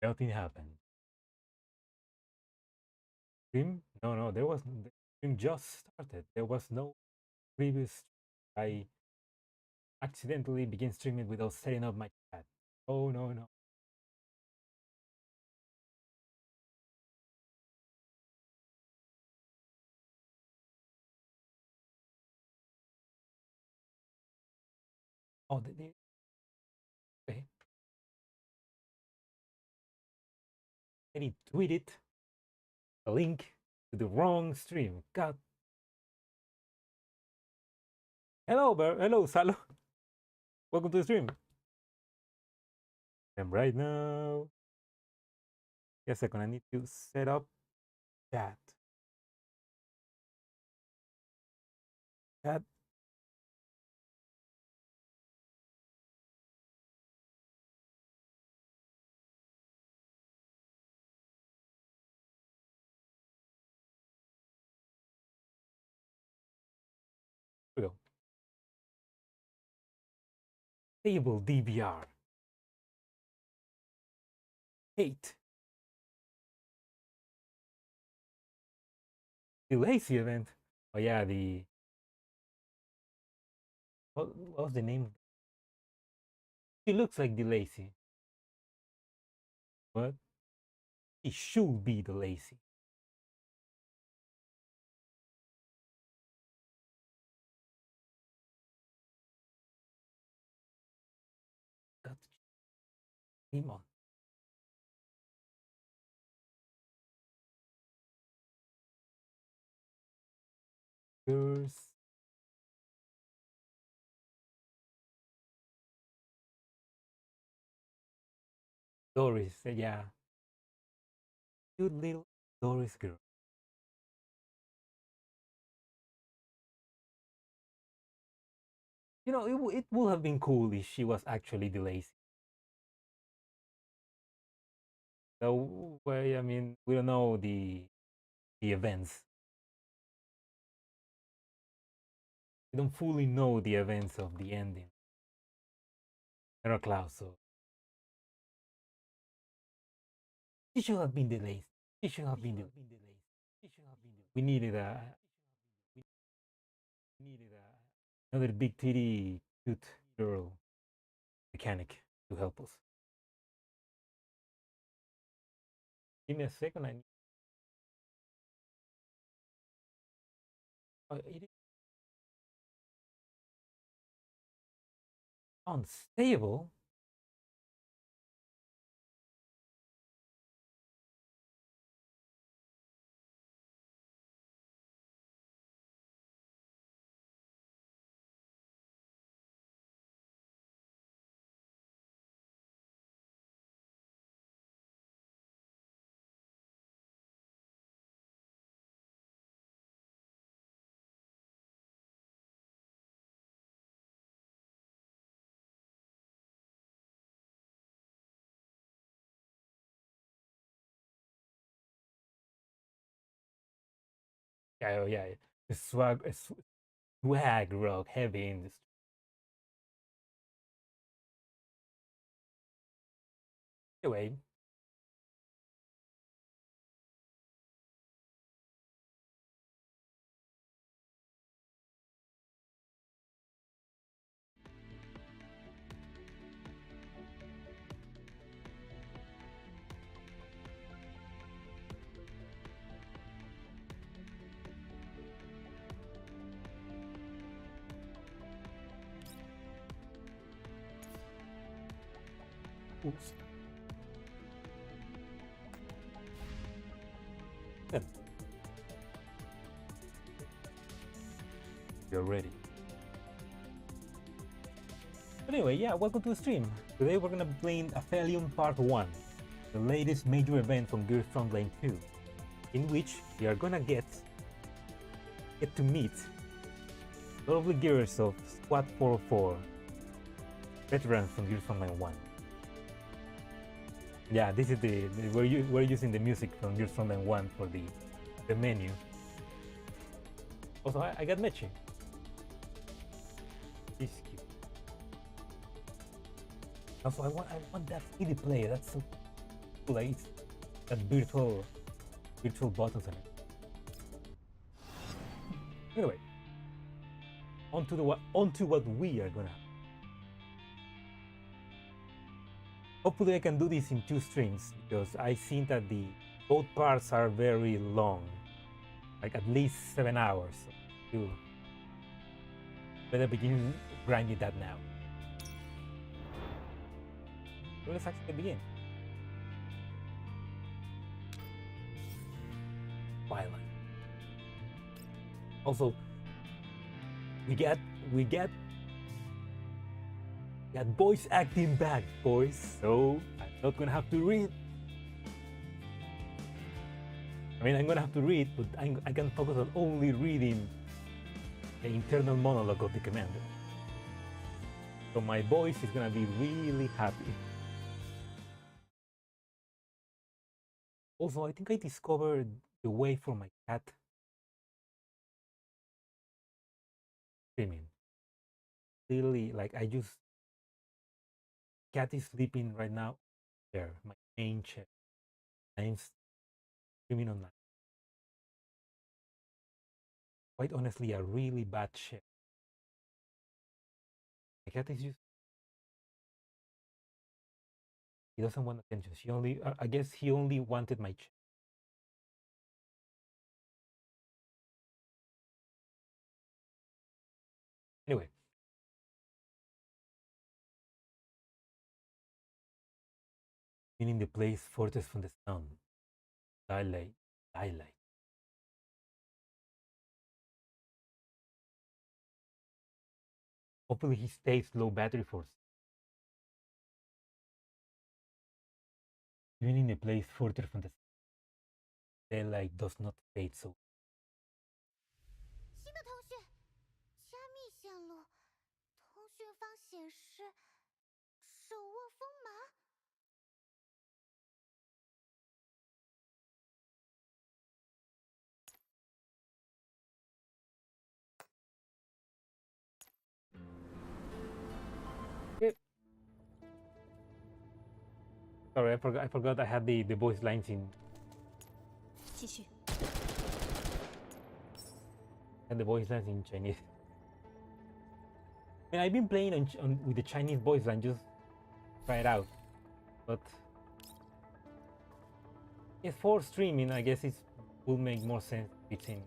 Nothing happened. Stream? No, no, there was the stream just started. There was no previous. I accidentally began streaming without setting up my chat. Oh no, no. Oh, okay. And he tweeted a link to the wrong stream. God. Hello, hello, Salo. Welcome to the stream. And right now, yes, a second. I need to set up chat. Chat. Here we go. Table DVR. Hate. The lazy event. Oh yeah, the what was the name? He looks like the lazy. What? He should be the lazy. That's demon. Girls. Doris. Yeah. Cute little Doris girl. You know, it would have been cool if she was actually the lazy. So, well, I mean, we don't know the events. We don't fully know the events of the ending. Heracloud, so she should have been the lazy. She should have been the lazy. We needed another big titty cute girl mechanic to help us. Give me a second. It is unstable. Yeah, oh, yeah. The swag rock heavy industry. Anyway, oops. Yeah, you're ready. Anyway, yeah, welcome to the stream. Today we're gonna be playing Aphelion Part 1, the latest major event from Gears Frontline 2, in which we are gonna get to meet lovely gears of Squad 404, veterans from Gears Frontline 1. Yeah, this is we're using the music from Gears Frontline 1 for the menu. Also, I got Mechi. He's cute. Also, I want that CD player. That's so cool. Like it's that virtual buttons on it. Anyway, onto what we are gonna. Hopefully, I can do this in 2 streams because I think that the both parts are very long, like at least 7 hours. So you better begin grinding that now. So let's actually begin. Twilight. Also, we got voice acting back, boys. So I'm not gonna have to read. I mean, I'm gonna have to read, but I can focus on only reading the internal monologue of the commander. So my voice is gonna be really happy. Also, I think I discovered the way for my cat streaming. Literally, like I just cat is sleeping right now. There, my main chair. I'm streaming online. Quite honestly, a really bad chair. My cat is just he doesn't want attention. She only I guess he only wanted my chair. Anyway. Meaning the place fortress from the sun. Dilate. Hopefully he stays low battery force. Meaning the place fortress from the sun. Daylight does not fade so. 新的通讯，加密线路，通讯方显示手握锋芒。Sorry, I forgot I had the voice lines in. 继续。And the voice lines in Chinese. I mean, I've been playing with the Chinese voice line, just try it out. But yes, for streaming, I guess it will make more sense between.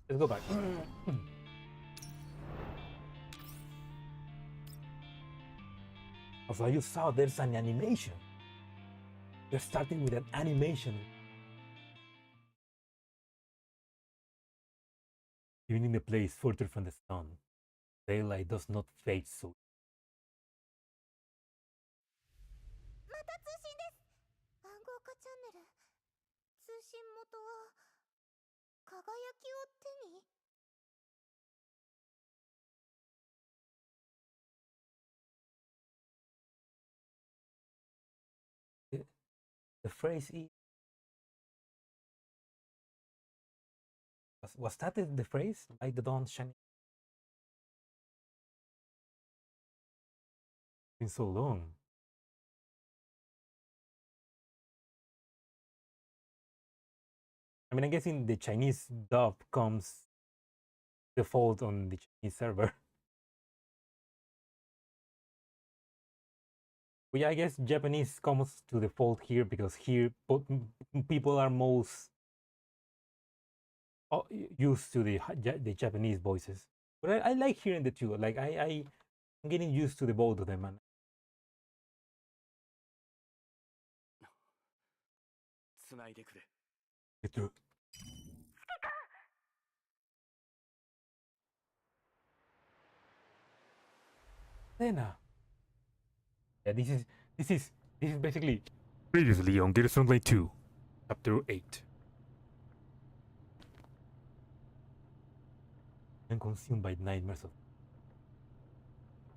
Let's go back. Also, you saw there's an animation. They're starting with an animation. Even in the place further from the sun, daylight does not fade so. また通信です。暗号化チャンネル。通信元は輝きを手に。The phrase is was that the phrase? Like the dawn shining. It's been so long. I mean, I guess in the Chinese dub comes default on the Chinese server. But yeah, I guess Japanese comes to default here because here people are most used to the Japanese voices. But I like hearing the two. Like I'm getting used to the both of them. Man. つないでくれ。Lena. Yeah, this is basically previously on Gears Frontline 2, Chapter 8. and consumed by nightmares of.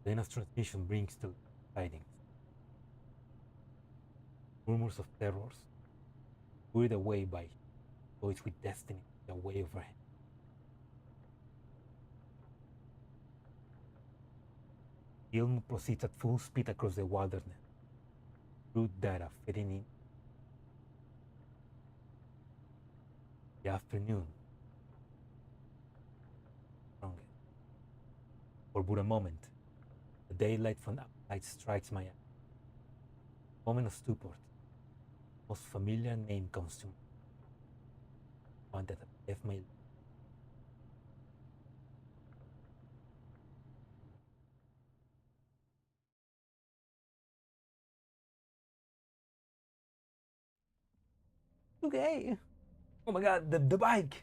Lena's transmission brings the tidings. Rumors of terrors, lured away by voice with destiny, away overhead. The Ilm proceeds at full speed across the wilderness. Root data fitting in. The afternoon. For but a moment, the daylight from outside strikes my eye. Moment of stupor. Most familiar name comes to me. One that left my. Okay. Oh my god, the bike!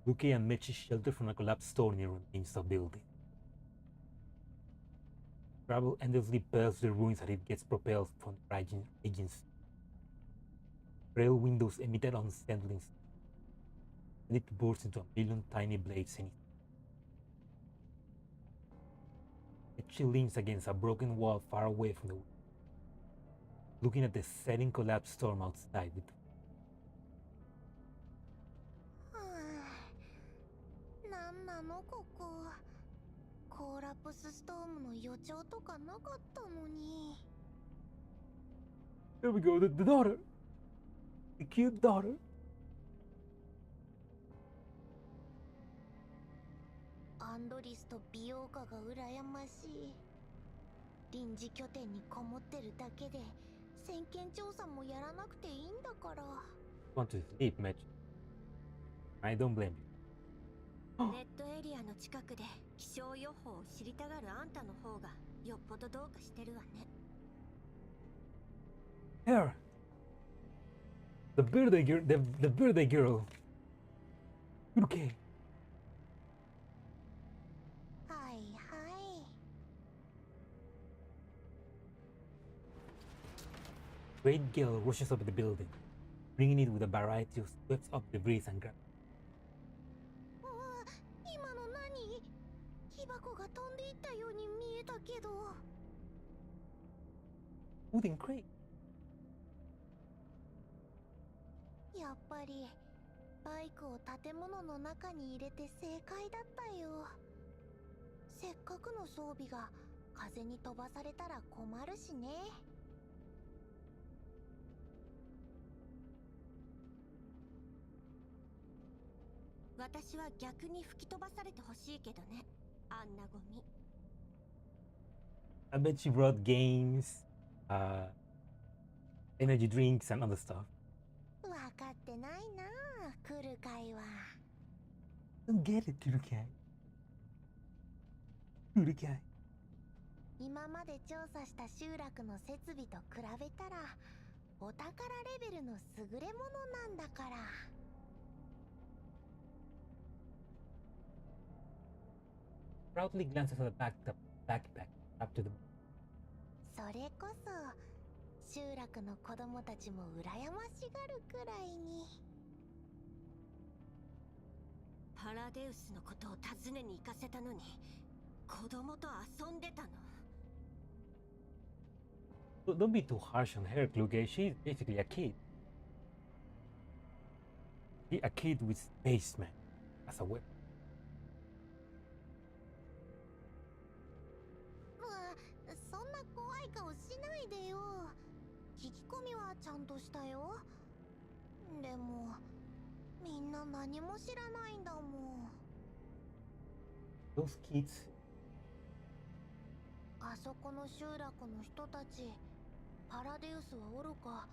Luke and Mitch shelter from a collapsed store near remains of building. Travel endlessly pelts the ruins as it gets propelled from the raging agency. Frail windows emitted unsettling sound. It bursts into a million tiny blades and she leans against a broken wall far away from the window, looking at the setting collapsed storm outside with なんなのここ。コーラプスストームの予兆とかなかったのに。There we go, the daughter! The cute daughter! アンドリスと美容家が羨ましい。臨時拠点にこもってるだけで先見調査もやらなくていいんだから。Want to sleep, Mitch? I don't blame you. ネットエリアの近くで気象予報を知りたがるあんたの方がよっぽどどうかしてるわね。Here! The birthday girl, the birthday girl! Okay. はいはい。Great Gale rushes up the building, bringing it with a variety of sweeps up debris and grabs. 今の何？木箱が飛んでいったように見えたけど。Wooden crate. やっぱりバイクを建物の中に入れて正解だったよ。せっかくの装備が風に飛ばされたら困るしね。私は逆に吹き飛ばされてほしいけどね、あんなゴミ。I bet she brought games, energy drinks, and other stuff. 分かってないなあ、来る会は。Don't get it, Kurukai. Kurukai. 今まで調査した集落の設備と比べたらお宝レベルの優れものなんだから。Proudly glances at the backpack up to the. それこそ集落の子供たちも羨ましがるくらいに。パラデウスのことを訪ねに行かせたのに子供と遊んでたの。Don't be too harsh on her, Kluge. She's basically a kid. A kid with spaceman as a weapon. そんな怖い顔しないでよ。聞き込みはちゃんとしたよ。でもみんな何も知らないんだもん。 Those kids. あそこの集落の人たち、パラデウスはおろか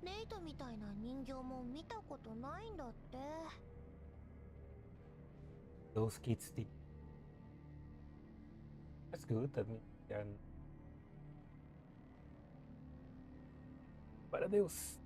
レイトみたいな人形も見たことないんだって。 Those kids did. That's good. That means they're. Para Deus.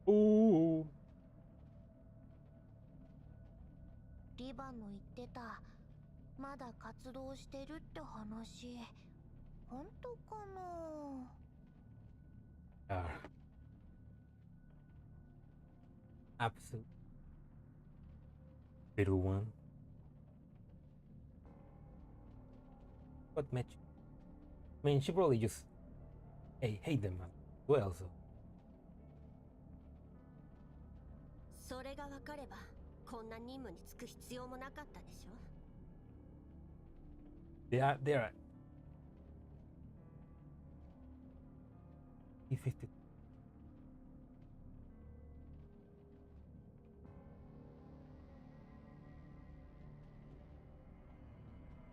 おー。リバの言ってたまだ活動してるって話本当かな。Absolute little one. What match? I mean, she probably just hate them as well, so. それが分かればこんな任務に就く必要もなかったでしょ。They are E50.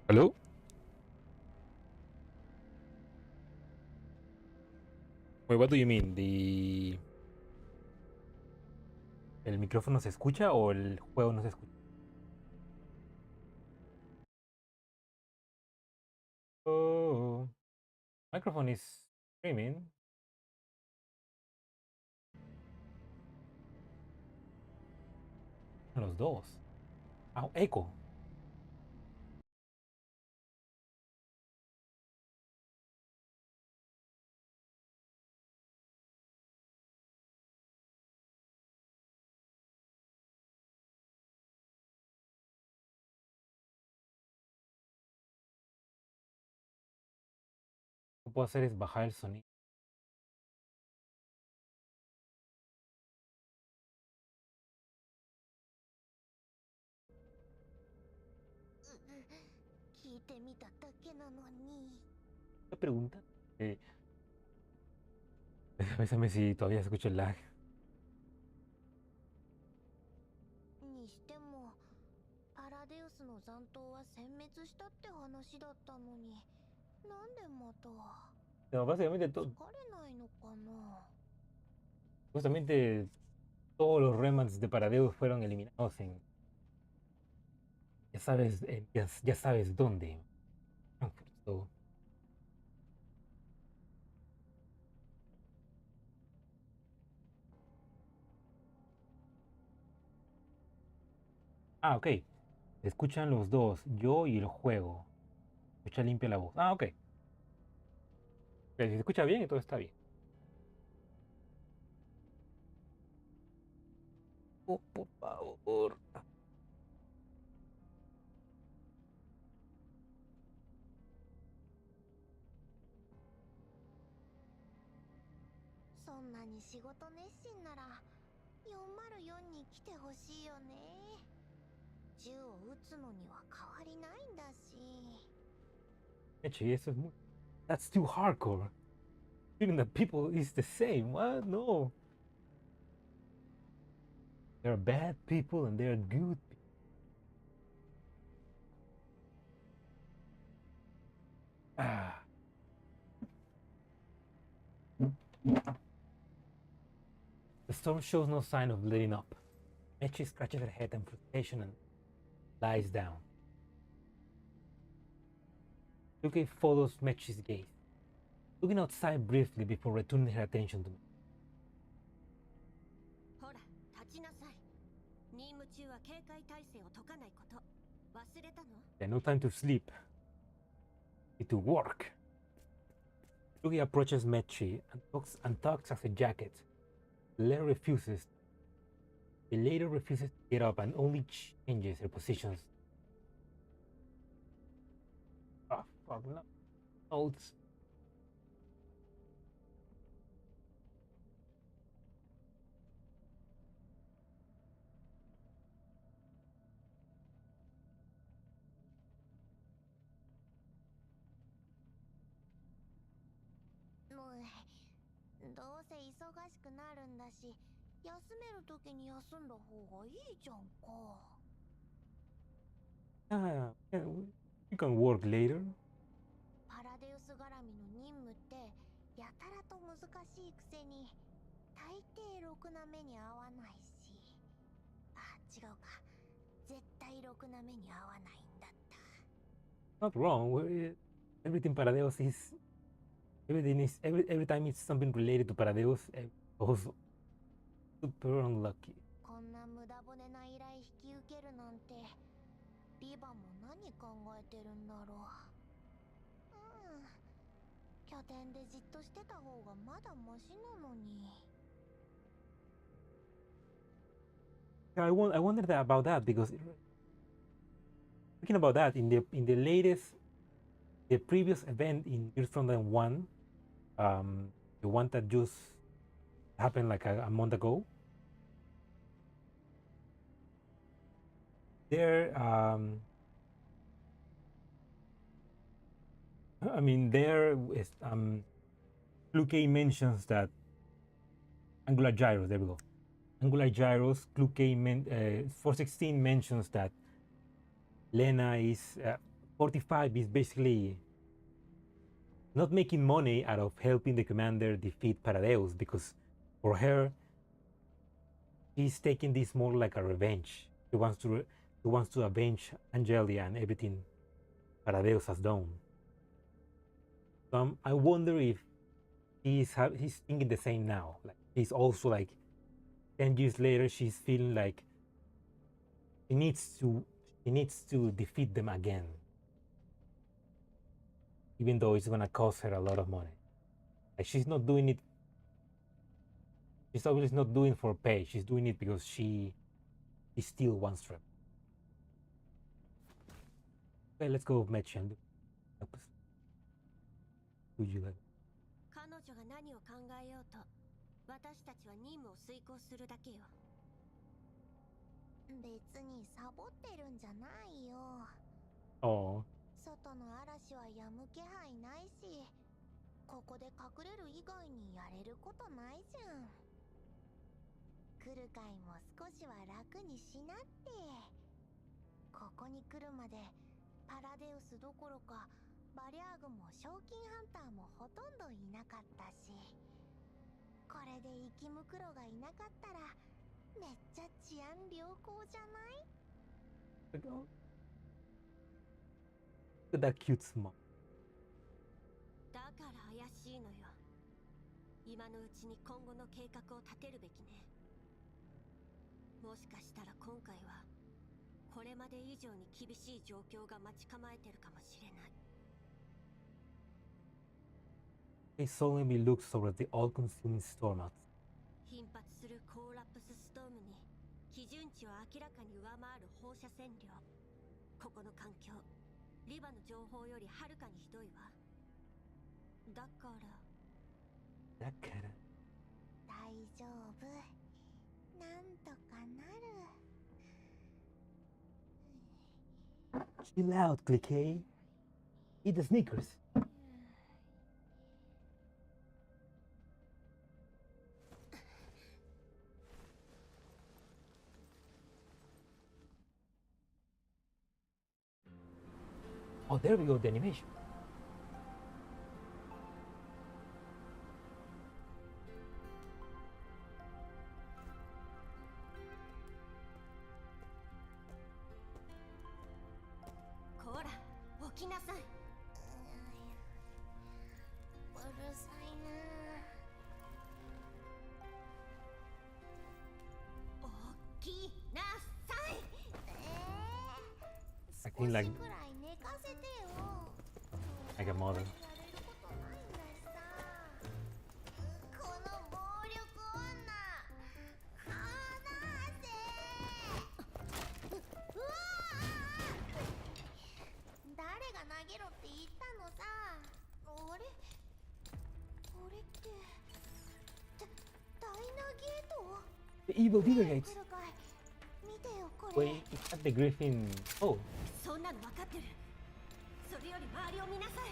Hello? Wait, what do you mean? ¿El micrófono se escucha o el juego no se escucha? Oh, microphone is streaming. Los dos. Ah, eco. Lo que puedo hacer es bajar el sonido. ¿Qué pregunta? Avísame si todavía se escucha el lag. にしてもパラデウスの残党は殲滅したって話だったのになんでまた No, básicamente, 疲れないのかな。 justamente todos los remnants de Paradeus fueron eliminados en. Ya sabes, ya sabes dónde. Frankfurt, so. Ah, ok. Se escuchan los dos, yo y el juego. Escucha limpia la voz. Ah, ok. Si se escucha bien, todo está bien. Oh, por favor. そんなに仕事熱心なら404に来てほしいよね。銃を撃つのには変わりないんだし。Eche, eso es muy. That's too hardcore. Shooting the people is the same. What? No. There are bad people and there are good people. Ah. The storm shows no sign of letting up. Eche scratches her head in frustration and lies down. Yuki follows Mechi's gaze, looking outside briefly before returning her attention to me. ほら、立ちなさい。任務中は警戒態勢を解かないこと。忘れたの？ There's no time to sleep. Need to work. Yuki approaches Mechi and tugs at her jacket. The later refuses to get up and only changes her positions. Ah, fuck, no. Notes.どうせ忙しくなるんだし、休めるときに休んだ方がいいじゃんか。Ah, yeah, we can work later. パラデウス絡みの任務ってやたらと難しいくせに大抵ろくな目に遭わないし。あ、違うか。絶対ろくな目に遭わないんだった。 Not wrong. Everything Paradeus is. Every time it's something related to Paradeus, goes super unlucky. こんな無駄骨な依頼引き受けるなんてリバも何考えてるんだろう。拠点でじっとしてた方がまだマシなのに。I wondered about that because thinking about that in the latest, the previous event in Gears Frontline 1, the one that just happened like a month ago. There, I mean, there is Kluke mentions that angular gyros. There we go. Angular gyros. Kluke 416 mentions that Lena is 45 is basically not making money out of helping the commander defeat Paradeus, because for her, she's taking this more like a revenge. She wants to avenge Angelia and everything Paradeus has done. So I wonder if he's thinking the same now. Like he's also like 10 years later, she's feeling like she needs to defeat them again, even though it's gonna cost her a lot of money. Like she's not doing it. She's obviously not doing it for pay. She's doing it because she still wants to. Okay, let's go, Mädchen. Would you like? 彼女が何を考えようと、私たちは任務を遂行するだけよ。別にサボってるんじゃないよ。Oh. 外の嵐は止む気配ないし、ここで隠れる以外にやれることないじゃん。来る回も少しは楽にしなって。ここに来るまでパラデウスどころかバリャーグも賞金ハンターもほとんどいなかったし、これで生きむくろがいなかったらめっちゃ治安良好じゃない？ Look at that cute smile. だから怪しいのよ。今のうちに今後の計画を立てるべきね。もしかしたら今回はこれまで以上に厳しい状況が待ち構えてるかもしれない。He solemnly looks over the all-consuming storm out. 頻発するコーラプスストームに基準値を明らかに上回る放射線量。ここの環境、リバの情報よりはるかにひどいわ。だからだから大丈夫。なんとかなる。Chill out, Clique. Eat the Snickers. Oh, there we go, the animation. Oki nasai. うるさいな。起きなさい。Acting 少 like しくらい寝かせてよ。 a mother. やれることないんだしさ。この暴力女、離せ。うわー！誰が投げろって言ったのさ。あれ？これって大投げと？ The evil Digger Gates. 来るかい。見てよこれ。 Wait, is that the Griffin? Oh, そんなの分かってる。それより周りを見なさい。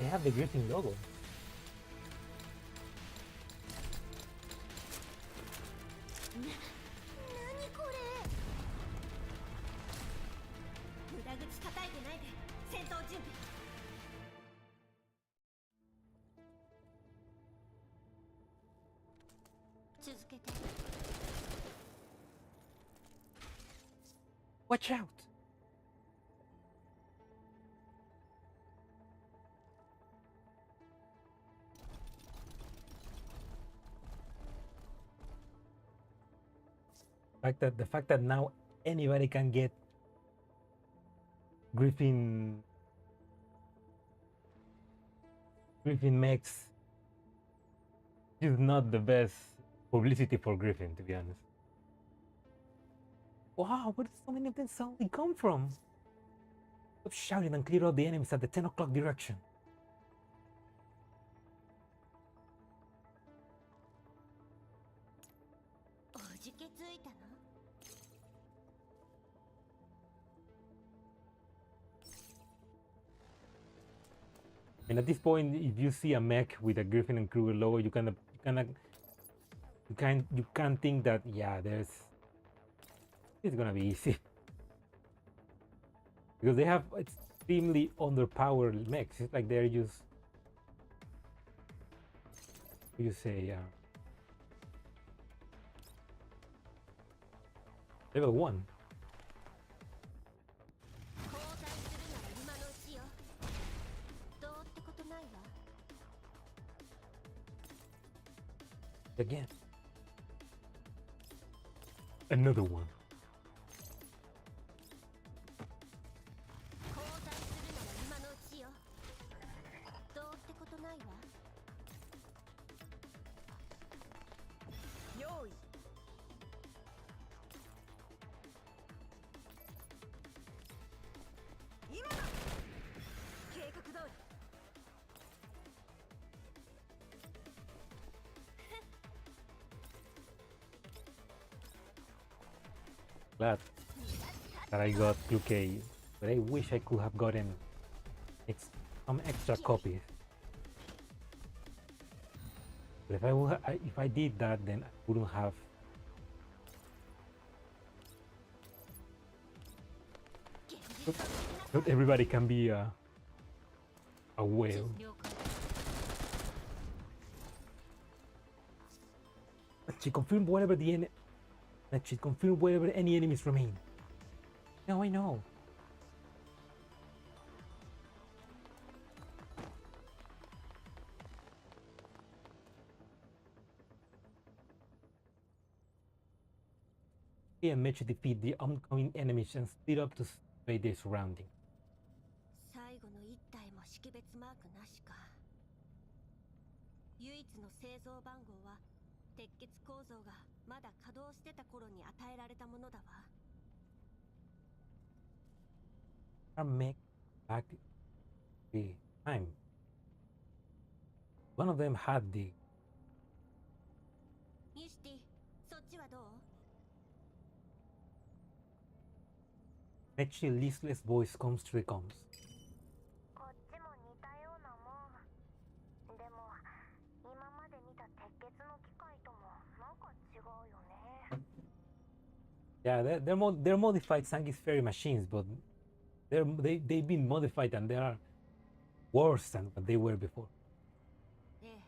they have the Griffin logo. 何これ。無駄口叩いてないで戦闘準備。続けて。 Watch out! The fact that now anybody can get Griffin mechs is not the best publicity for Griffin, to be honest. Wow, where did so many of them suddenly come from? Stop shouting and clear out the enemies at the 10 o'clock direction. And at this point, if you see a mech with a Griffin and Kruger logo, you can't think that, yeah, it's gonna be easy. Because they have extremely underpowered mechs. It's like they're just, you say, level 1. Again. Another one. Glad that I got Luke, but I wish I could have gotten some extra copies. But if I did that, then I wouldn't have. Not everybody can be a whale. She confirmed whatever any enemies remain. No, I know. And Mitch defeat the oncoming enemies and split up to survey their surroundings. 最後の一体も識別マークなしか。唯一の製造番号は鉄血構造がまだ稼働してた頃に与えられたものだわ。Make back the time. One of them had the. ミシティ、そっちはどうMitch's listless voice comes through the comms. こっちも似たようなもん。でも今まで見た鉄血の機械ともなんか違うよね。Yeah, they're modified Sanguisferi machines, but they've been modified and they are worse than what they were before. ええ。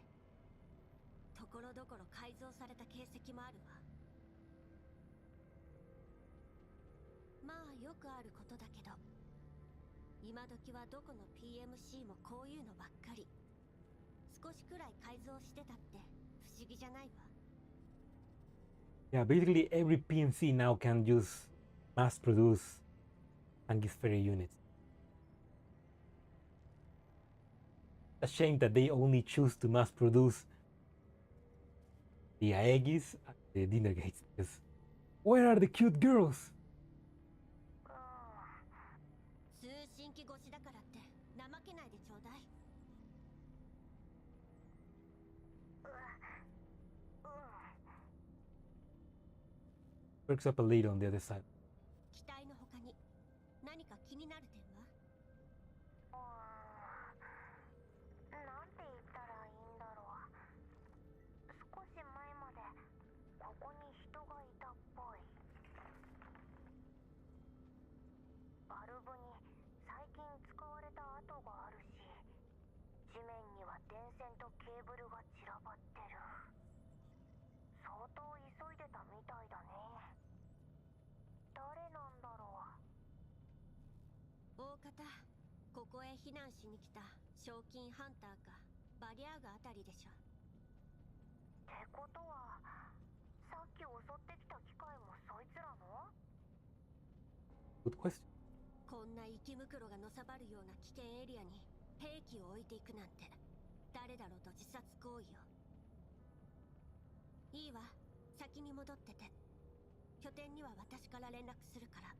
ところどころ改造された形跡もあるわ。まあよくあることだけど、今時はどこの PMC もこういうのばっかり。少しくらい改造してたって不思議じゃないわ。Yeah, basically every PMC now can just mass produce Sanguisferi units. A shame that they only choose to mass produce the Aegis and the dinner gates. Because where are the cute girls? 通信機越しだからって怠けないでちょうだい。Perks up a lead on the other side. 機体の他に何か気になる点は？なんて言ったらいいんだろう。少し前までここに人がいたっぽい。バルブに最近使われた跡があるし、地面には電線とケーブルが散らばってる。相当急いでたみたいだね。誰なんだろう。大方ここへ避難しに来た賞金ハンターかバリアーガあたりでしょ。ってことはさっき襲ってきた機械もそいつ Good question. こんな生き袋がのさばるような危険エリアに兵器を置いていくなんて誰だろうと自殺行為よ。いいわ、先に戻ってて。拠点には私から連絡するから。やっ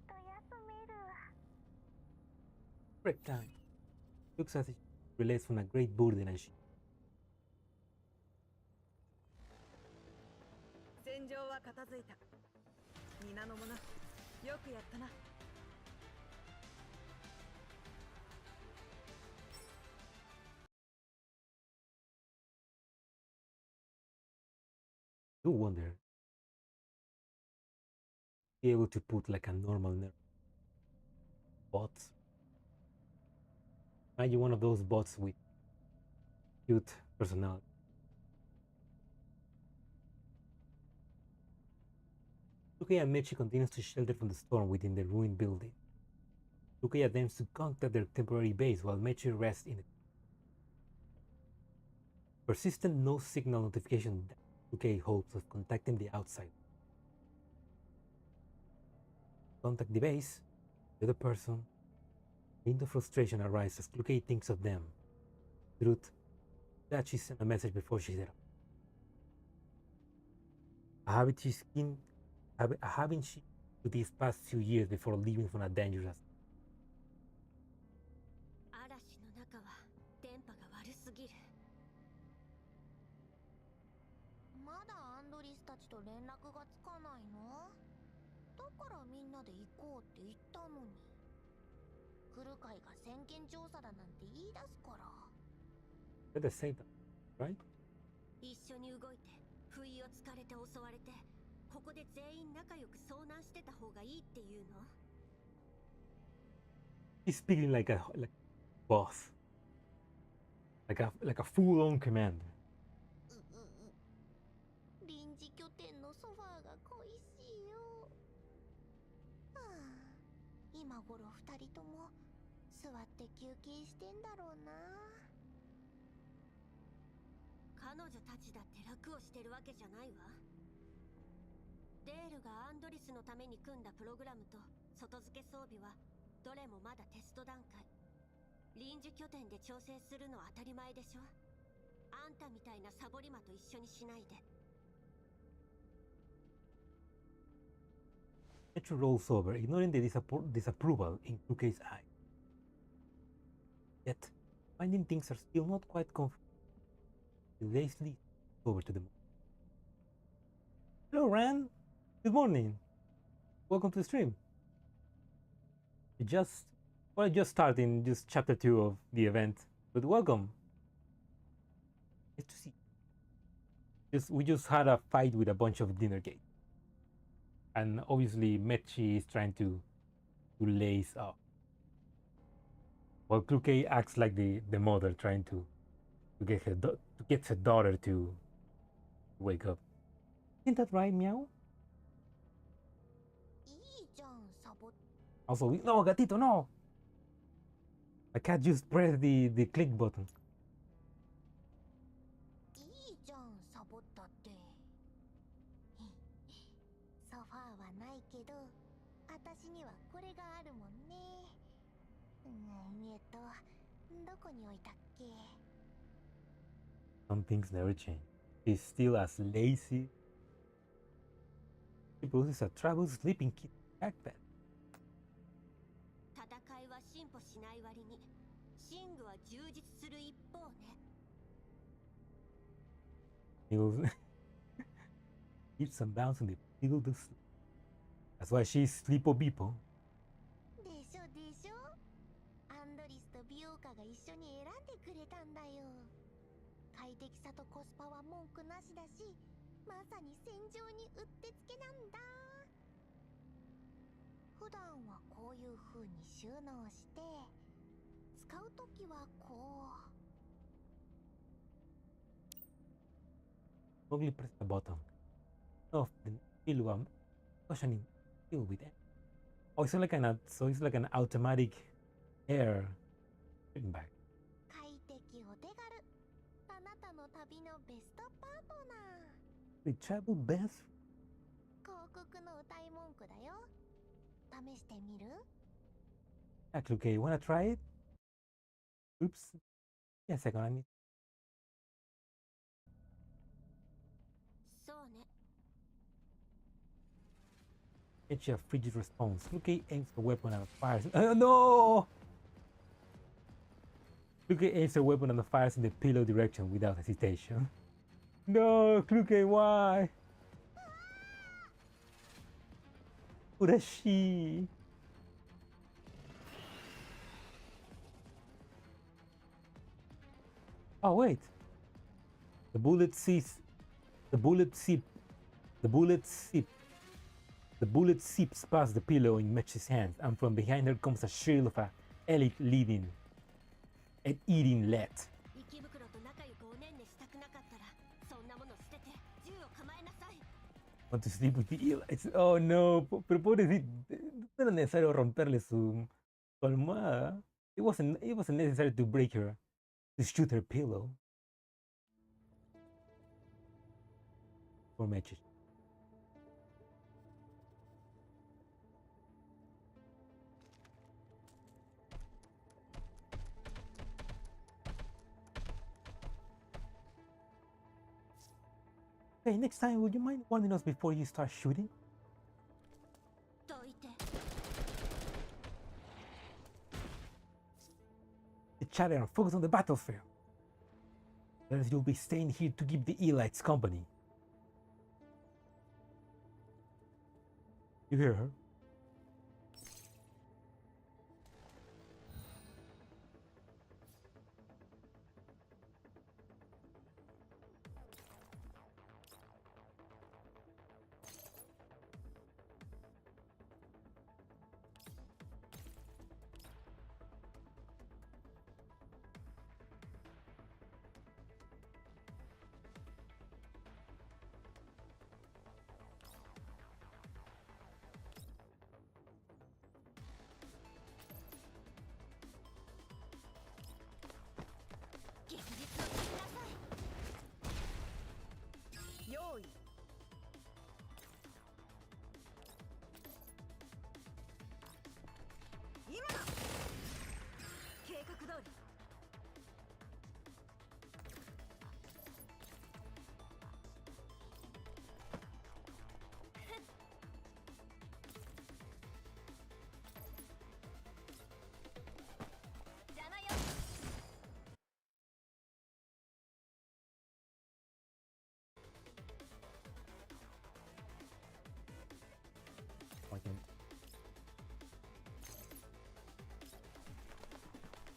と休める。 Break time. Looks as if she relates from a great burden and she. 戦場は片付いた。皆の者、よくやったな。Do wonder. Be able to put like a normal nerf bots. Imagine one of those bots with cute personality. Lukey and Mechi continues to shelter from the storm within the ruined building. Lukey attempts to contact their temporary base while Mechi rests in it. Persistent no signal notification that Lukey hopes of contacting the outside. Contact the base, the other person. Into frustration arises as Lukey thinks of them. Truth that she sent a message before she set up. A habit she to these past 2 years before leaving from a dangerous. 嵐の中は電波が悪すぎる。まだアンドリスたちと連絡がつかないの？だからみんなで行こうって言ったのに。来る会が先見調査だなんて言い出すから。At the same time, right? 一緒に動いて不意をつかれて襲われて、ここで全員仲良く遭難してた方がいいっていうの？ He's speaking like a boss, like a full-on commander. 臨時拠点のソファーが恋しいよ。はあ、今頃二人とも座って休憩してんだろうな。彼女たちだって楽をしてるわけじゃないわ。デールがアンドリスのために組んだプログラムと外付け装備はどれもまだテスト段階。臨時拠点で調整するのは当たり前でしょ。あんたみたいなサボり魔と一緒にしないで。Metro rolls over, ignoring the disapproval in Lukey's eye. Yet, finding things are still not quite comfortable, he lazily over to the moon. Hello, Ran. Good morning. Welcome to the stream. Just starting just chapter 2 of the event, but welcome. Nice to see you. We just had a fight with a bunch of dinner gates. And obviously Mechi is trying to lace up. While Lukey acts like the mother trying to get her daughter to wake up. Isn't that right, Meow? Also, no, gatito, no! I can't just press the click button. いいじゃん、サボったって。ソファーはないけど、私にはこれがあるもんね。どこに置いたっけ？ Some things never change. She's still as lazy. She possesses a travel sleeping kit backpack. 戦いは進歩しない割に、寝具は充実する一方ね。Keeps some bounce in the field of sleep. That's why she's sleepo beepo. でしょでしょ。アンドリスと美容家が一緒に選んでくれたんだよ。快適さとコスパは文句なしだし、まさに戦場にうってつけなんだ。普段はこういう風に収納して、使うときはこう。Slowly press the button. Of the EXILIUM cushioning filled with air. Oh, it's like an automatic air bag. 快適お手軽。あなたの旅のベストパートナー。The travel best クだよ。試してみる？ Actually, okay, you wanna try it? Oops. Yeah, a second, I need. そうね。 It's a frigid response. Luke aims the weapon and fires. No! Luke aims the weapon and fires in the pillow direction without hesitation. No, Luke, why? Urashi. Oh wait. The bullet sees. The bullet sip. The bullet sip. The bullet seeps past the pillow in Mitch's hand, and from behind her comes a shrill of a elite leading and eating lead. 池袋と仲良くおねんねしたくなかったら、そんなもの捨てて銃を構えなさい。 Want to sleep with the elites. Oh no, pero pobrecito, no era necesario romperle su almohada. It wasn't necessary to break her, to shoot her pillow. Poor Mitch. Hey, next time, would you mind warning us before you start shooting? どいて。 The chatter and focus on the battlefield. Else you'll be staying here to keep the elites company. You hear her?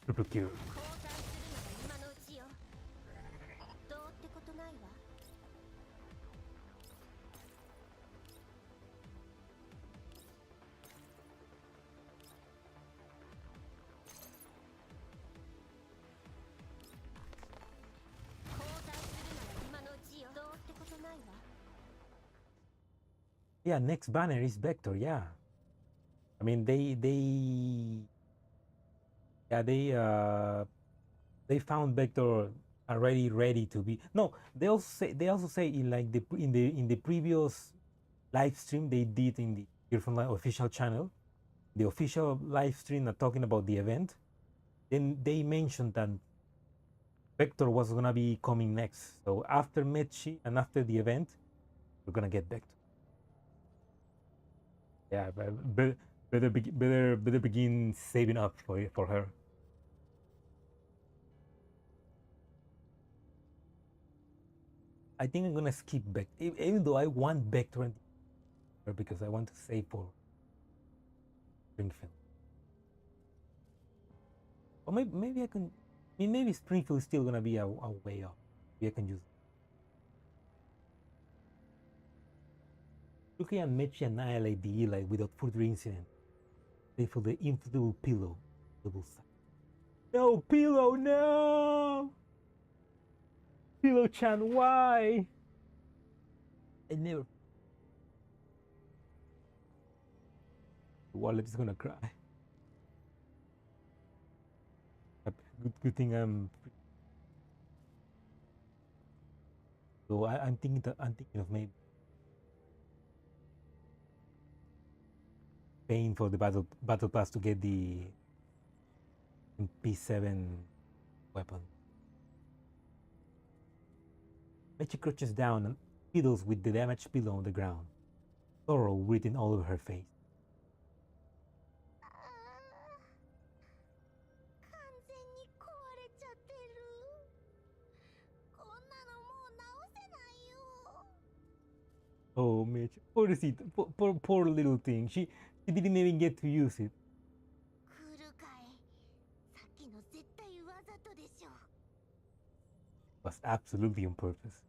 Triple kill. 交代するのが今のうちよ。どうってことないわ。 交代するのが今のうちよ。どうってことないわ。 Yeah, next banner is Vector, yeah. I mean they found Vector already ready to be. No, they also say in like the previous live stream they did in the FRONTLINE official channel, the official live stream talking about the event. Then they mentioned that Vector was gonna be coming next. So after Mechi and after the event, we're gonna get Vector. Yeah, but better begin saving up for her. I think I'm gonna skip Vector, even though I want Vector because I want to save for Springfield. Or maybe I can. I mean, maybe Springfield is still gonna be a way off. Maybe I can use. Luke and Mechi annihilate the Eli without further incident. They feel the inflatable pillow. Double side. No pillow, no! Pillow-chan, why? I never. The wallet is gonna cry. Good thing I'm. So I'm thinking of maybe. paying for the battle pass to get the P7 weapon. Mechi crouches down and fiddles with the damaged pillow on the ground, sorrow written all over her face. 完全に壊れちゃってる。こんなのもう直せないよ。 Oh, Mitch, poor little thing. She didn't even get to use it. 来るかい。さっきの絶対わざとでしょ。 Was absolutely on purpose.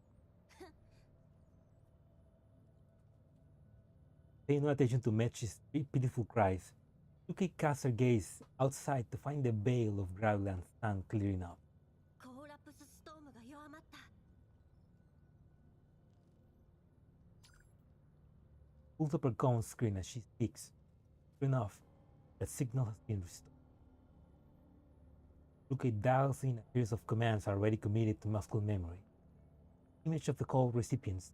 Paying no attention to Mechi's pitiful cries, Yuki casts her gaze outside to find the veil of graveland sand clearing up. コーラプスストームが弱まった。 Pulls up her gone screen as she speaks. Sure enough, the signal has been restored. Yuki dials in a series of commands already committed to muscle memory. Image of the call recipients.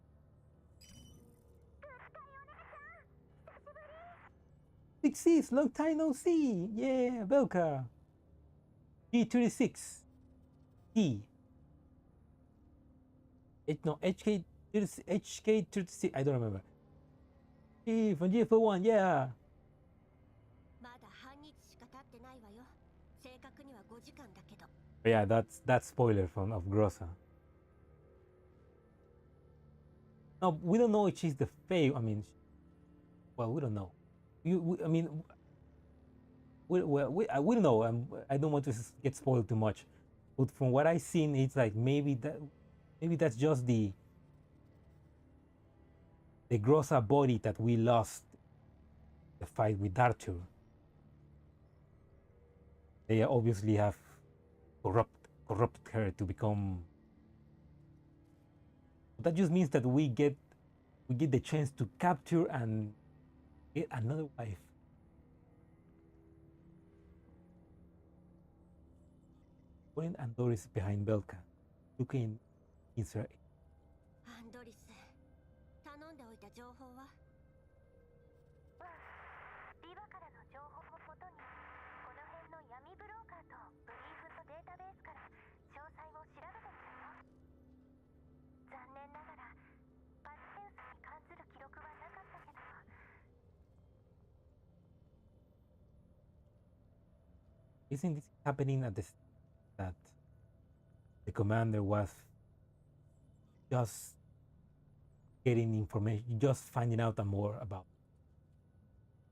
Six, long time no see. Yeah, Belka. G36. E. No, HK36. I don't remember. G from GF1. Yeah. まだ半日しか経ってないわよ。正確には5時間だけど。 Yeah, that's spoiler from of Grossa. No, we don't know if she's the Fae. I mean, well, we don't know. We don't know. I don't want to get spoiled too much, but from what I've seen, it's like maybe that's just the Grossa body that we lost the fight with Arthur. They obviously have corrupt her to become. That just means that we get the chance to capture and get another wife. When Andoris behind Belka, looking inside. アンドリス、頼んでおいた情報は？リバからの情報をもとに、この辺の闇ブローカーとブリーフとデータベースから詳細を調べてみたよ。残念ながらパスセンスに関する記録はなかったけど。 Isn't this happening at this that the commander was just getting information, just finding out more about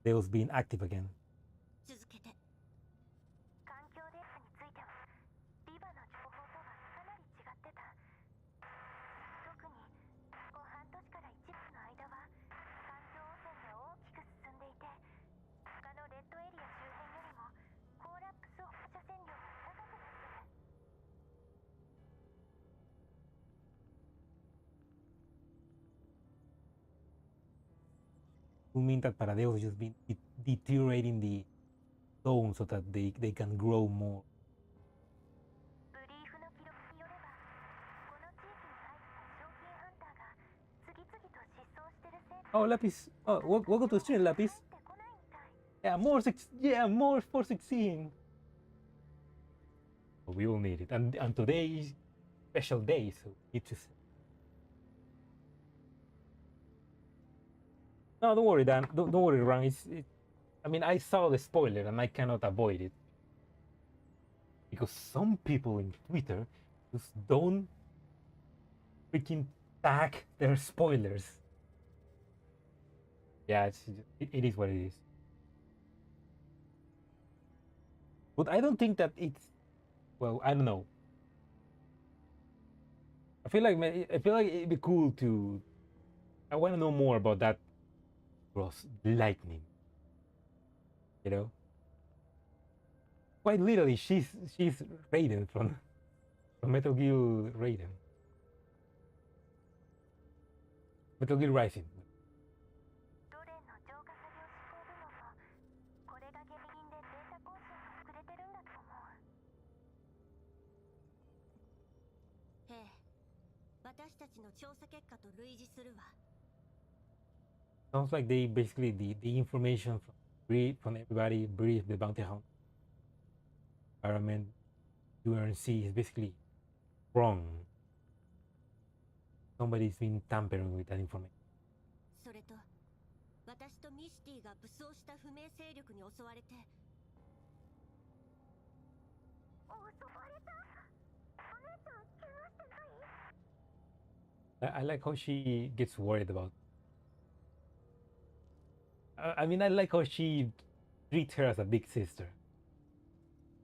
Deus being active again? 続けて。環境データについてはリバの情報とはかなり違ってた。特にここ半年から1年の間は環境汚染が大きく進んでいて、他のレッドエリア周辺よりもコーラプス放射線量が高くなってる。 You mean that Paradeus just been deteriorating the zone so that they can grow more? ブリーフの記録によれば、この地域に入った賞金ハンターが次々と失踪してるせいで。 Oh, Lapis. Oh, welcome to the stream, Lapis. 入ってこないみたい。 Yeah, more for succeeding. We will need it, and today is special day, so we need to. No, don't worry, Dan. Don't worry, Ran. I mean, I saw the spoiler and I cannot avoid it because some people in Twitter just don't freaking tag their spoilers. Yeah, it is what it is. But I don't think that it's, well, I don't know. I feel like it'd be cool to. I want to know more about that cross lightning. You know, quite literally, she's Raiden from Metal Gear Raiden. Metal Gear Rising. ロレンの浄化作業執行部門もこれが原因でデータ更新が遅れてるんだと思う。ええ、私たちの調査結果と類似するわ。 Sounds like they basically the information from breathe from everybody, breathe the bounty hunt. Environment, URC is basically wrong. Somebody's been tampering with that information. それと私とミシティが武装した不明勢力に襲われて。襲われた。お姉ちゃん怪我してない？ I like how she gets worried about. I mean, I like how she treats her as a big sister,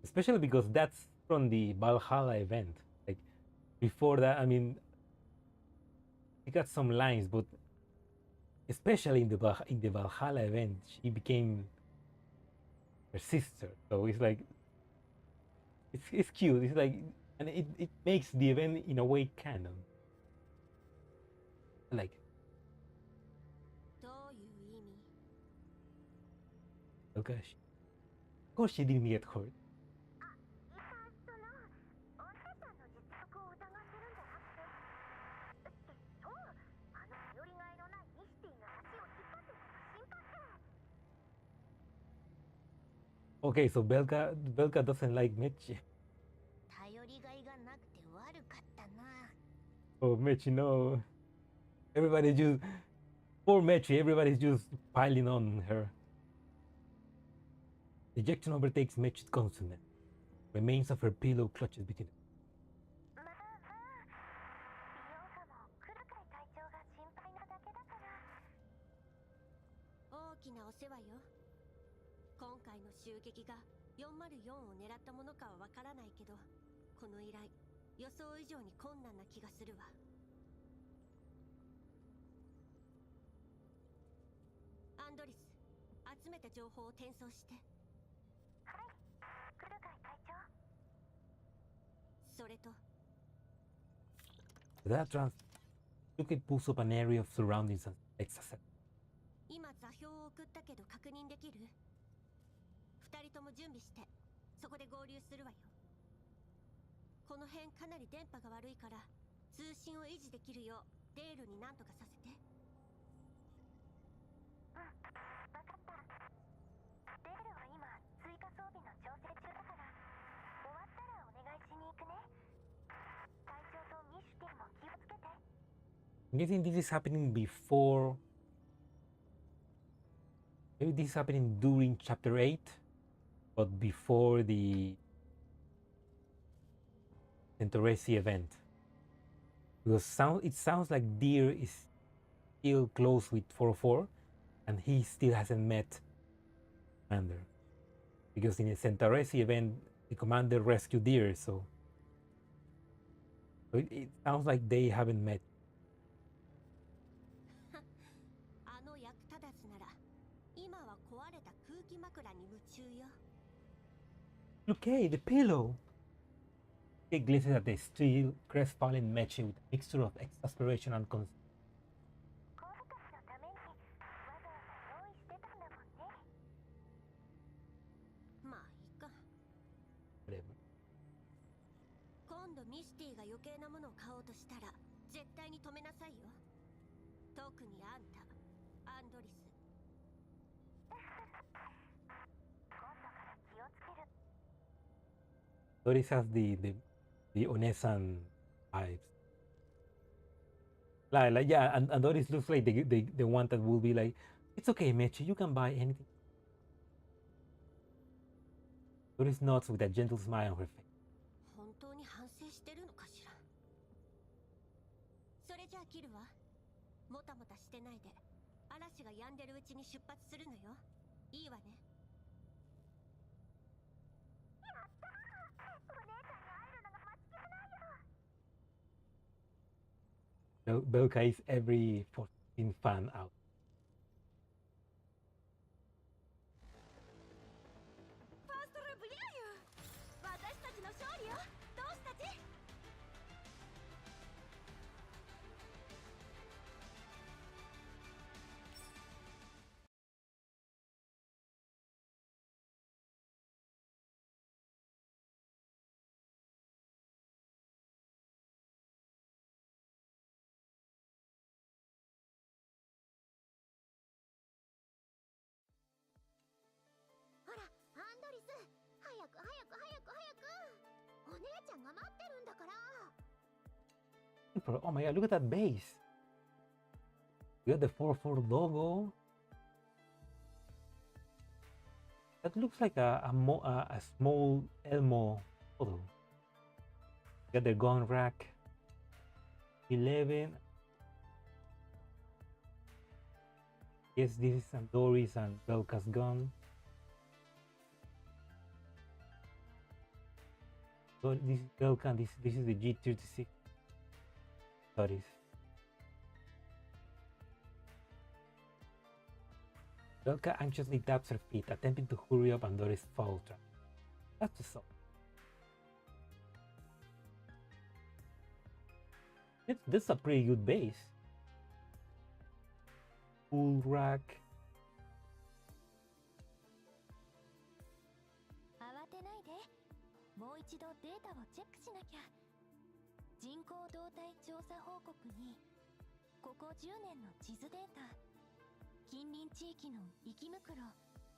especially because that's from the Valhalla event. Like before that, I mean, he got some lines, but especially in the Valhalla event, she became her sister. So it's like it's cute. It's like, and it makes the event in a way canon. I like it. どういう意味？ Oh gosh. Of course she didn't get hurt. そのお姉ちゃんの実力を疑ってるんじゃなくて、そう、あの頼りがいのないミシティが足を引っ張ってるのが心配で。Okay, so Belka doesn't like Mechi. 頼りがいがなくて悪かったな。Oh, Mechi, no. Everybody just poor Mechi. Everybody's just piling on her. Ejection overtakes Mechi's consonant. Remains of her pillow clutches between them. まあまあ、ビヨンカもクルカイ隊長が心配なだけだから。大きなお世話よ。今回の襲撃が404を狙ったものかはわからないけど、この依頼予想以上に困難な気がするわ。アンドリス、集めた情報を転送して。はい、クルカイ隊長。それと That Luke pulls up an area of surroundings and takes a set. 今座標を送ったけど確認できる？二人とも準備して、そこで合流するわよ。この辺かなり電波が悪いから通信を維持できるようデールに何とかさせて。うん、わかった。デールは今追加装備の調整中だから、終わったらお願いしに行くね。隊長とミシュティも気をつけて。I'm guessing this is happening before. Maybe this is happening during chapter 8, but before the Centoresi event. Because it sounds like Deer is still close with 404, and he still hasn't met Commander. Because in the Centoresi event, the Commander rescued Deer, so it sounds like they haven't met. あの役立たずなら今は壊れた空気枕に夢中よ。Look, hey, the pillow! He glances at the still crestfallen Mechi with a mixture of exasperation and concern. コブカスのためにわざわざ用意してたんだもんね。まあいいか。 Whatever. 今度ミシティが余計なものを買おうとしたら絶対に止めなさいよ。特にあんた、アンドリス。今度から気をつける。Doris has the Onesan vibes. Like yeah, and Doris looks like the one that will be like, it's okay, Mechi, you can buy anything. Doris nods with a gentle smile on her face. 本当に反省してるのかしら。それじゃあ切るわ。もたもたしてないで嵐が止んでるうちに出発するのよ。いいわね。やったー、お姉ちゃんに会えるのが待ちきれないよ。Belka is every 14 fan out. から。 Oh my god, look at that base. We got the 4-4 logo. That looks like a small Elmo photo. Got the gun rack. 11. Yes, this is Doris and Belka's gun. So this is Belka and this is the G36. Doris. Belka anxiously taps her feet, attempting to hurry up Doris' foul trap. That's just so. This is a pretty good base. Full rack. 慌てないで。もう一度データをチェックしなきゃ。人口動態調査報告に、ここ10年の地図データ、近隣地域の生き袋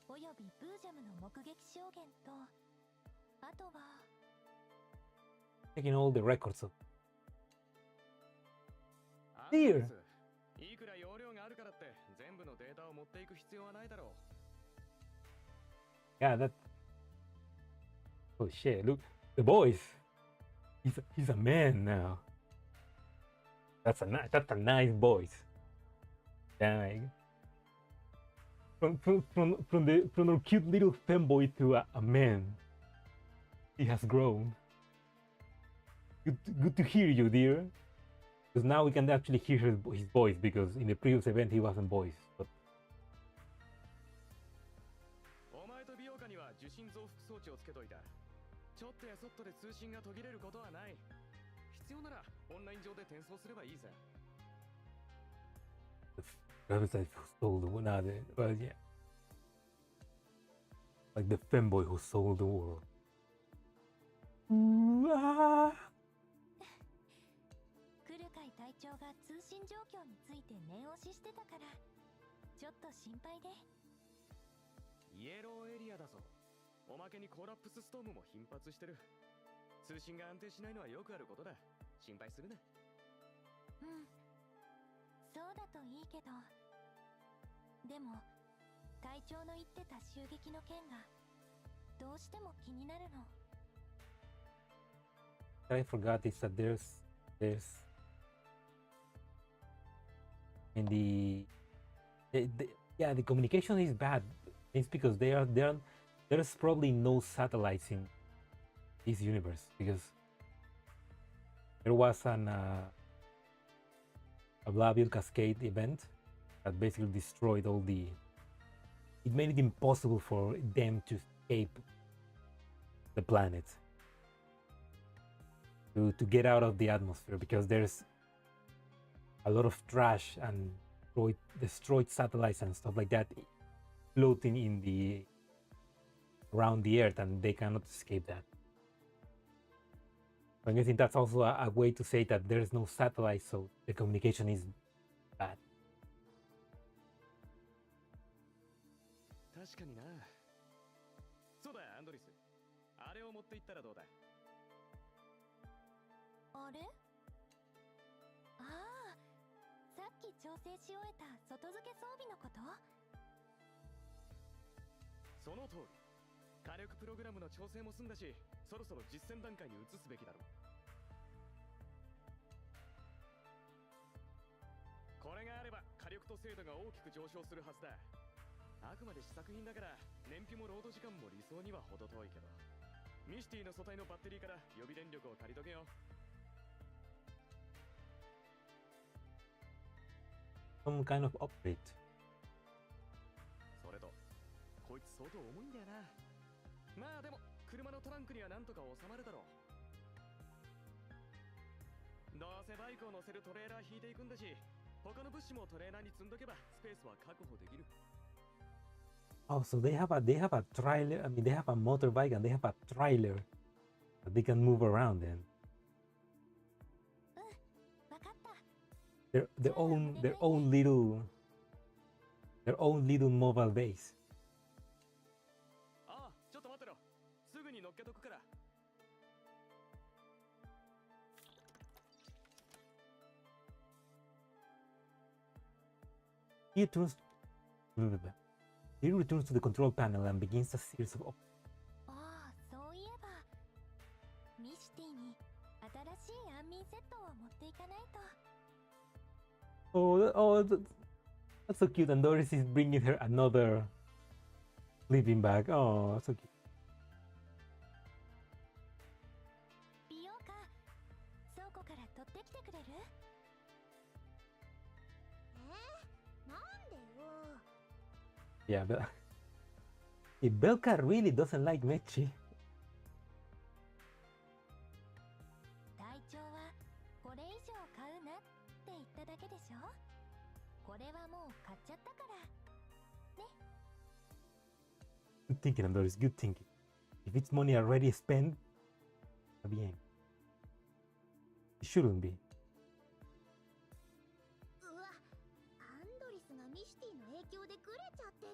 およびブージャムの目撃証言と、あとは Taking all the records of. アン Dear ドレス、いくら容量があるからって全部のデータを持っていく必要はないだろう。 Yeah, that. Oh shit! Look, the boys. He's a man now. That's a nice voice. Dang. From the cute little femboy to a man. He has grown. Good to hear you, dear. Because now we can actually hear his voice, because in the previous event he wasn't voiced. But お前と美容家には受信増幅装置をつけといた。ちょっとやそっとで通信が途切れることはない。必要ならオンライン上で転送すればいいさ。the website who stole the world. Nah, well, yeah. Like the femboy who sold the world. Ooh, ah. クルカイ隊長が通信状況について念押ししてたから、ちょっと心配で。イエローエリアだぞ。おまけにコーラップスストームも頻発してる。通信が安定しないのはよくあることだ。心配するな。うん、そうだといいけど。でも隊長の言ってた襲撃の件がどうしても気になるの。What I forgot is that there's in yeah, the communication is bad. It's because there's probably no satellites in this universe, because there was a Blavial Cascade event that basically destroyed all the. It made it impossible for them to escape the planet, to get out of the atmosphere, because there's a lot of trash and destroyed satellites and stuff like that floating in the around the Earth, and they cannot escape that. I'm guessing that's also a way to say that there's no satellite, so the communication is bad. 確かにな。そうだ、アンドリス。あれを持っていったらどうだ。あれ？ああ、さっき調整し終えた外付け装備のこと？その通り。火力プログラムの調整も済んだし、そろそろ実戦段階に移すべきだろう。これがあれば火力と精度が大きく上昇するはずだ。あくまで試作品だから燃費もロード時間も理想には程遠いけど、ミシティの素体のバッテリーから予備電力を借りとけよ。Some kind of upgrade. それとこいつ相当重いんだよな。まあでも車のトランクにはなんとか収まるだろう。どうせバイクを乗せるトレーラー引いていくんだし、他の物資もトレーラーに積んどけばスペースは確保できる。Oh, so they have a trailer. I mean, they have a motorbike and they have a trailer that they can move around in. わかった。Their own little mobile base. ああ、ちょっと待ってろ。すぐに乗っけとくから。He returns, he returns to the control panel and begins a series of. ああ、そういえばミシティに新しい安眠セットを持っていかないと。 That's so cute. And Doris is bringing her another sleeping bag. Oh, so cute. 美容家、倉庫から取ってきてくれる？なんでよ。 Yeah, but if Belka really doesn't like Mechi, 隊長はこれ以上買うなって言っただけでしょ。これはもう買っちゃったからね。 good thinking, and Doris, good thinking. If it's money already spent, bien. It shouldn't be. うわ、アンドリスがミシティの影響でグレちゃってる。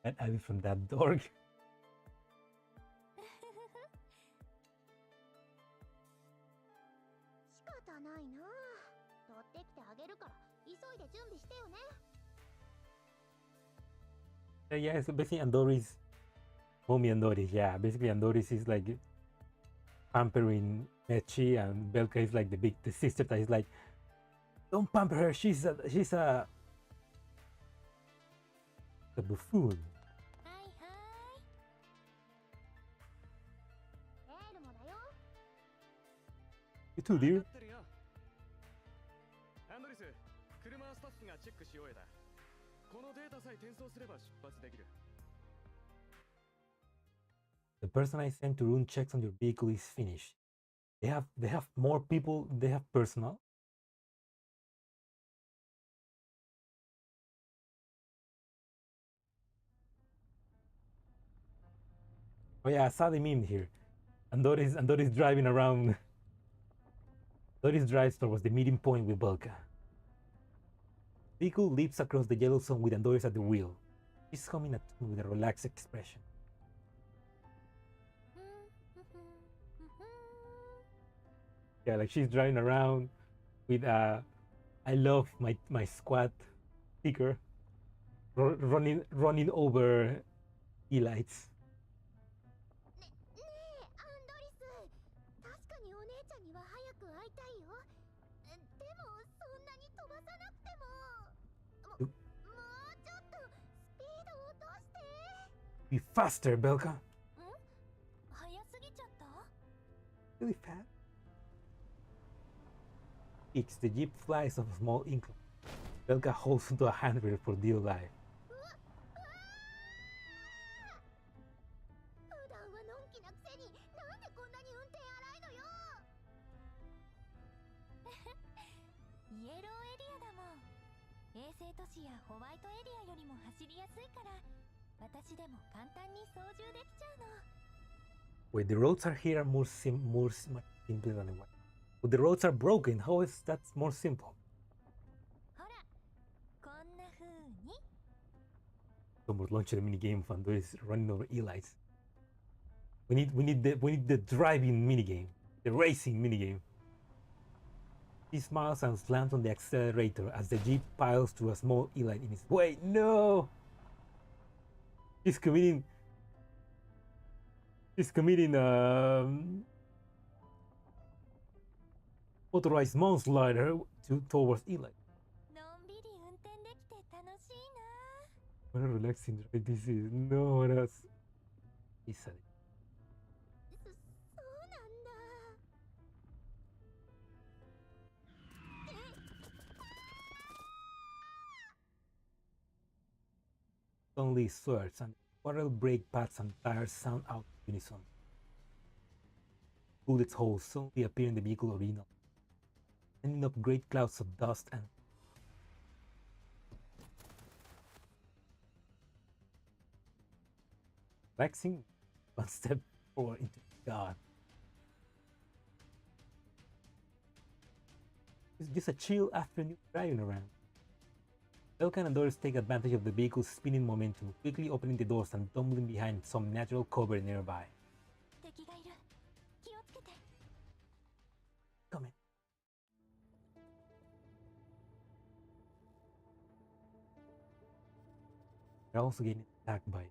And Abby from that dork. 仕方ないな。取ってきてあげるから急いで準備してよね。 Yeah, so basically Andoris, mommy Andoris, yeah. Basically Andoris is like pampering Mechi, and Belka is like the sister that is like, don't pamper her, she's a buffoon. はいはい。エールもだよ。 You too, dear. 分かってるよ。アンドリス、車スタッフがチェックし終えた。このデータさえ転送すれば出発できる。The person I sent to run checks on your vehicle is finished. They have more people, they have personnel. Oh yeah, I saw the meme here. Andoris driving around. Andoris drives towards the meeting point with Belka. Vehicle leaps across the yellow zone with Andoris at the wheel. She's humming a tune with a relaxed expression. Yeah, like she's driving around with I love my squad sticker running over elites. ねえ、アンドリス。確かにお姉ちゃんには早く会いたいよ。でもそんなに飛ばさなくても。もうちょっとスピードを落として。 Be faster, Belka. ん？早すぎちゃった？ Really fast. The jeep flies off a small incline. Belka holds onto a handrail for dear life. 普段はのんきなくせになんでこんなに運転荒いのよ。イエローエリアだもん。衛星都市やホワイトエリアよりも走りやすいから、私でも簡単に操縦できちゃうの。 Wait, the roads are here are much simpler than what? But the roads are broken. How is that more simple? ほら、こんな風に。 Someone launched the minigame fund. There is running over elites. We need the driving minigame, the racing minigame. He smiles and slams on the accelerator as the jeep piles through a small elite in his way. No! He's committing authorized manslaughter towards elite. のんびり運転できて楽しいな。 What a relaxing drive this is. No, what else? He said it. そうなんだ。 Suddenly swerves and parallel brake pads and tires sound out in unison. Bullet holes suddenly appear in the vehicle arena, sending up great clouds of dust and relaxing one step forward into God. It's just a chill afternoon driving around. Elkan and Doris take advantage of the vehicle's spinning momentum, quickly opening the doors and tumbling behind some natural cover nearby. 敵がいる。気をつけて。Come in. They're also getting attacked by.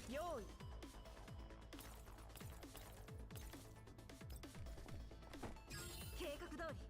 用意計画通り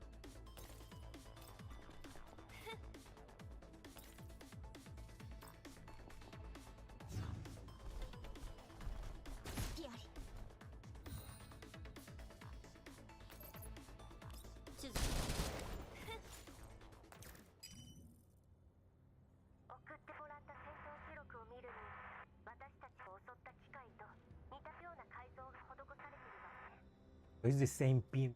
It's the same pin.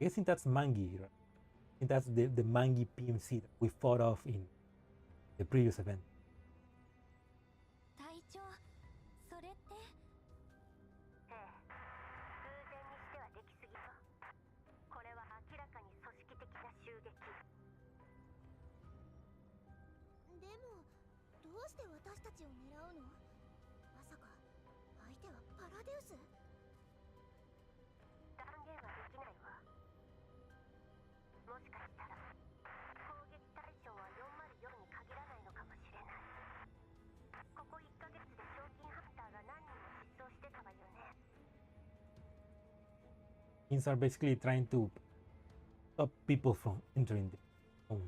I think that's Mangi, right? I think that's the Mangi PMC that we fought off in the previous event. Things are basically trying to stop people from entering the home.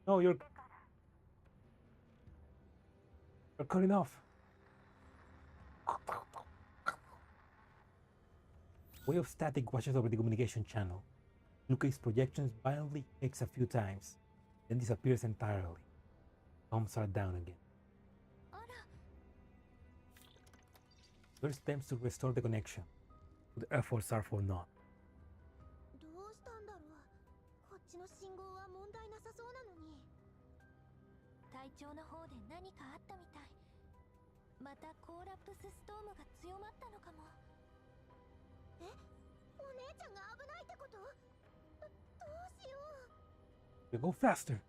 No, you're cutting off. Wave of static washes over the communication channel. Lucas' projections violently shakes a few times, then disappears entirely. Comms are down again. First attempts to restore the connection, but the efforts are for naught. You go faster.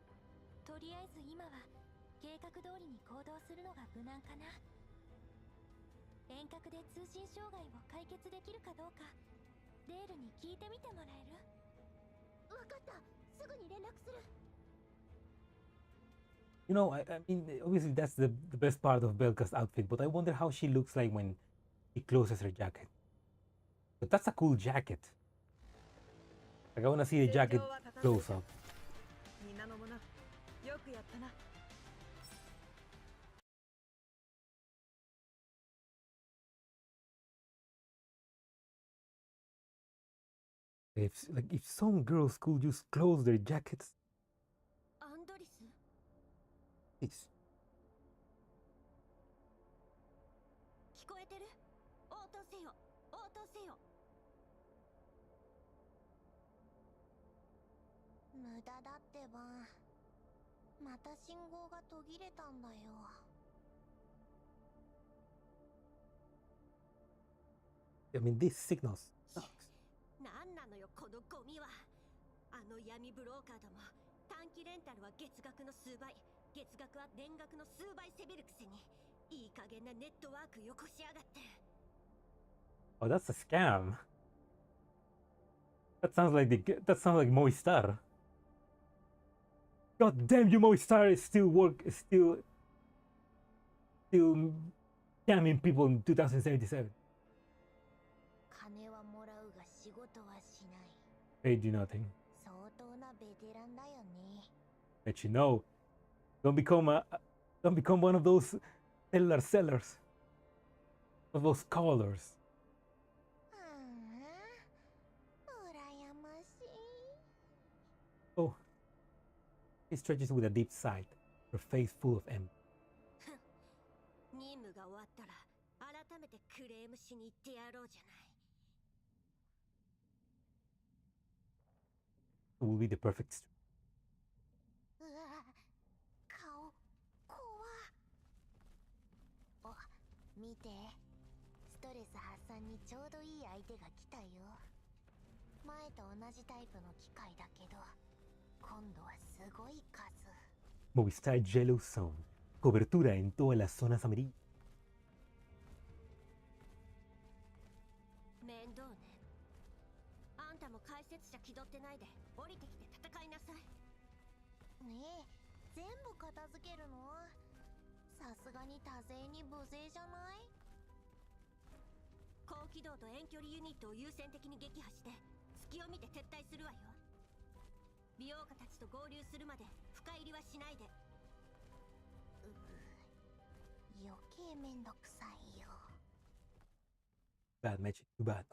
You know, I mean, obviously that's the best part of Belka's outfit, but I wonder how she looks like when she closes her jacket. But that's a cool jacket. Like, I want to see the jacket close up. If some girls could just close their jackets. Please. I mean, these signals sucks. Oh, that's a scam. That sounds like Movistar. God damn you, Movistar is still scamming people in 2077. 金はもらうが仕事はしない。 Paid you nothing. 相当なベテランだよね。 Let you know. Don't become one of those cellar sellers. Of those scholars. ああ、羨ましい。 Oh. He stretches with a deep sigh, her face full of envy. 任務が終わったら改めてクレームしに行ってやろうじゃない。 It will be the perfect うわ、顔怖っ。お、見て、ストレス発散にちょうどいい相手が来たよ。前と同じタイプの機械だけど、今度はすごい数。 Movistar Yellow Zone. Cobertura en todas las zonas amarillas. 面倒ね。あんたも解説者気取ってないで降りてきて戦いなさい。ねえ、全部片付けるの？さすがに多勢に無勢じゃない？高機動と遠距離ユニットを優先的に撃破して隙を見て撤退するわよ。美容家たちと合流するまで深入りはしないで。余計めんどくさいよ。 Bad magic, too bad.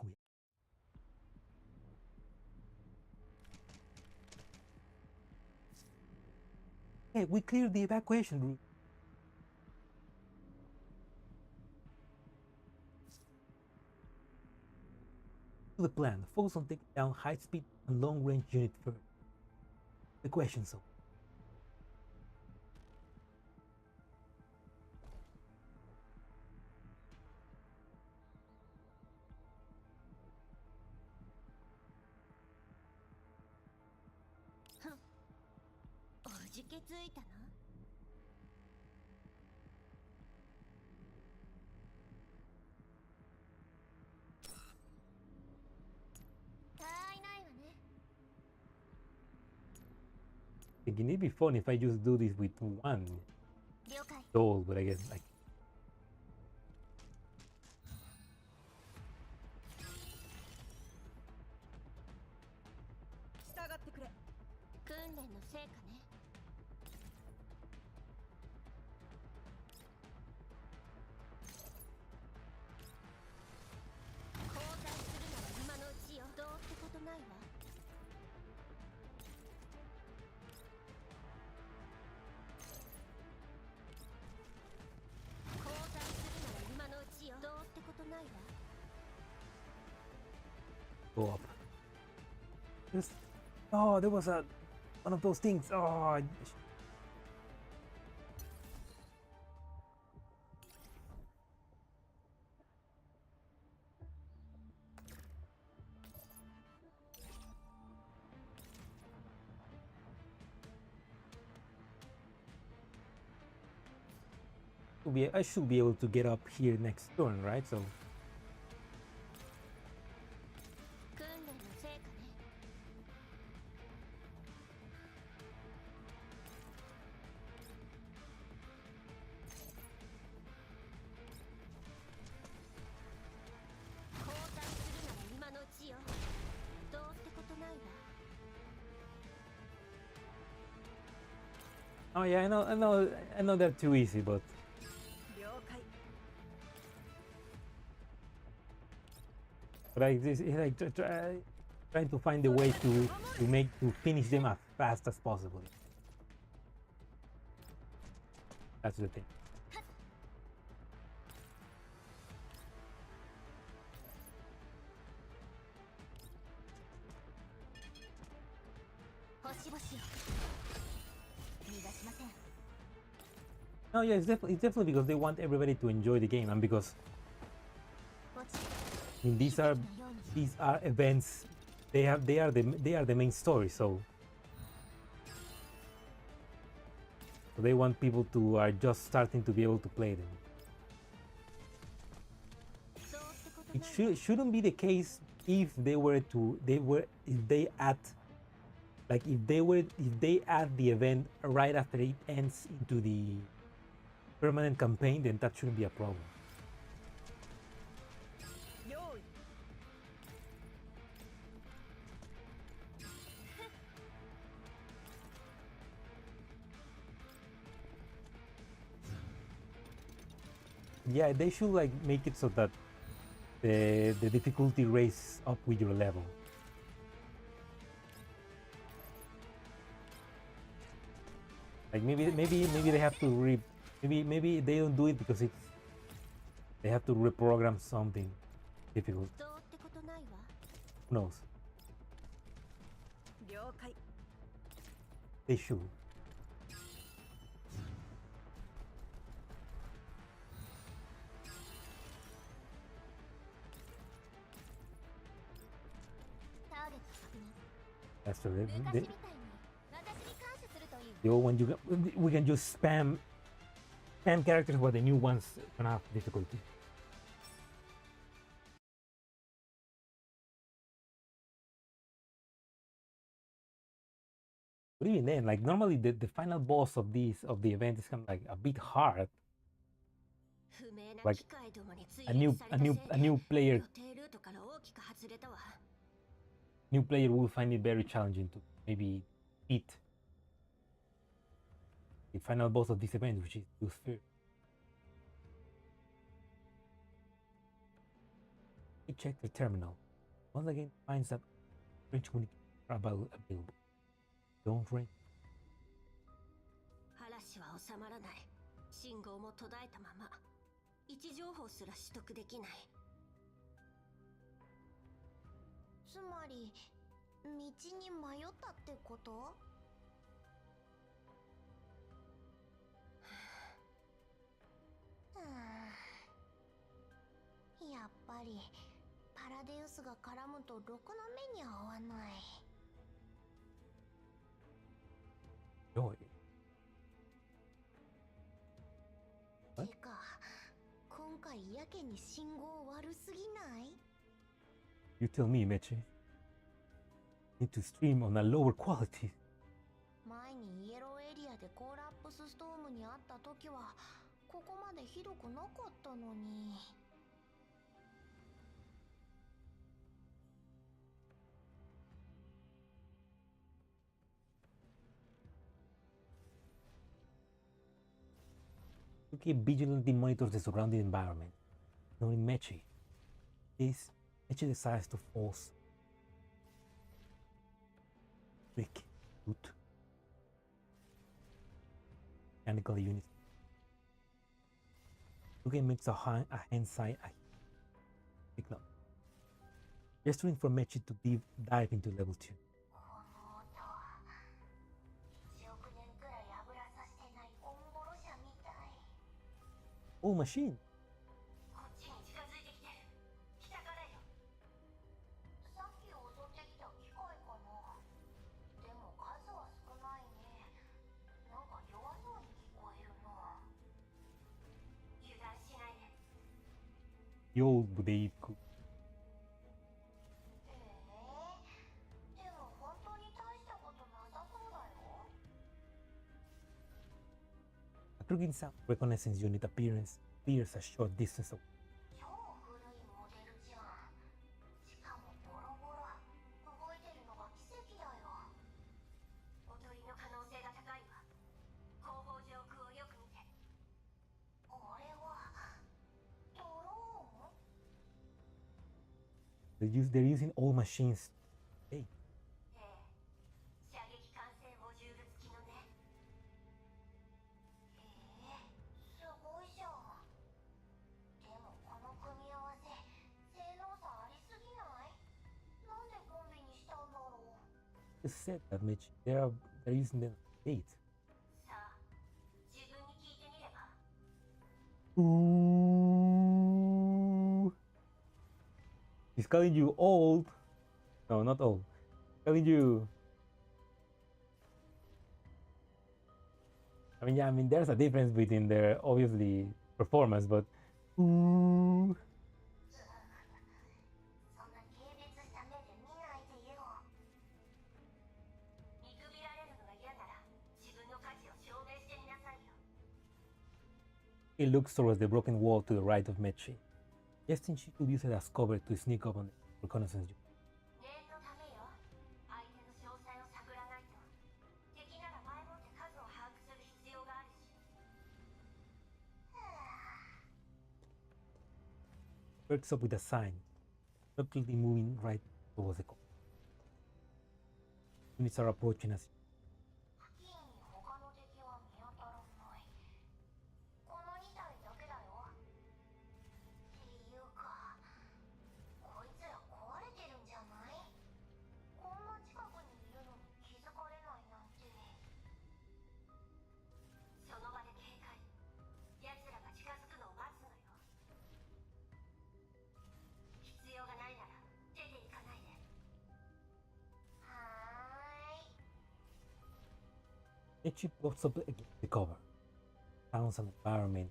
Hey, we cleared the evacuation route. To the plan, focus on taking down high-speed and long-range unit first. The question zone. Huh. おじけづいたの？たいないわね。 Thinking it'd be fun if I just do this with one 了解。 doll, but I guess like 従ってくれ。訓練の成果ね。交代するなら今のうちよ。どうってことないわ。交代するなら今のうちよ。どうってことないわ。 go up. Oh, there was one of those things. Oh, I should be able to get up here next turn, right? So 訓練の成果ね。交代するなら今のうちよ。どうってことないわ。 oh yeah, I know they're too easy, but 了解。 it's like trying to find a way to finish them as fast as possible. That's the thing. 星々よ。逃がしません。 No, yeah, it's definitely because they want everybody to enjoy the game, and because 落ち I mean, these are events. They are the main story, so they want people to are just starting to be able to play them. どうってことない It shouldn't be the case if they add the event right after it ends into the permanent campaign, then that shouldn't be a problem. 用意。Yeah, they should like make it so that the difficulty raises up with your level. Like maybe they have to maybe they don't do it because they have to reprogram something difficult. どうってことないわ。 Who knows? 了解。 They should. That's true. The old one, we can just spam characters, but the new ones gonna have difficulty. But even then, like normally the final boss of the event is kind of like a bit hard. Like a new player will find it very challenging to maybe beat the final boss of this event, which is Lucifer. We check the terminal. Once again, finds that range communication are available. Don't ring. 話は収まらない。信号も途絶えたまま。位置情報すら取得できない。つまり道に迷ったってこと？はあ、やっぱりパラデウスが絡むとろくな目に合わない。Joy. てか、今回やけに信号悪すぎない？ You tell me, Meche. Need to stream on a lower quality. 前にイエローエリアでコーラップスストームにあった時はここまでひどくなかったのに。To keep vigilantly monitors the surrounding environment. Knowing Meche, Meche decides to force Rick root mechanical units. Luke makes a hand sign signal, gesturing for Meche to dive into level 2. Oh, machine. こっちに近づいてきてる。北からよ。さっき襲ってきた機械かな。でも数は少ないね。なんか弱そうに聞こえるな。油断しないで。Yo, Budeiku. でも本当に大したことなさそうだよ。A clicking sound reconnaissance unit appears a short distance away. 超古いモデルじゃん。しかもボロボロ。動いてるのが奇跡だよ。おとりの可能性が高いわ。後方上空をよく見て。あれはドローン？ They're using all machines. Hey. ええ。射撃管制モジュール付きのね。すごいじゃん。でもこの組み合わせ、性能差ありすぎない？なんでコンビにしたんだろう。 Just said that, Mitch. They're using the gate. さあ、自分に聞いてみれば。 Ooh. He's calling you old. No, not old. Calling you. I mean, there's a difference between their obviously performance, but. Ooh. そんな軽蔑した目で見ないでよ。見くびられるのが嫌なら、自分の価値を証明してみなさいよ。 He looks towards the broken wall to the right of Mechi. Guessing she could use it as cover to sneak up on the reconnaissance unit. 念のためよ。相手の詳細を探らないと。敵なら前もって数を把握する必要があるし。perks up with a sign, rapidly moving right towards the cover. Units are approaching us. 付近に他の敵は見当たらない。この2体だけだよ。っていうか、こいつら壊れてるんじゃない？こんな近くにいるのに気づかれないなんて。その場で警戒。奴らが近づくのを待つのよ。必要がないなら出て行かないで。The ship pops up against the cover. Sounds and environment.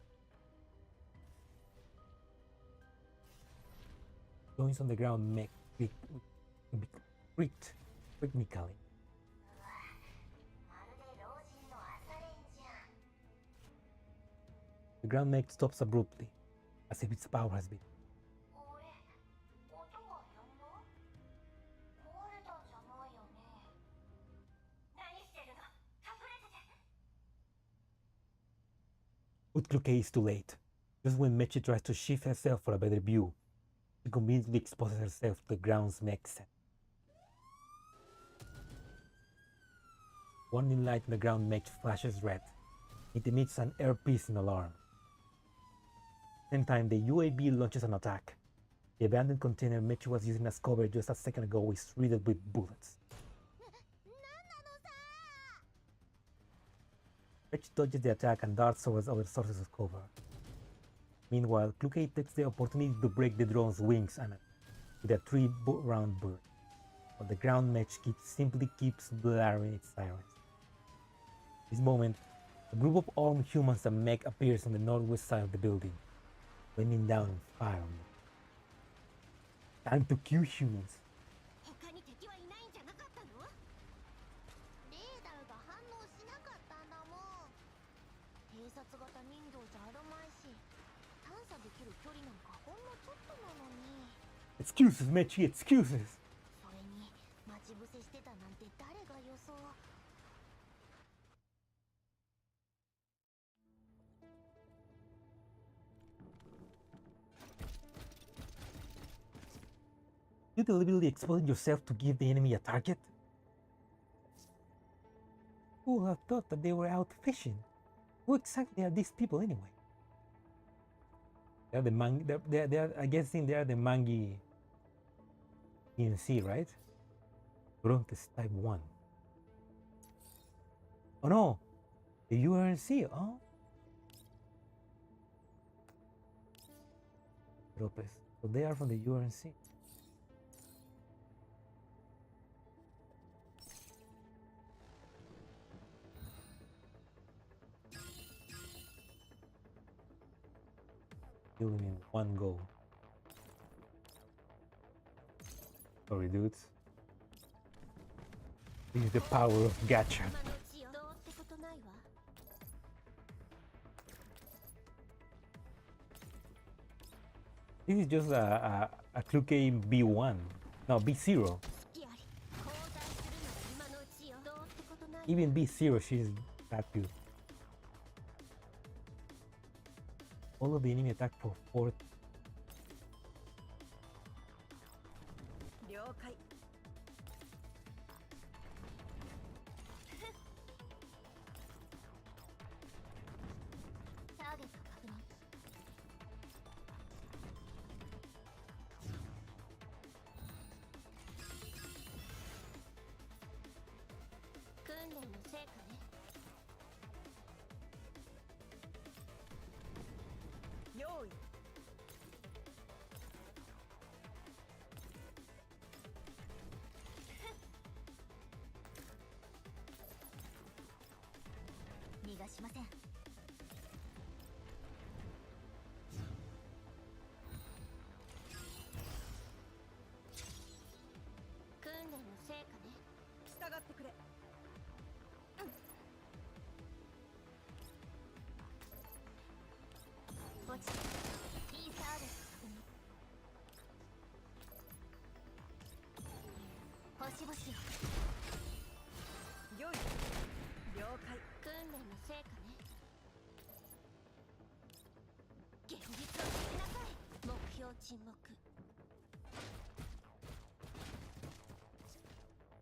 Joints on the ground make creaked rhythmically. まるで老人の朝練じゃん。 The ground make stops abruptly, as if its power has been. あれ、音がやんだ？壊れたんじゃないよね。何してるの？隠れてて。 Utluke is too late. Just when Mechi tries to shift herself for a better view, she conveniently exposes herself to the ground's mech set. Warning light in the ground mech flashes red. It emits an air-piercing alarm. Same time, the UAV launches an attack. The abandoned container Mechi was using as cover just a second ago is riddled with bullets. Mechi dodges the attack and darts towards other sources of cover. Meanwhile, Kluke takes the opportunity to break the drone's wings and with a 3-round burst, but the ground mech simply keeps blaring its sirens. This moment, a group of armed humans and mech appears on the northwest side of the building, raining down and fire on them. Time to kill humans. 他に敵はいないんじゃなかったの？レーダーが反応しなかったんだもん。偵察型人形じゃあるまいし、探査できる距離なんかほんのちょっとなのに。 Excuses, Mechi, excuses! それに待ち伏せしてたなんて誰が予想。 You deliberately exposing yourself to give the enemy a target? Who would have thought that they were out fishing? Who exactly are these people anyway? They're the I guess they are the Mangi ENC, right? Brontes type 1. Oh no! The URNC, oh? Lopez. So they are from the URNC. Kill him in one go. Sorry, dudes. This is the power of gacha. 今のうちよ。どうってことないわ。 This is just a Kluke B1. No, B0. やり。交代するなら今のうちよ。どうってことない。 Even B0, she's that good. All of the enemy attack for 4. 了解。ターゲット確認。訓練の成果ね。用意。逃がしません。訓練の成果ね。従ってくれ。落ちた。いいターゲット確認。星々を。用意。了解。訓練の成果ね。現実を知りなさい。目標の沈黙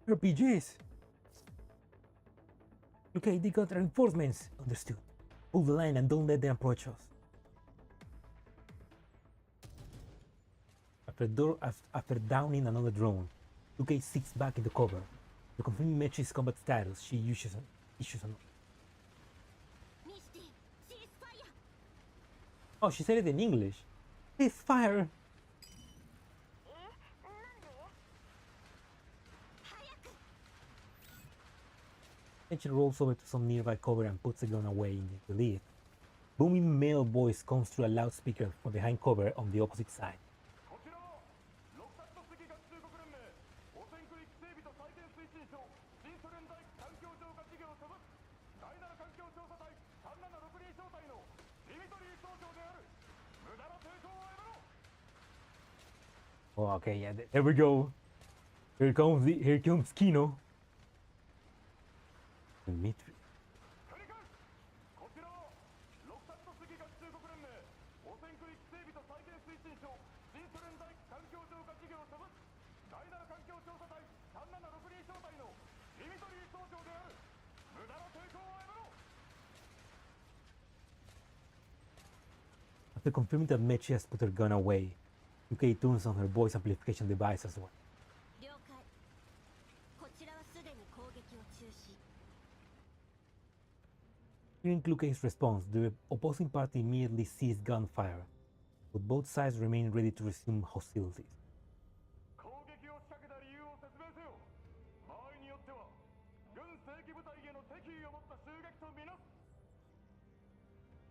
RPGs. Okay, they got reinforcements. Understood. Pull the line and don't let them approach us. After downing another drone, Luke sits back in the cover. To confirm Mechi's combat status, she issues an ミスティシーズファイア Oh, she said it in English. It's fire! 早く Mechi rolls over to some nearby cover and puts the gun away in the lead. Booming male voice comes through a loudspeaker from behind cover on the opposite side. こちらはロクタットスギ学中国連盟汚染区域整備と再建推進省新ソ連大環境浄化事業所属第7環境調査隊376人小隊のディミトリー総長である無駄な抵抗はやめろ Oh, okay, yeah, there we go. Here comes Kino. Dimitri. 繰り返すこちらはロクタットスギ学中国連盟汚染区域整備と再建推進省新ソ連大環境浄化事業所属第7環境調査隊376人小隊のディミトリー総長である無駄な抵抗はやめろ After confirming that Mechi has put her gun away, UK turns on her voice amplification device as well. 了解こちらはすでに攻撃を中止 Hearing Luke's response, the opposing party immediately ceased gunfire, but both sides remain ready to resume hostilities. 攻撃を仕掛けた理由を説明せよ場合によっては軍正規部隊への敵意を持った襲撃とみなす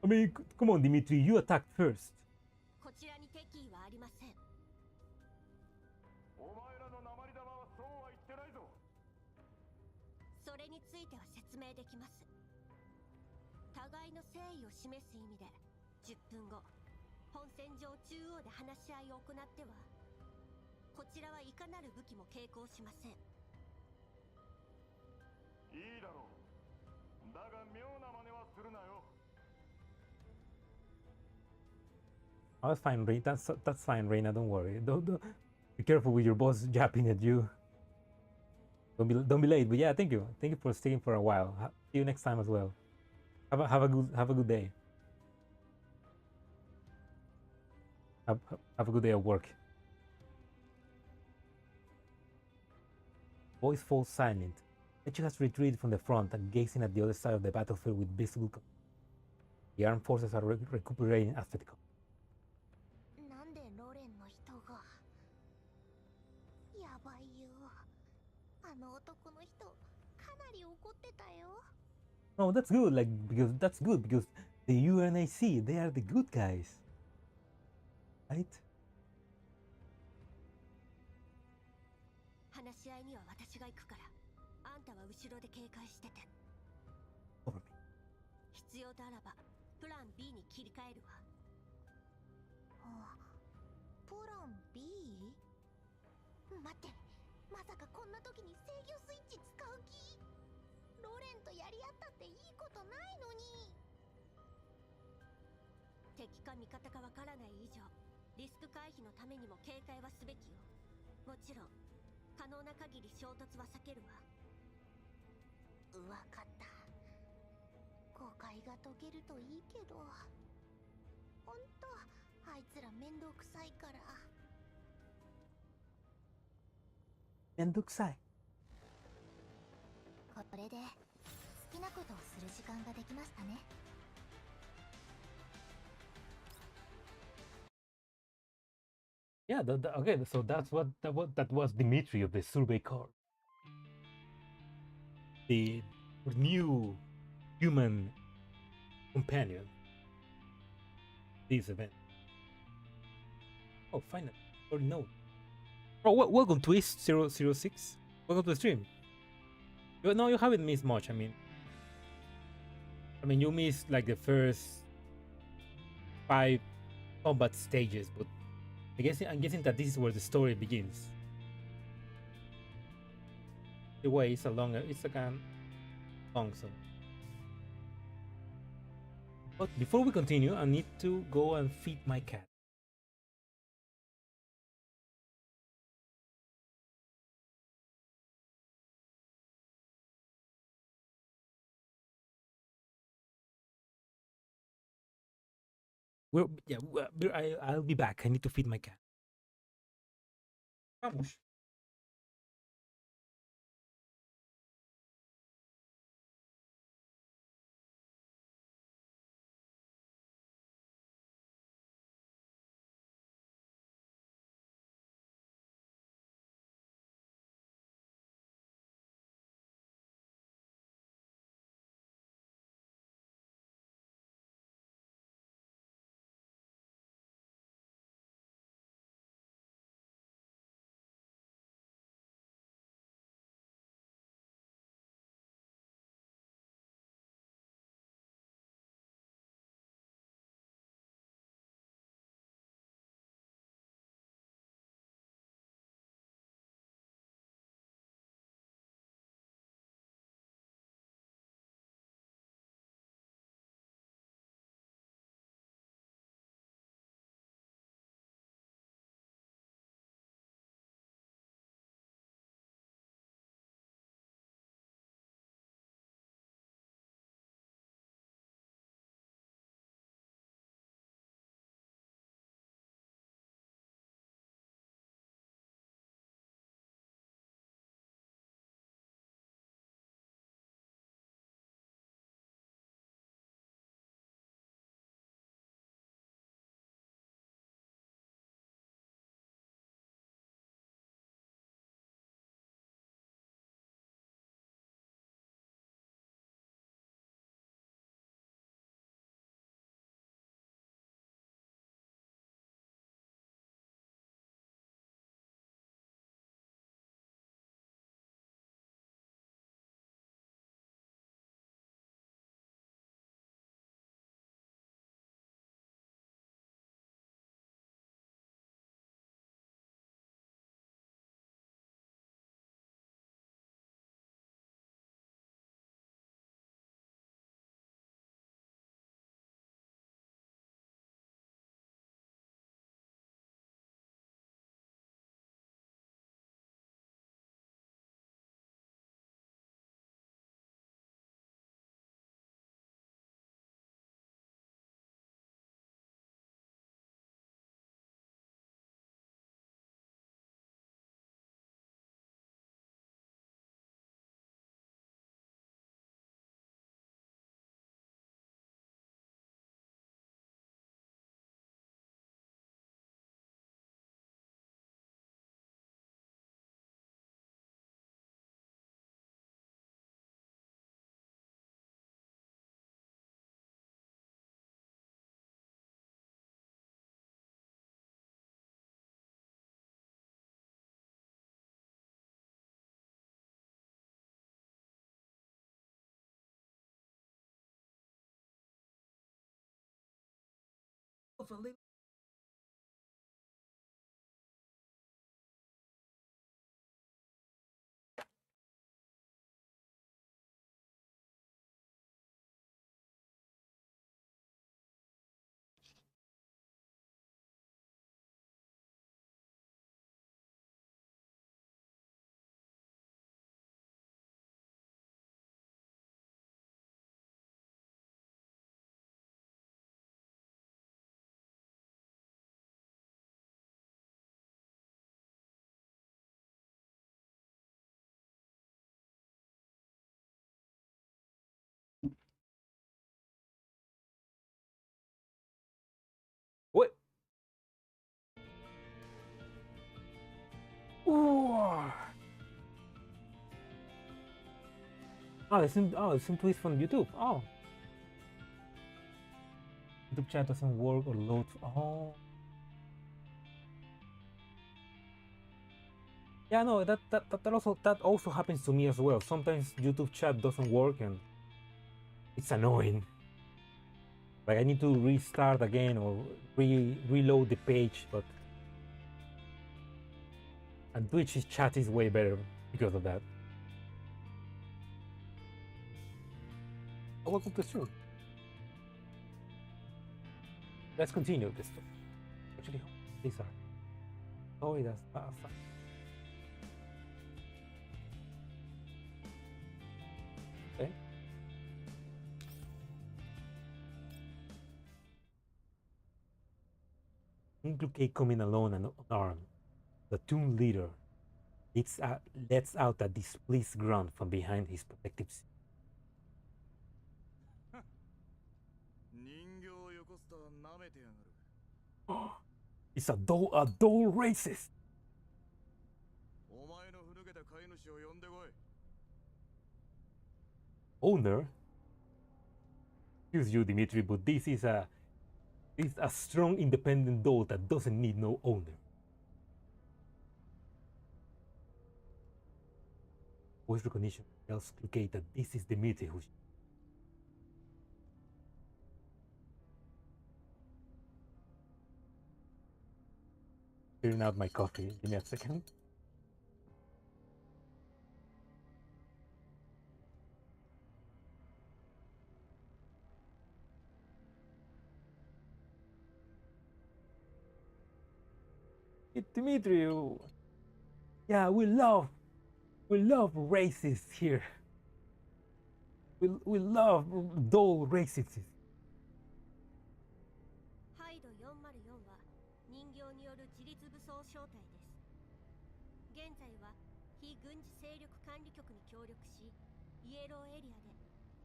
I mean, come on, Dimitri, you attacked first. こちらに敵意はありませんお前らの鉛玉はそうは言ってないぞそれについては説明できます互いの誠意を示す意味で10分後本戦場中央で話し合いを行ってはこちらはいかなる武器も携行しませんいいだろうだが妙な真似はするなよ Oh, that's fine, Reina. That's fine, Reina. Don't worry. Don't be careful with your boss yapping at you. Don't be late. But yeah, thank you. Thank you for staying for a while. See you next time as well. Have a good day. Have a good day at work. Voice falls silent. Mechi has retreated from the front and gazing at the other side of the battlefield with visible. The armed forces are recuperating after the. なんでロレンの人がやばいよあの男の人かなり怒ってたよ No, that's good. That's good because the UNAC, they are the good guys, right? 話し合いには私が行くからあんたは後ろで警戒してて Over me. 必要とあらばプラン B に切り替えるわプラン B？ 待ってまさかこんな時に制御スイッチ使う気ロレンとやり合ったっていいことないのに敵か味方かわからない以上リスク回避のためにも警戒はすべきよもちろん可能な限り衝突は避けるわわかった誤解が解けるといいけどほんとあいつらめんどくさいから Mendokusai. これで好きなことをする時間ができましたね Yeah, okay, so that was Dimitri of the Survey Corps. The new human companion. This event. Oh, finally. Or no. Oh, welcome Twist 006. Welcome to the stream. No, you haven't missed much. I mean, you missed like the first 5 combat stages, but I'm guessing that this is where the story begins. The way it's like a long song. But before we continue, I need to go and feed my cat. I'll be back. I need to feed my cat. Vamos. What? Ooh. Oh, it's some tweets from YouTube. Oh. YouTube chat doesn't work or load. Oh. Yeah, no, that also happens to me as well. Sometimes YouTube chat doesn't work and it's annoying. Like I need to restart again or reload the page, but and Twitch's chat is way better because of that. Oh, welcome to the stream. Let's continue this stuff. Actually, these are. Oh, it does. Fine. Okay. Include coming alone and unarmed. The tomb leader lets out a displeased grunt from behind his protective seal. It's a dull racist. Owner? Excuse you, Dimitri, but this is a strong, independent doll that doesn't need no owner. Voice recognition tells Cluquet that this is Dimitri who's clearing out my coffee. Give me a second. Dimitri, yeah, we love racists here. We love dull racists. ハイド404は人形による自立武装小隊です。現在は非軍事勢力管理局に協力し、イエローエリアで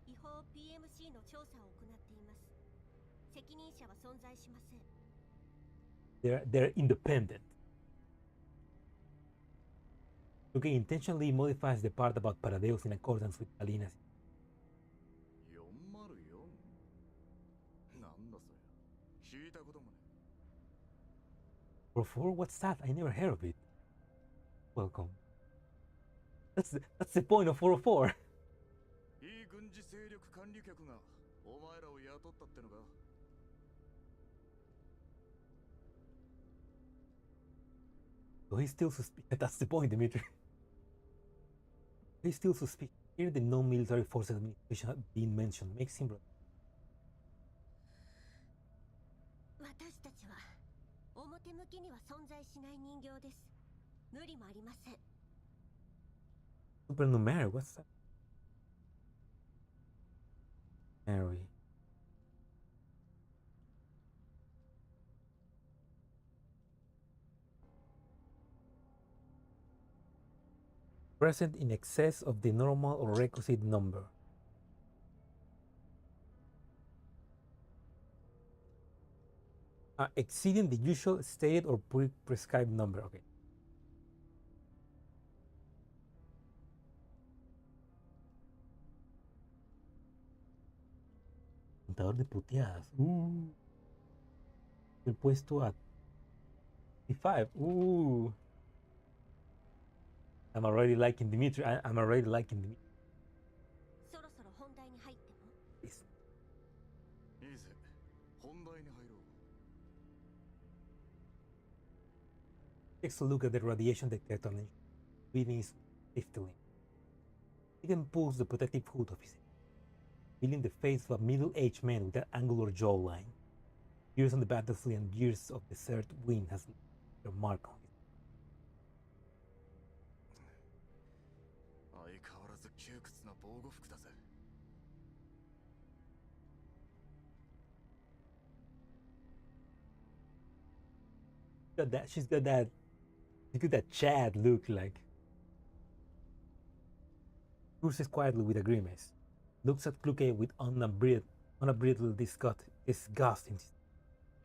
違法 PMC の調査を行っています。責任者は存在しません。They're independent. Cluquet intentionally modifies the part about Paradeus in accordance with Alina's. 404? What's that? I never heard of it. Welcome. That's the point of 404. So he's still suspicious. That's the point, Dimitri. He's still suspicious. Here the non-military forces administration being mentioned makes him... 私たちは表向きには存在しない人形です。無理もありません。Supernumeric? What's that? Mary. Present in excess of the normal or requisite number. Exceeding the usual stated or prescribed number. Okay. Contador de puteadas. El puesto a 55. I'm already liking Dimitri. I'm already liking Dimitri. そろそろ本題に入っても。いいぜ。本題に入ろう。Takes a look at the radiation detector and reading is stiftling. He then pulls the protective hood of his head, revealing the face of a middle-aged man with an angular jawline. Years on the battlefield and years of desert wind has left their mark on his head. 相変わらず窮屈な防護服だぜ。She's got that Chad look like. Curses quietly with a grimace. Looks at Cluquet with unbridled disgust in his...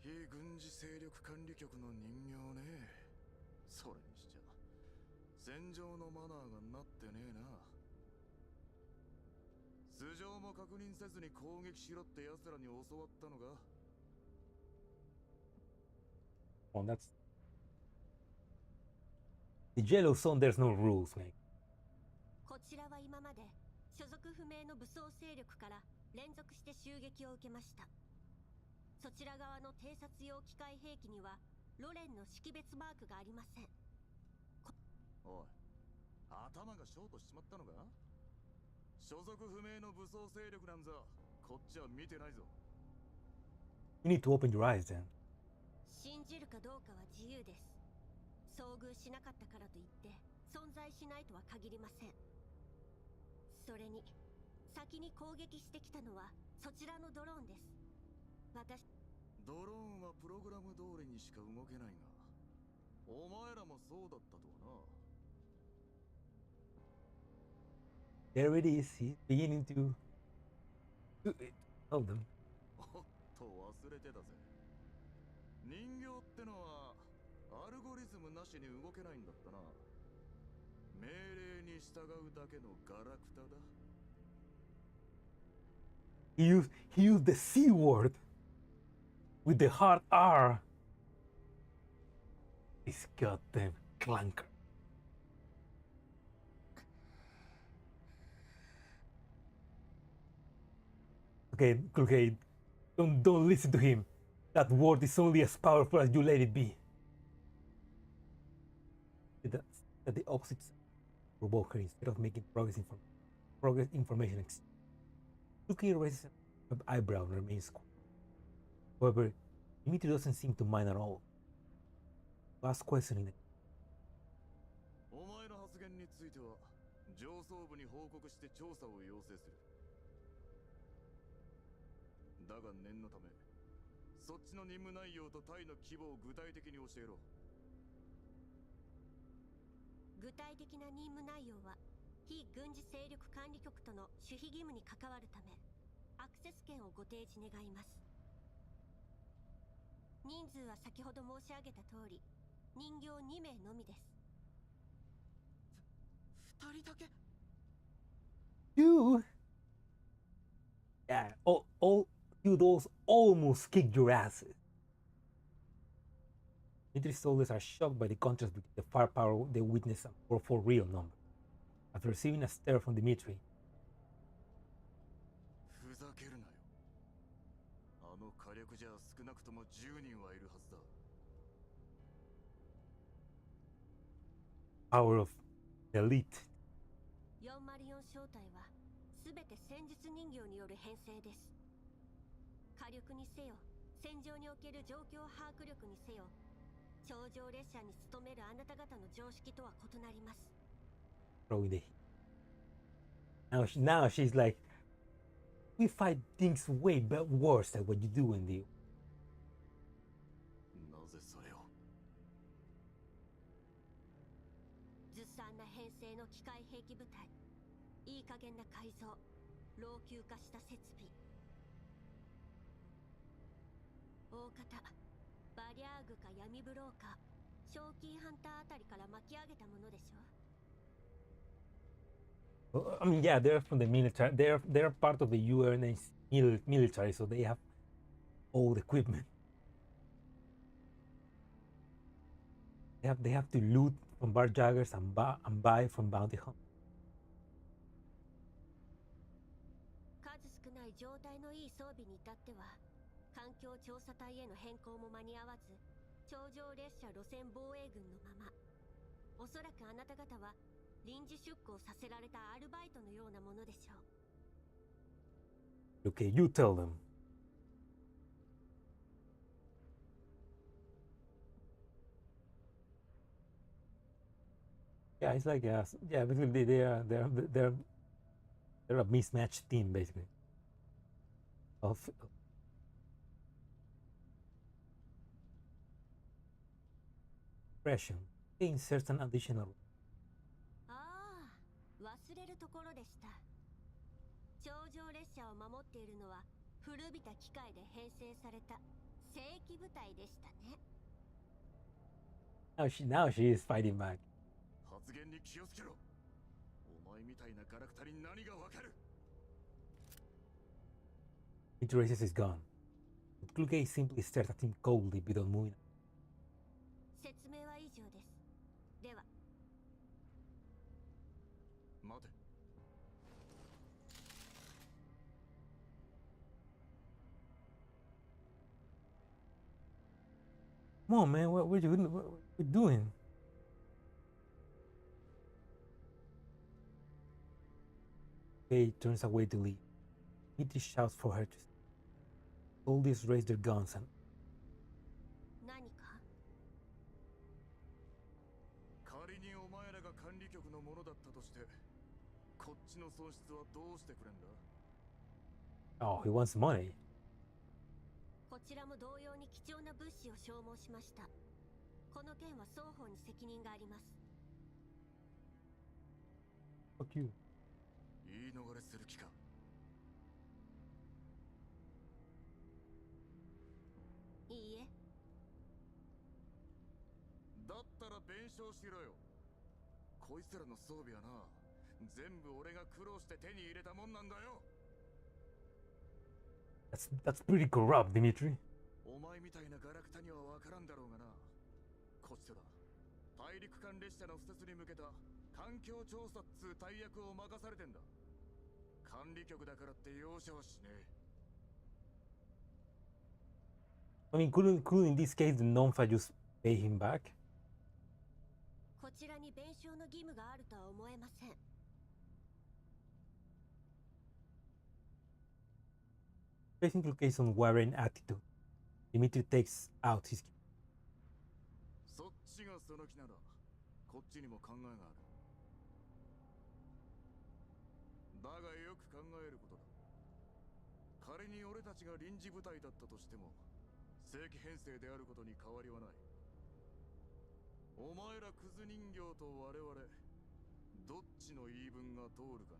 非軍事勢力管理局の人形ね。それにしちゃ戦場のマナーがなってねえな。素性も確認せずに攻撃しろって奴らに教わったのか。 Oh, that's... The Yellow Zone, there's no rules, man. こちらは今まで所属不明の武装勢力から連続して襲撃を受けました。そちら側の偵察用機械兵器にはロレンの識別マークがありません。おい、頭がショートしちまったのか？所属不明の武装勢力なんざこっちは見てないぞ。 You need to open your eyes then. 信じるかどうかは自由です。遭遇しなかったからといって存在しないとは限りません。それに先に攻撃してきたのはそちらのドローンです。私ドローンはプログラム通りにしか動けないが、お前らもそうだったとはな。 There it is. He's beginning to do it. Tell them. おっと忘れてたぜ。人形ってのはアルゴリズムなしに動けないんだったな。命令に従うだけのガラクタだ。He used the C word with the hard R. This goddamn clunker. Okay, don't listen to him. That word is only as powerful as you let it be. That's the opposite provoke her instead of making progress information. Luki raises an eyebrow and remains quiet. However, Dimitri doesn't seem to mind at all. Last questioning it. お前の発言については上層部に報告して調査を要請する。だが念のため、そっちの任務内容と隊の規模を具体的に教えろ。具体的な任務内容は非軍事勢力管理局との守秘義務に関わるため、アクセス権をご提示願います。人数は先ほど申し上げた通り、人形2名のみです。2人だけ。 You, yeah, all you those almost kicked your asses. Military soldiers are shocked by the contrast between the firepower they witness and for real number. After receiving a stare from Dimitri, ふざけるなよ。あの火力じゃ少なくとも10人はいるはずだ。 power of the elite. 404小隊はすべて戦術人形による編成です。火力にせよ、戦場における状況把握力にせよ、頂上列車に勤めるあなた方の常識とは異なります。Throwing the now she's like, we fight things way worse than what you do in the. なぜそれを。ずさんな編成の機械兵器部隊、いい加減な改造、老朽化した設備。大方バリャーグか闇ブローカー、ショーキーハンターあたりから巻き上げたものでしょう。I mean, yeah, they're from the military. They're part of the UN's military, so they have old equipment. They have to loot from barjaggers and buy from bounty hunters. 数少ない状態のいい装備に至っては、環境調査隊への変更も間に合わず、頂上列車路線防衛軍のまま。おそらくあなた方は臨時出航させられたアルバイトのようなものでしょう。Okay, you tell them. Yeah, it's like yeah, basically they're a mismatched team basically. Of pressure. They insert an additional. ああ、忘れるところでした。頂上列車を守っているのは古びた機械で編成された正規部隊でしたね。Now she is fighting back. 発言に気をつけろ。お前みたいなガラクタに何がわかる。 It raises his gun. Kluge simply stares at him coldly without moving. 説明は以上です。では。待て。Come on, man. What you doing? Kay turns away to leave. Mitri shouts for her to stay. All these raise their guns and 何か。仮にお前らが管理局のものだったとして、こっちの損失はどうしてくれんだ。 oh, he wants money. こちらも同様に貴重な物資を消耗しました。この件は双方に責任があります。Fuck you. 言い逃れする気か。いいえ。だったら弁償しろよ。こいつらの装備はな、全部俺が苦労して手に入れたもんなんだよ。That's pretty corrupt, Dimitri. お前みたいなガラクタには分からんだろうがな。こっちとだ。大陸間列車の敷設に向けた環境調査っつう大役を任されてんだ。管理局だからって容赦はしねえ。I mean, couldn't in this case the non-fa just pay him back? こちらに弁償の義務があるとは思えません。Facing case on Warren attitude, Dimitri takes out his. そっちがその気なら、こっちにも考えがある。だがよく考えることだ。仮に俺たちが臨時部隊だったとしても、正規編成であることに変わりはない。お前らクズ人形と我々、どっちの言い分が通るか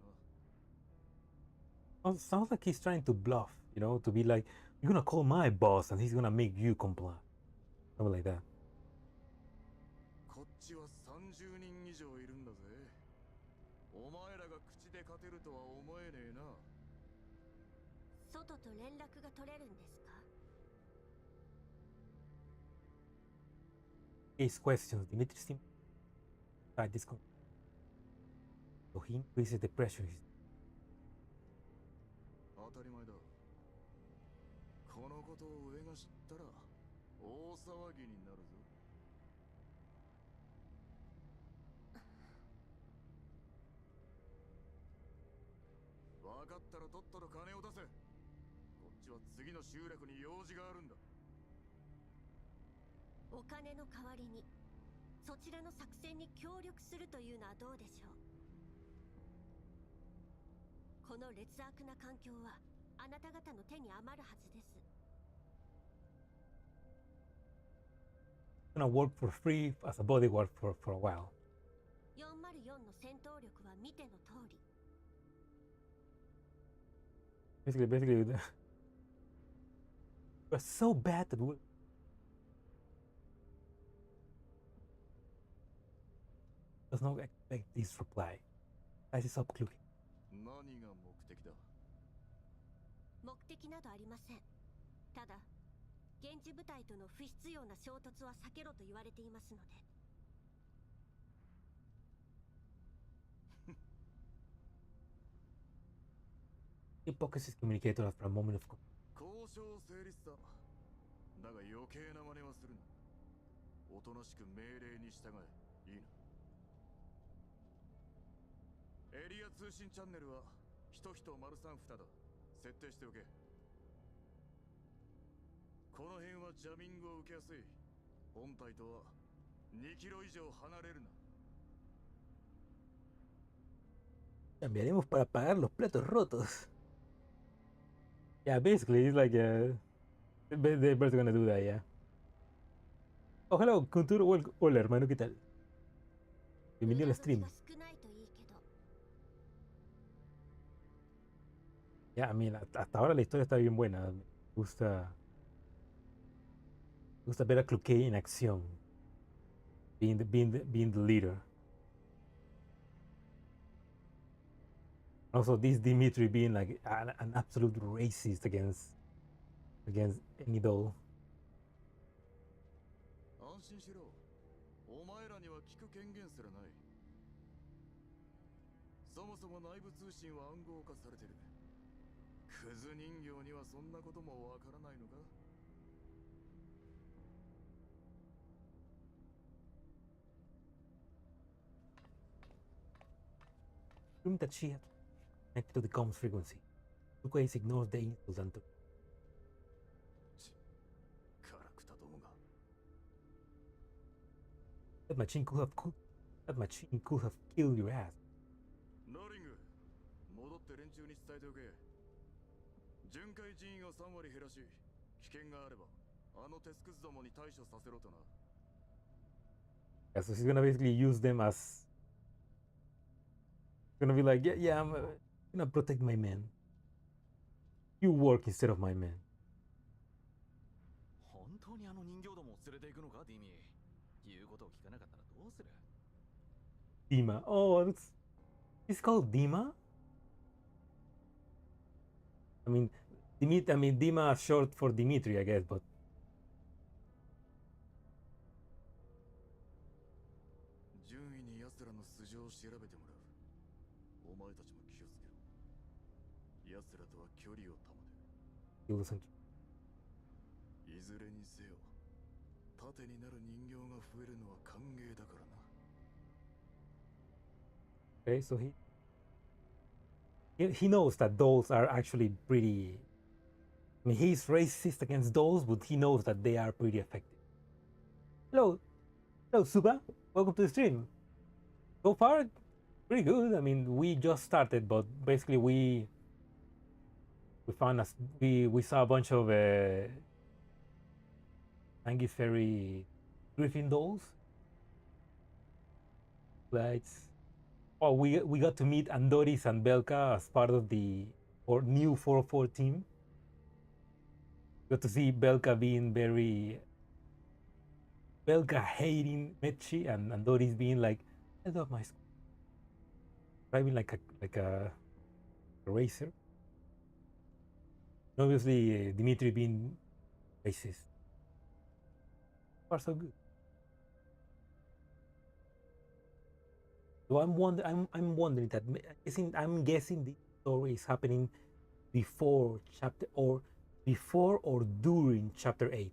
な。Sounds like he's trying to bluff, you know, to be like, you're gonna call my boss and he's gonna make you comply. Something like that. こっちは30人以上いるんだぜ。お前らが口で勝てるとは思えねえな。外と連絡が取れるんですか？ Case questions. Dimitri seems inside this. So he increases the pressure. 当たり前だ。このことを上が知ったら大騒ぎになるぞ。分かったらとっとと金を出せ。こっちは次の集落に用事があるんだ。お金の代わりにそちらの作戦に協力するというのはどうでしょう。この劣悪な環境はあなた方の手に余るはずです。Gonna work for free as a bodyguard for a while. 404の戦闘力は見ての通り。Basically, we're so bad that we. Does not expect this reply. As is up looking. 何が目的だ。目的などありません。ただ現地部隊との不必要な衝突は避けろと言われていますので。Hypocrisy communicator after a moment of. 交渉成立だ。だが余計な真似はするな。おとなしく命令に従え。いいな。エリア通信チャンネルは1人丸3蓋だ。設定しておけ。この辺はジャミングを受けやすい。本体とは2キロ以上離れるな。Cambiaremos para pagar los platos rotos. Yeah, basically, it's like they're both gonna do that, yeah. Oh, hello, Kunturo. Hola, hermano, ¿qué tal? Bienvenido al stream. Yeah, I mean, hasta ahora la historia está bien buena. Me gusta ver a Cloquet en acción. Being the leader. Also, this Dimitri being like an absolute racist against any doll. 安心しろ。お前らには聞く権限すらない。そもそも内部通信は暗号化されてる。クズ人形にはそんなこともわからないのか。Room that she had connected to the comms frequency. Luquace ignores the insults and. ガラクタどもが。That machine could have killed your ass. ノーリング、戻って連中に伝えておけ。巡回人員を3割減らし、危険があればあの鉄くずどもに対処させろとな。 Yeah, so she's gonna basically use them as gonna be like, yeah, I'm gonna protect my men. You work instead of my men. 本当にあの人形どもを連れて行くのか、ディミー。言うことを聞かなかったらどうする？ Dima. Oh, it's called Dima? I mean, Dima is short for Dimitri, I guess, but 順位に奴らの素性を調べてもらう。お前たちも気をつけろ。奴らとは距離を保て。 he doesn't. いずれにせよ、盾になる人形が増えるのは歓迎だからな。 Okay, so he knows that dolls are actually pretty. I mean, he's racist against dolls, but he knows that they are pretty effective. Hello, Suba. Welcome to the stream. So far, pretty good. I mean, we just started, but basically we found us we saw a bunch of Angus Fairy Griffin dolls. Lights. Oh, we got to meet Andoris and Belka as part of the new 404 team. Got to see Belka being very Belka hating Mechi and Andoris being like, I love my school. Driving like a racer. And obviously Dimitri being racist. So far so good. So I'm wondering that I'm guessing the story is happening before or during chapter 8.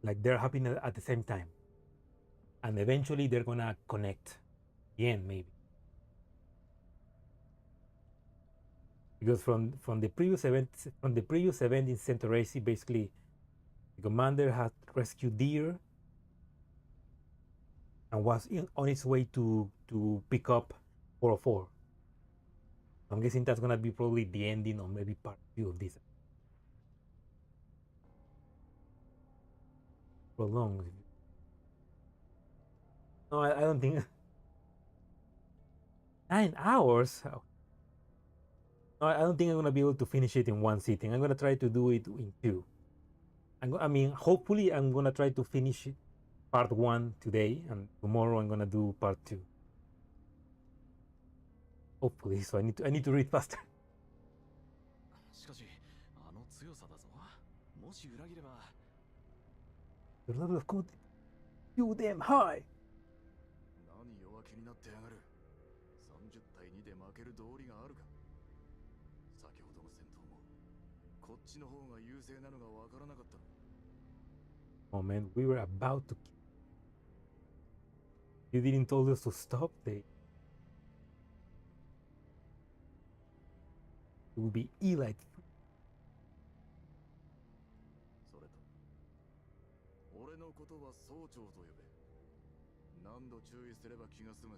Like they're happening at the same time. And eventually they're gonna connect. The end maybe. Because from the previous event in Centaurace, basically the commander had rescued Deer and was on its way to pick up 404. I'm guessing that's gonna be probably the ending or maybe part 2 of this. Prolonged. No, I don't think 9 hours. No, I don't think I'm gonna be able to finish it in one sitting. I'm gonna try to do it in 2. I mean, hopefully I'm gonna try to finish it part 1 today, and tomorrow I'm gonna do part 2. Hopefully, so I need to read faster. しかし、あの強さだぞ。もし裏切れば。 Your level of code, you damn high. 何弱気になってやがる。30対2で負ける道理があるか。先ほどの戦闘もこっちの方が優勢なのがわからなかったの。 Oh man, we were about to. You didn't told us to stop. It would be elite. それと、俺のことは総長と呼べ。何度注意すれば気が済む。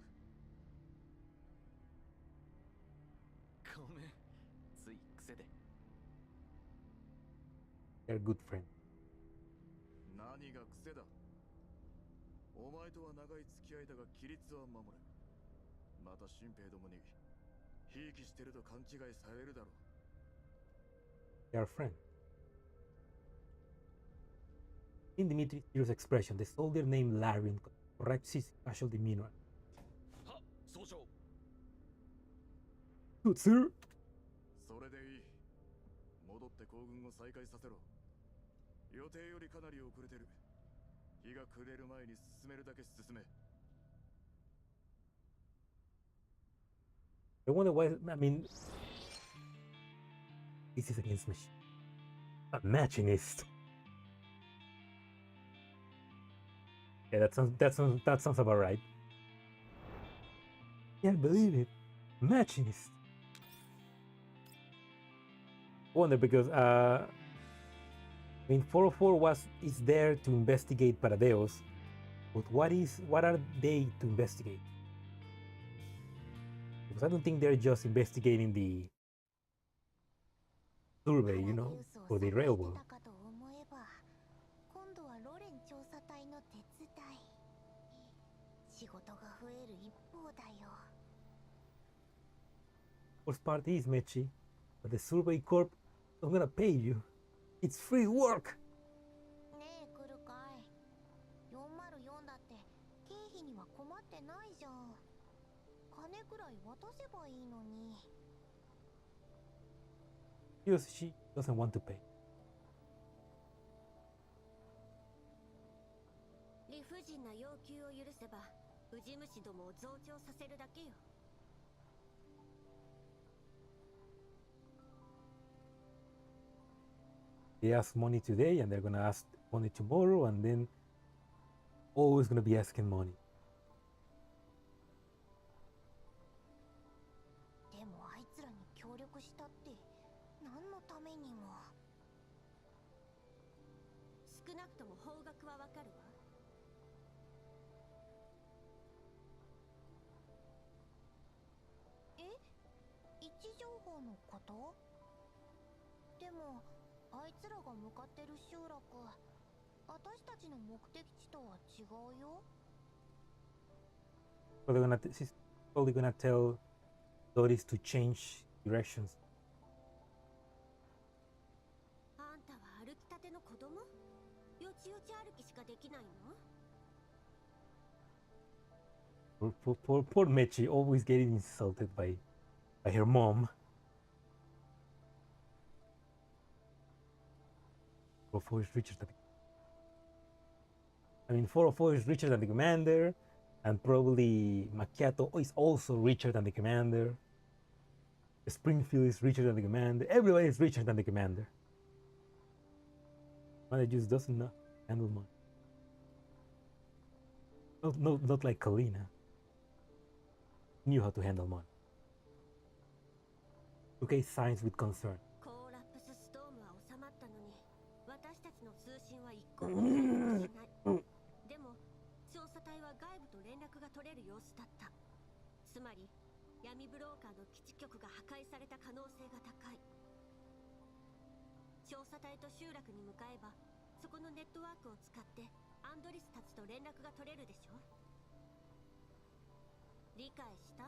ごめん、つい癖で。 They're good friends. 何が癖だ。お前とは長い付き合いだが規律は守れ。また新兵どもにひいきしてると勘違いされるだろう。 They are friends. In Dimitri's expression, the soldier named Larian corrects his casual demeanor. は、総長。 Good, sir. それでいい。戻って行軍を再開させろ。予定よりかなり遅れてる。日が暮れる前に進めるだけ進め。 I wonder why. I mean, this is against machine. A machinist. Yeah, that sounds about right. Can't believe it. Machinist. I wonder because I mean 404 is there to investigate Paradeos, but what are they to investigate? Because I don't think they're just investigating the survey, you know. このニュースを for the 探して railroad. たかと思えば、今度はロレン調査隊の手伝い。仕事が増える一方だよ。Worst part is, Mechi, but the Survey Corp not gonna pay you. It's free work. ねえ、来るかい。404だって経費には困ってないじゃん。金くらい渡せばいいのに。Because she doesn't want to pay. 理不尽な要求を許せばウジ虫どもを増長させるだけよ。They ask money today and they're gonna ask money tomorrow, and then always gonna be asking money. でもあいつらに協力したって何のためにも。少なくとも方角はわかるわ。え？位置情報のこと？でもあいつらが向かってる集落、私たちの目的地とは違うよ。So she's probably gonna tell Doris to change directions. あんたは歩きたての子供？よちよち歩きしかできないの？ Poor Mechi, always getting insulted by her mom. 404 is richer than I mean 404 is richer than the commander, and probably Macchiato is also richer than the commander. Springfield is richer than the commander. Everybody is richer than the commander. Mother just doesn't know handle money. Not like Kalina. Knew how to handle money. Okay, signs with concern. コーラップスストームは収まったのに、私たちの通信は一向に回復しない。でも、調査隊は外部と連絡が取れる様子だった。つまり、闇ブローカーの基地局が破壊された可能性が高い。調査隊と集落に向かえば、そこのネットワークを使ってアンドリスたちと連絡が取れるでしょ。理解した？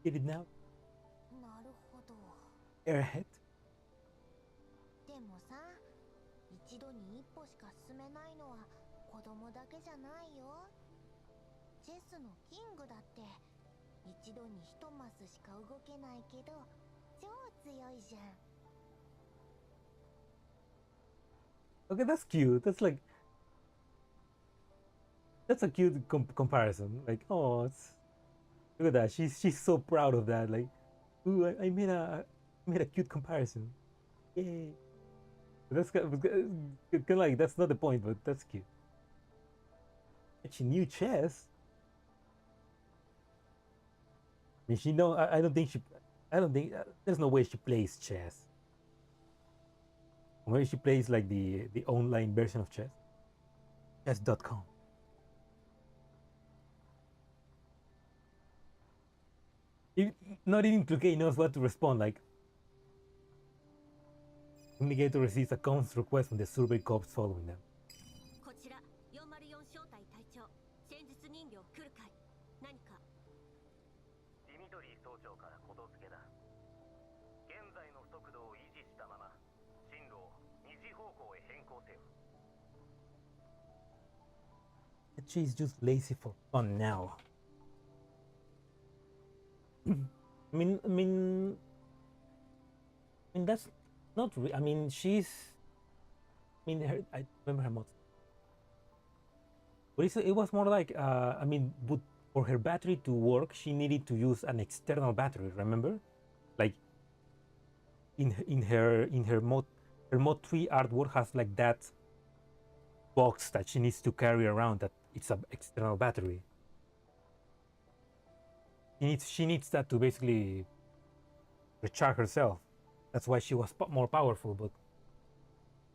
Get it now? なるほど。 Airhead? でもさ、一度に一歩しか進めないのは子供だけじゃないよ。チェスのキングだって一度に一マスしか動けないけど超強いじゃん。 Okay, that's cute. That's a cute comparison. Like, oh, look at that. She's so proud of that. Like, ooh, I made a cute comparison. Yay. That's kind of like, that's not the point, but that's cute. She knew chess. I mean, I don't think there's no way she plays chess. Or maybe she plays like the online version of chess. Chess.com. Not even 2K knows what to respond, like Communicator receives a comms request from the Survey Corps following them. こちら404小隊隊長、戦術人形来るかい？何か？ディミトリー総長からことづけだ。現在の速度を維持したまま、進路を2時方向へ変更せよ。She's just lazy for fun now. I mean, that's not. I mean, she's. I mean, I remember her motto. But it was more like. I mean, but for her battery to work, she needed to use an external battery. Remember, like in her mod 3 artwork has like that box that she needs to carry around. That it's an external battery. She needs that to basically recharge herself. That's why she was more powerful. But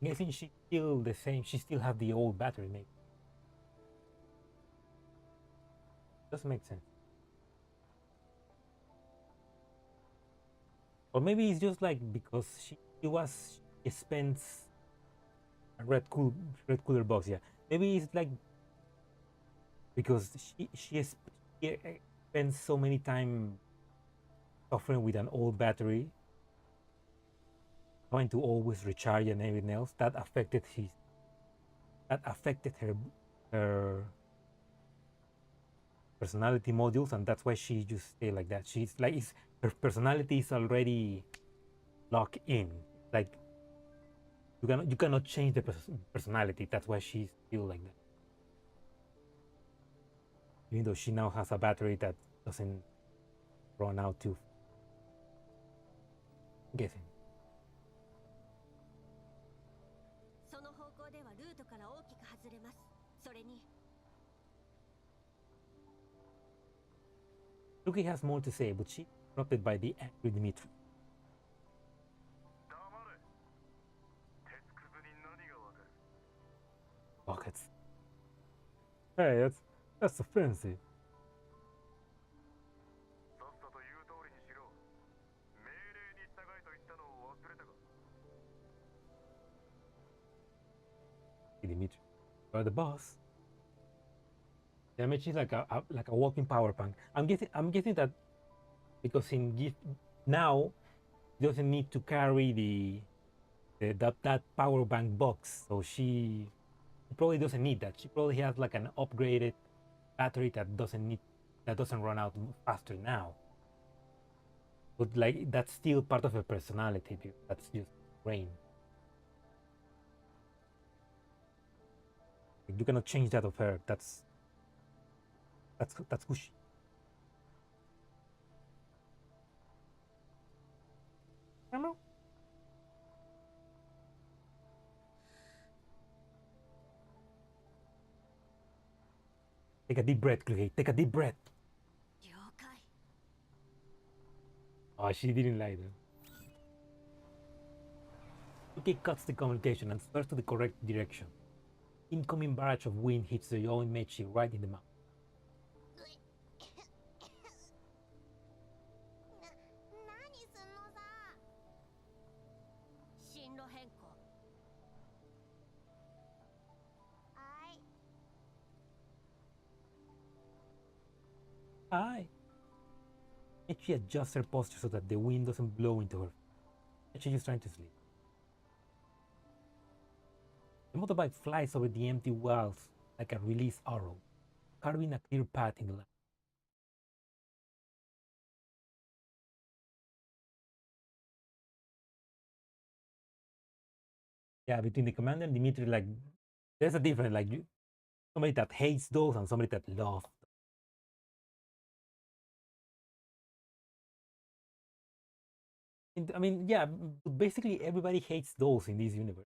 I think she's still the same. She still have the old battery, maybe. Doesn't make sense. Or maybe it's just like because she spends a red cooler box. Yeah, maybe it's like because she spends so many time suffering with an old battery, trying to always recharge and everything else. That affected her personality modules, and that's why she just stay like that. She's like her personality is already locked in. Like you cannot change the personality. That's why she's still like that. Even though she now has a battery that doesn't run out too. I'm guessing. その方向ではルートから大きく外れます。それに Luki has more to say, but she's interrupted by the angry Dimitri. 黙れ。鉄くずに何がわかる。 Buckets. Hey, that's offensive. さっさと言う通りにしろ。命令に従えと言ったのを忘れたか。 Dimitri, you're the boss. Yeah, I mean, she's like a walking power plant. I'm guessing that because now she doesn't need to carry that power bank box, so she probably doesn't need that. She probably has like an upgraded battery that doesn't run out faster now. But like that's still part of her personality. That's just brain. You cannot change that of her. That's who she. I don't know. Take a deep breath, Chloe. Take a deep breath. 了解 Oh, she didn't like them. Chloe cuts the communication and starts to the correct direction. Incoming barrage of wind hits the yawning Mechi right in the mouth. 何すんのさ。進路変更はい。 Hi. Mechi adjusts her posture so that the wind doesn't blow into her. Mechi is trying to sleep. The motorbike flies over the empty walls like a released arrow, carving a clear path in the light. Yeah, between the commander and Dimitri, like, there's a difference. Like, somebody that hates those and somebody that loves. I mean, yeah, basically everybody hates those in this universe.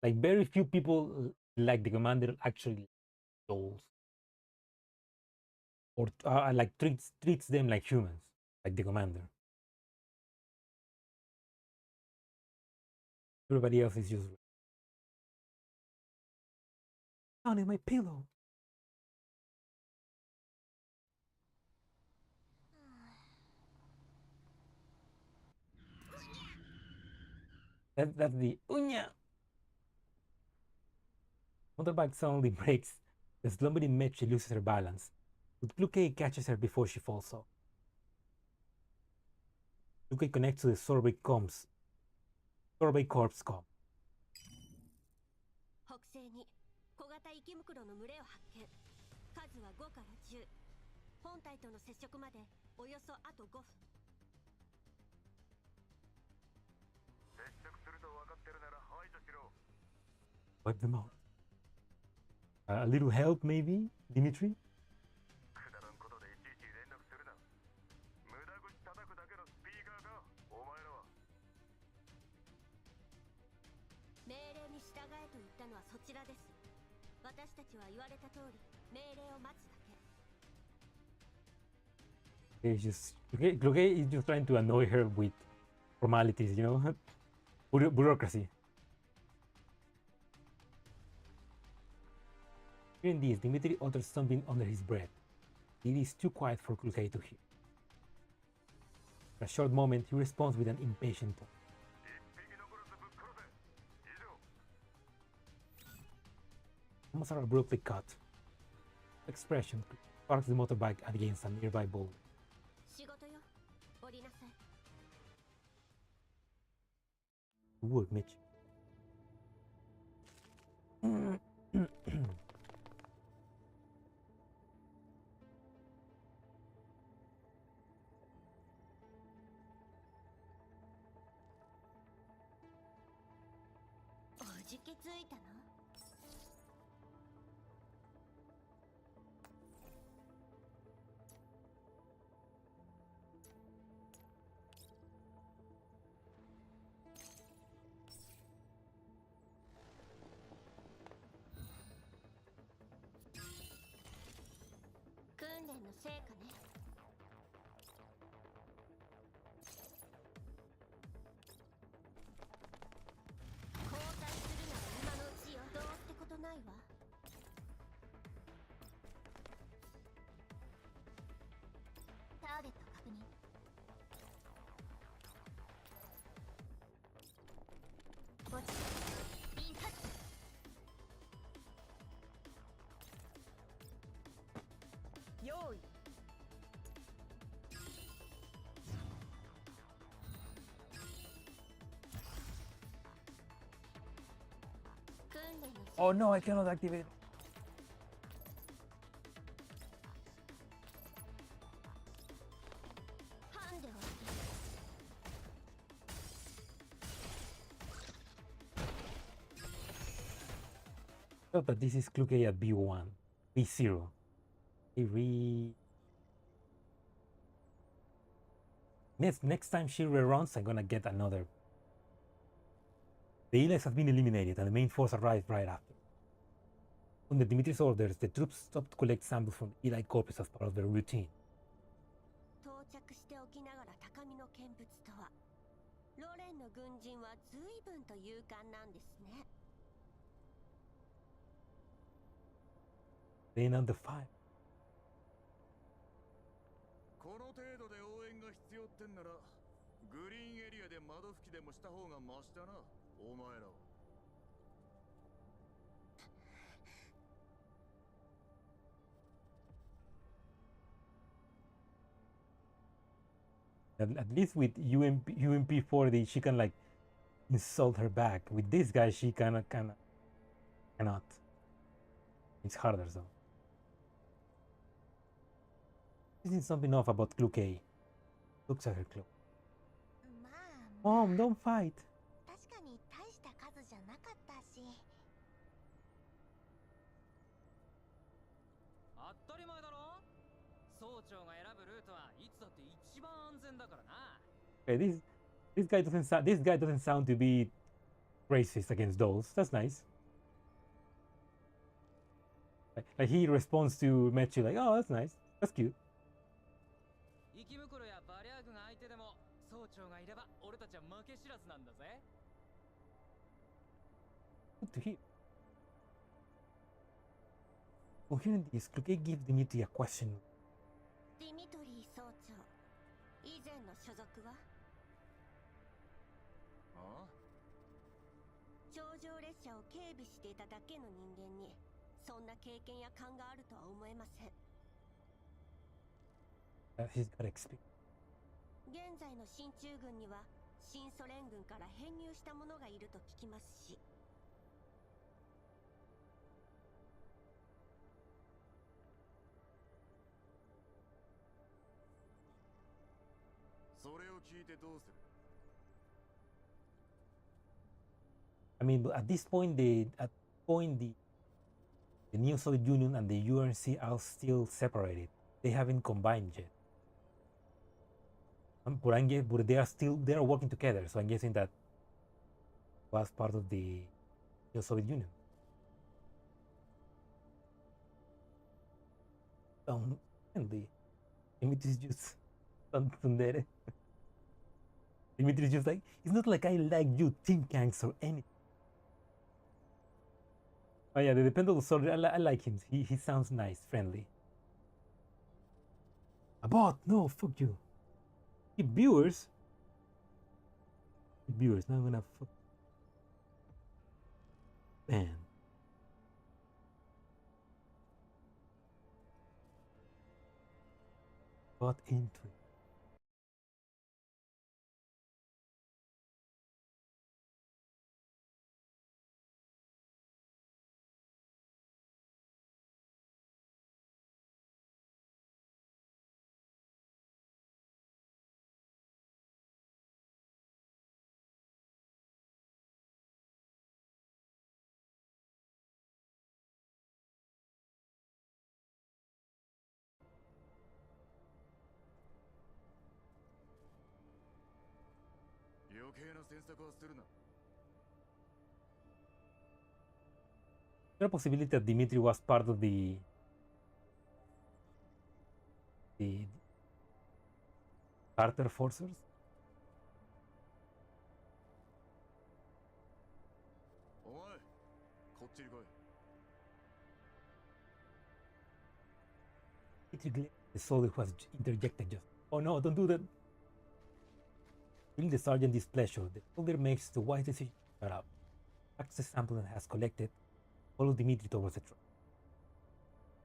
Like, very few people like the commander actually like those, or like treats them like humans, like the commander. Everybody else is just on my pillow. That's the unya. Motorbike suddenly brakes. The slumbering Mechi loses her balance, but Luke catches her before she falls off. Luke connects to the Sorbet Corp's com. 北西に小型生き袋の群れを発見。数は5から10。本体との接触までおよそあと5分。接触すると分かってるなら排除しろ。 Wipe them out. A little help, maybe, Dimitri? くだらんことでいちいち連絡するな。無駄口叩くだけのスピーカーか、お前らは。命令に従えと言ったのはそちらです。私たちは言われた通り命令を待つだけ。Luke is just trying to annoy her with formalities, you know? Bureaucracy. Hearing this, Dimitri utters something under his breath. It is too quiet for Luke to hear. For a short moment, he responds with an impatient tone. Almost are abruptly cut. Expression parks the motorbike against a nearby boulder. 仕事よ。降りなさい。 Good work, Mitch. おじけついたの？訓練の成果ね。交代するなら今のうちよ。どうってことないわ。ターゲット確認。落ちた。インハット。用意。 訓練の Oh no, I cannot activate it. Note that this is Kluke at B1, B0. Next time she reruns, I'm gonna get another. The Elites have been eliminated and the main force arrived right after. Under Dimitri's orders, the troops stopped to collect samples from the Elite corpus as part of their routine. 到着しておきながら高みの見物とは、ロレンの軍人は随分と勇敢なんですね。 Laying on the fire. この程度で応援が必要ってんならグリーンエリアで窓拭きでもした方がマシだな、お前らは。At least with UMP40, she can like insult her back. With this guy, she cannot. It's harder though. This is something off about Kluke. Looks at her clothes. まあ、 Mom, don't fight. 確かに大した数じゃなかったし。当たり前だろ。総長が選ぶルートはいつだって一番安全だからな。Okay, this guy doesn't sound to be racist against dolls. That's nice. Like he responds to Mechi like, oh, that's nice. That's cute. 生き袋やバリャーグが相手でも総長がいれば俺たちは負け知らずなんだぜ。 Good to hear. On hearing this, Kluke gives Dimitri a question. ディミトリー総長、以前の所属は？ああ、頂上列車を警備していただけの人間にそんな経験や勘があるとは思えません。 He's got experience. 現在の進駐軍には新ソ連軍から編入した者がいると聞きますし。 それを聞いてどうする？ I mean, at this point, the New Soviet Union and the UNC are still separated. They haven't combined yet. But they are working together. So I'm guessing that was part of the New Soviet Union. And Dimitri's just Dimitri's just like, it's not like I like you, think gangs or anything. Oh yeah, the dependable soldier, I like him. He sounds nice, friendly. A bot? No, fuck you. Keep viewers. Keep viewers. Now I'm gonna fuck. Man. Got into it. Is there a possibility that Dimitri was part of the Carter forces? The soldier was interjected just. Oh no, don't do that. Feeling the sergeant's displeasure, the soldier makes the wise decision to shut up. Acts the sample and has collected. Follow Dimitri towards the truck.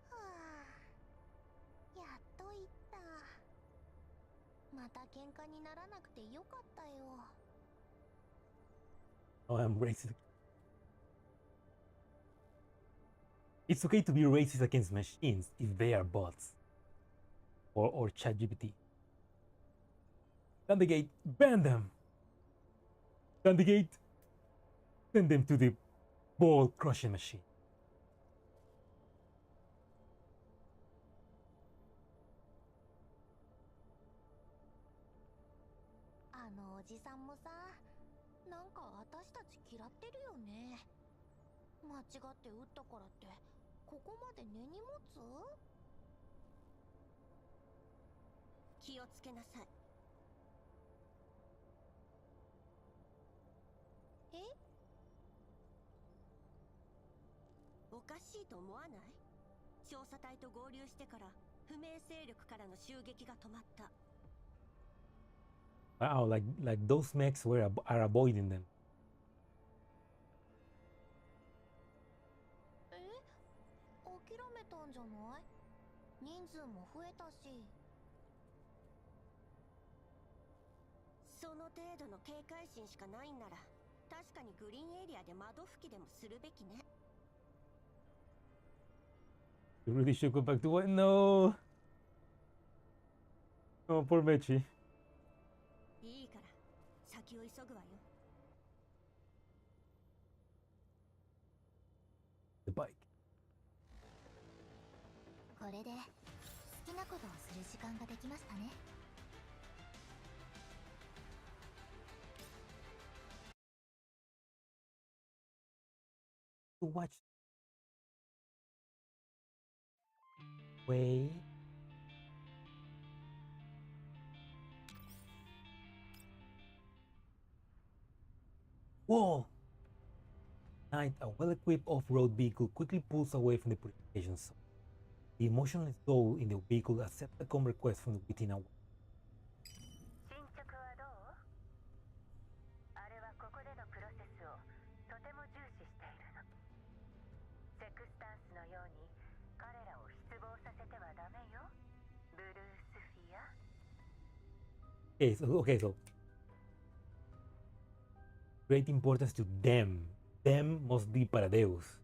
はあ、やっと行った。また喧嘩にならなくてよかったよ。Oh, I'm racist. It's okay to be racist against machines if they are bots. Or ChatGPT. Gun the gate, ban them! Gun the gate! Send them to the ball crushing machine. あのおじさんもさ、なんか私たち嫌ってるよね。間違って撃ったからってここまで根に持つ？気をつけなさい。え？おかしいと思わない？調査隊と合流してから不明勢力からの襲撃が止まった。Wow, like those mechs are avoiding them. え？諦めたんじゃない？人数も増えたし。その程度の警戒心しかないんなら、確かにグリーンエリアで窓拭きでもするべきね。You really should go back to what? No! Oh, poor Mechi. いいから、先を急ぐわよ。The bike. これで好きなことをする時間ができましたね。To watch. Wait. Whoa! Night, a well-equipped off-road vehicle quickly pulls away from the purification zone. The emotionless soul in the vehicle accepts a com request from within a while. 進捗はどう？あれはここでのプロセスをとても重視しているの。セクスタンスのように彼らを失望させてはダメよ。ブルースフィア。Okay, so great importance to them. Them must be Paradeus.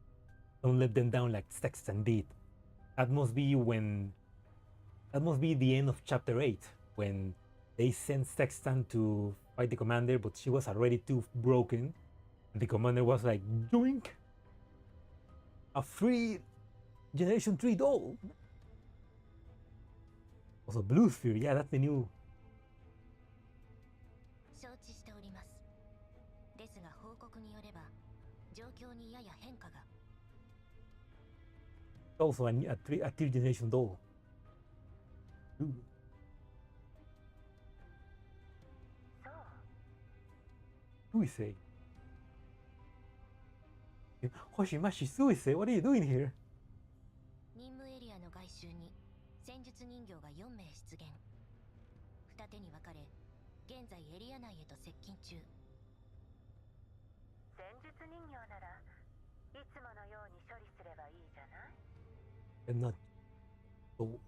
Don't let them down like Sexton did. That must be the end of chapter 8 when they sent Sexton to fight the commander, but she was already too broken. And the commander was like, "Doink! A free Generation 3 doll." Also, Blue Sphere, yeah, that's the new. 承知しております。ですが報告によれば状況にやや変化が。Also, a third generation doll. Ooh. そう。 Suisei. Hoshimashi Suisei, what are you doing here? 任務エリアの外周に戦術人形が4名出現。二手に分かれ、現在エリア内へと接近中。戦術人形ならいつものように処理すればいいじゃない。 I'm not those.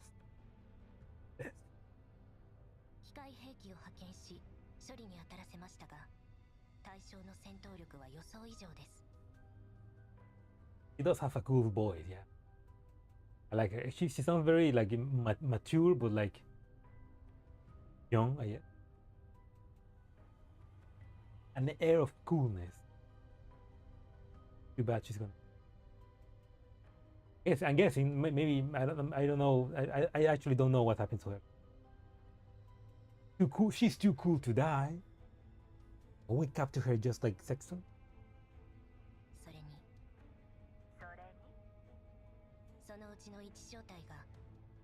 機械兵器を派遣し処理に当たらせましたが、対象の戦闘力は予想以上です。She does have a cool voice, yeah. I like her. She sounds very like mature, but like young. An air of coolness. Too bad she's gonna. Yes, I'm guessing maybe I don't know. I actually don't know what happened to her. Too cool. She's too cool to die. Will we capture her just like Sexton? それにそのうちの一小隊が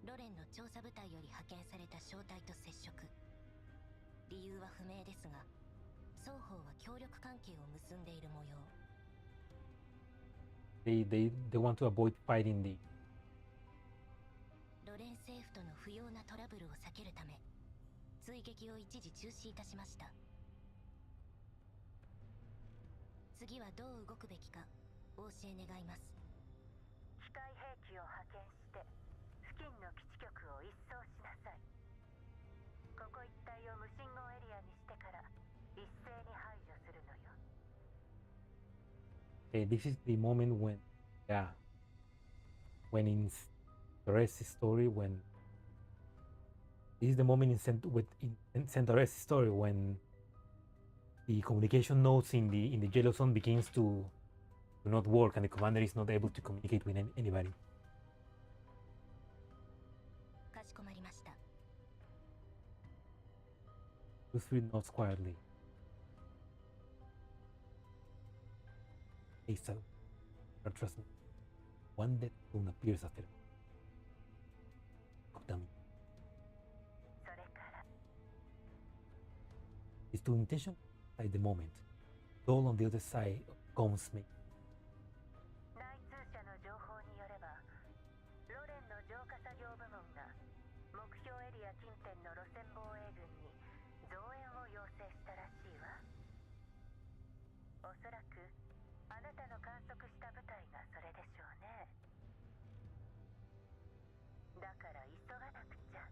ロレンの調査部隊より派遣された小隊と接触。理由は不明ですが、双方は協力関係を結んでいる模様。They want to avoid fighting the. ロレン政府との不要なトラブルを避けるため、追撃を一時中止いたしました。次はどう動くべきかお教え願います。機械兵器を派遣して付近の基地局を一掃しなさい。ここ一帯を無信号エリアにしてから一斉に排除するのよ。Okay, this is the moment when, yeah, when in Centaure's story, when this is the moment in Centaure's story when the communication nodes in the yellow zone begins to not work and the commander is not able to communicate with anybody. かしこまりました。Luthrid nods quietly. Hey, son, trust me. One dead moon appears after. Contamination. それから Is to intention at the moment. All on the other side of Gom's mate. 内通者の情報によれば、ロレンの浄化作業部門が目標エリア近辺の路線防衛軍に増援を要請したらしいわ。おそらくあなたの観測した部隊がそれでしょうね。だから急がなくちゃ。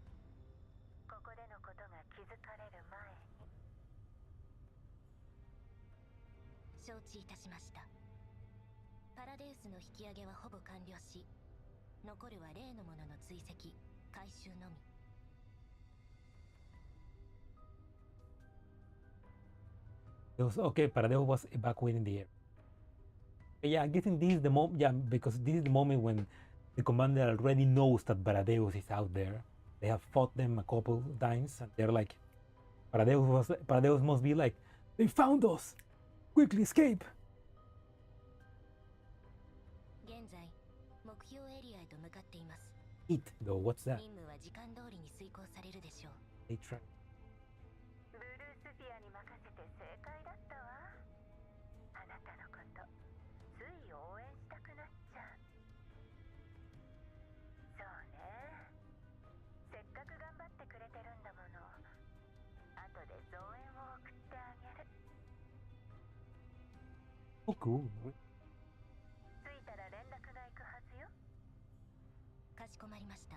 ここでのことが気づかれる前に。承知いたしました。パラデウスの引き上げはほぼ完了し、残るは例のものの追跡、回収のみ。Okay, Paradeo was evacuating the air. Yeah, I guess this is the moment. Yeah, because this is the moment when the commander already knows that Paradeus is out there. They have fought them a couple times, and they're like, Paradeus must be like, they found us. Quickly escape. 現在、目標エリアへと向かっています。Eat though. What's that? 任務は時間通りに遂行されるでしょう。They try. ブルースフィアに任せて正解だったわ。あなたのことつい応援したくなっちゃう。そうね、せっかく頑張ってくれてるんだもの。後で増援を送ってあげる。 Oh, cool. 着いたら連絡が行くはずよ。かしこまりました。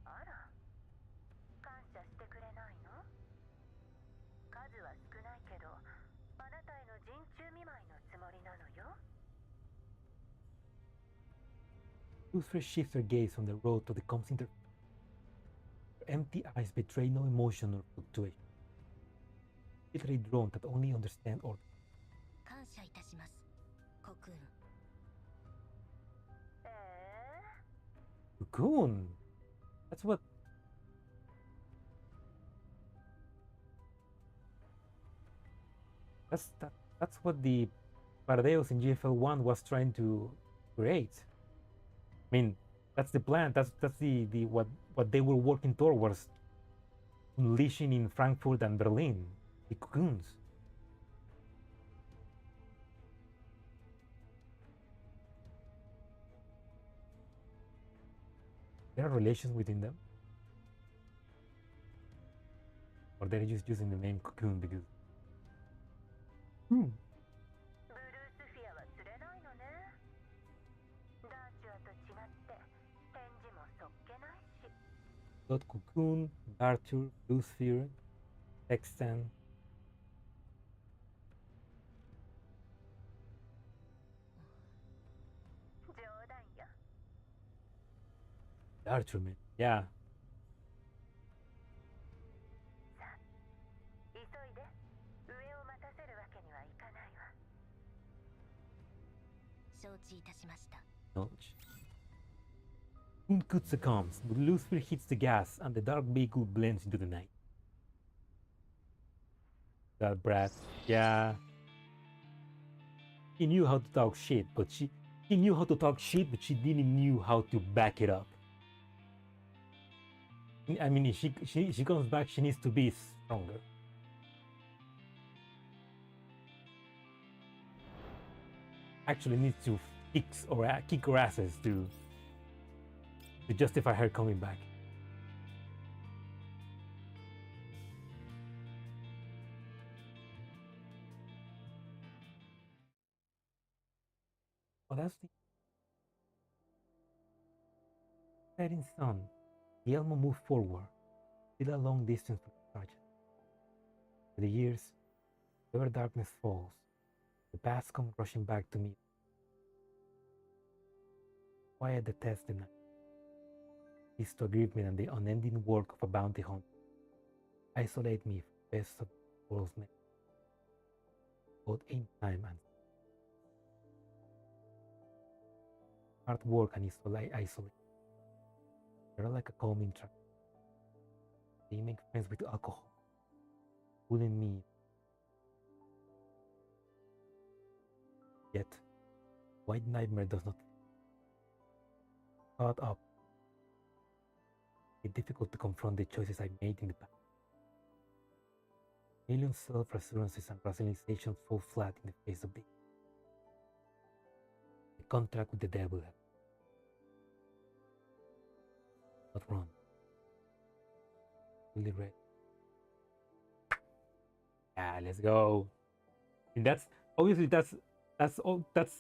あら、感謝してくれないの？数は少ないけど、あなたへの陣中見舞いのつもりなのよ。Luthrid shifts her gaze from the road to the comms inter. Her empty eyes betray no emotion or fluctuation. Literally drone that only understand order. 感謝いたします、コクーン。Cocoon. That's what. That's what the Paradeus in GFL1 was trying to create. I mean, that's the plan. That's the what they were working towards, unleashing in Frankfurt and Berlin. The cocoons. There are relations within them. Or they're just using the name Cocoon because. ブルースフィアは釣れないのね。ダーチュアと違って返事もそっけないし。Got Cocoon, Dartur, Blue Sphere, Sextant. 冗談よ。 Dartur, man. Yeah. さあ、急いで。上を待たせるわけにはいかないわ。承知いたしました。 Knowledge. Unkut succumbs, but Lucifer hits the gas and the dark vehicle blends into the night. That brat. Yeah. He knew how to talk shit, but she knew how to talk shit, but she didn't knew how to back it up. I mean, if she comes back, she needs to be stronger. Actually needs to kick her asses to justify her coming back. Oh, that's the setting sun. The Elmo moved forward, still a long distance from the target. For the years, wherever darkness falls, the past comes rushing back to me. Quiet the test the night. Peace to aggrievement and the unending work of a bounty hunter. Isolate me from the best of the world's net, both in time and hard work and isolate. They're like a calming trap. They make friends with alcohol, fooling me. Yet, white nightmare does not caught up. It's difficult to confront the choices I made in the past. Million self-assurances and rationalizations fall flat in the face of the contract with the devil. Not run. Fully ready. Yeah, let's go. And that's obviously that's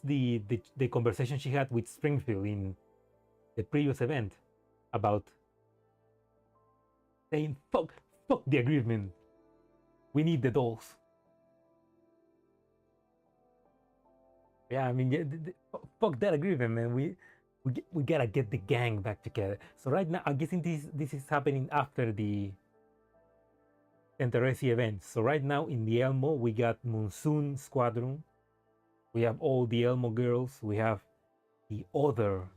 the conversation she had with Springfield in the previous event about saying fuck the agreement. We need the dolls. Yeah, I mean, fuck that agreement, man. We gotta get the gang back together. So right now, I'm guessing this is happening after the Enteresi event. So right now in the Elmo, we got Monsoon Squadron. We have all the Elmo girls. We have the other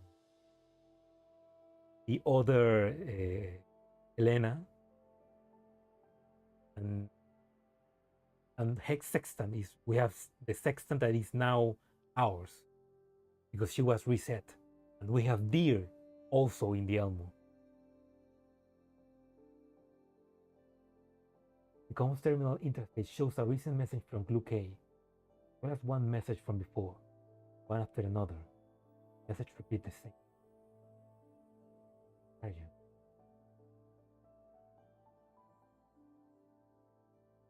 Elena and Hex Sextant is. We have the Sextant that is now ours because she was reset. And we have Deer also in the Elmo. The comms terminal interface shows a recent message from Blue K. We have one message from before, one after another. Message repeat the same. Are you?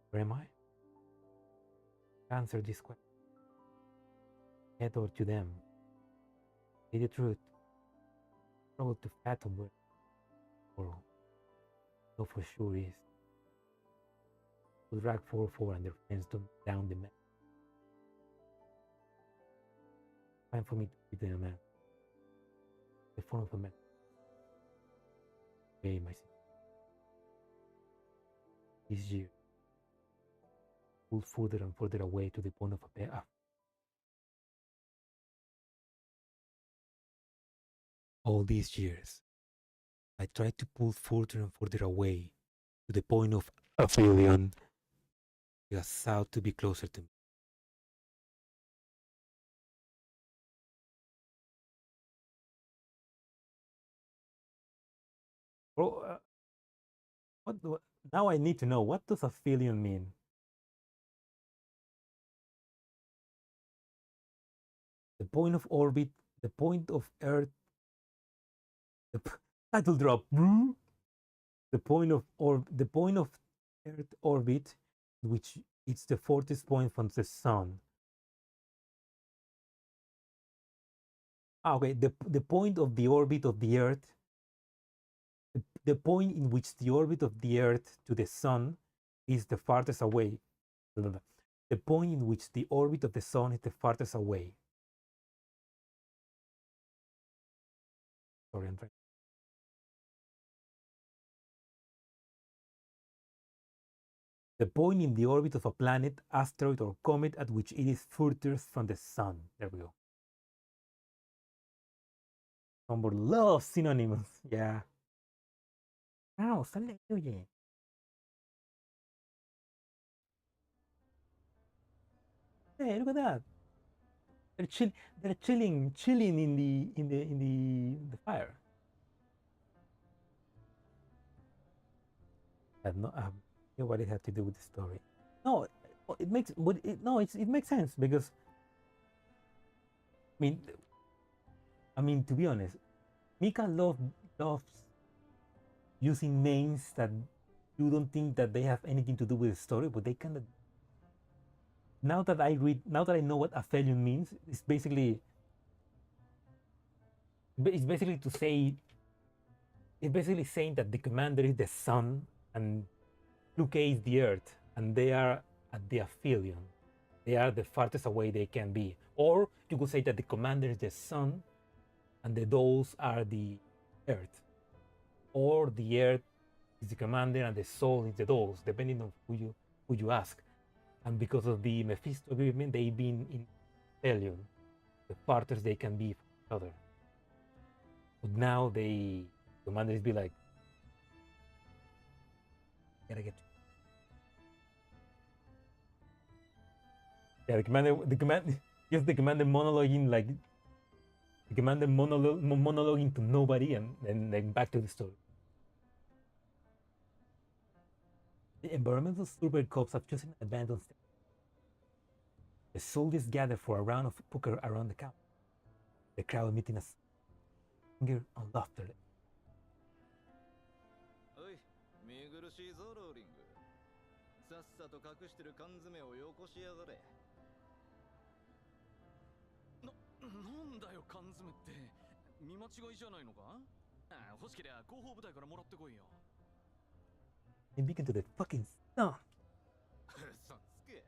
Where am I? Answer this question. Head over to them. Say the truth. Struggle to fathom where tomorrow. No for sure is. To drag 4-4 and their friends down the map. Time for me to give them a man. The form of a man. Hey, my sister. This year, pull further and further away to the point of a pair. All these years, I tried to pull further and further away to the point of Aphelion. Just sought to be closer to me. Bro, what now I need to know, what does Aphelion mean? The point of orbit, the point of Earth, the title drop. The point of Earth orbit, which it's the farthest point from the sun. Okay, the point of the orbit of the Earth, the point in which the orbit of the Earth to the sun is the farthest away. The point in which the orbit of the sun is the farthest away. Sorry, I'm trying. The point in the orbit of a planet, asteroid, or comet at which it is furthest from the sun. There we go. Number love synonyms. Yeah. Wow, sale, oye. Hey, look at that. They're chilling in the fire. I have no idea what it had to do with the story. No, it makes it makes sense because I mean to be honest, Mika loves using names that you don't think that they have anything to do with the story, but they kind of. Now that I know what Aphelion means, it's basically to say. It's basically saying that the commander is the sun and Luke is the earth, and they are at the Aphelion. They are the farthest away they can be. Or you could say that the commander is the sun and the dolls are the earth. Or the earth is the commander and the soul is the dolls, depending on who you ask. And because of the Mephisto agreement, they've been in Aphelion, the farthest they can be from each other. But now commanders be like, gotta get. Yeah, the commander monologuing like the commander monologuing to nobody, and then back to the story. The environmental super cops have chosen an abandoned station. The soldiers gather for a round of poker around the camp. The crowd meeting us, anger and laughter. おい、見苦しいぞローリング。さっさと隠してる缶詰をよこしやがれ。なんだよ缶詰って。見間違いじゃないのか？欲しけりゃ広報部隊からもらってこいよ。And begin to the fucking sun. 嘘つけ。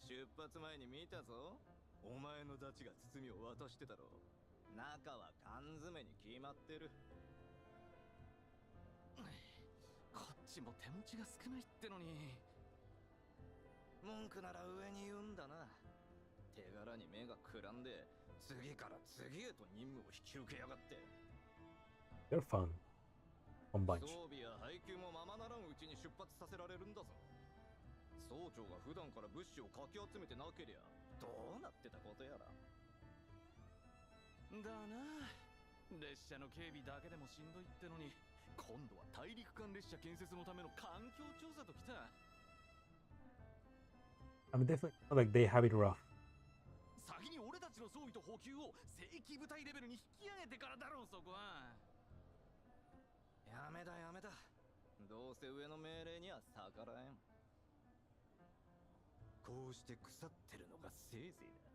出発前に見たぞ。お前のダチが包みを渡してたろ。中は缶詰に決まってる。こっちも手持ちが少ないってのに。文句なら上に言うんだな。手柄に目がくらんで、次から次へと任務を引き受けやがって。They're fun. One bunch. 装備や配給もままならんうちに出発させられるんだぞ。総長が普段から物資をかき集めてなけりゃどうなってたことやら。だな。列車の警備だけでもしんどいってのに、今度は大陸間列車建設のための環境調査ときた。I mean, definitely not like they have it rough. 先に俺たちの装備と補給を正規部隊レベルに引き上げてからだろう、そこは。やめだやめだ。どうせ上の命令には逆らえん。こうして腐ってるのがせいぜいだ。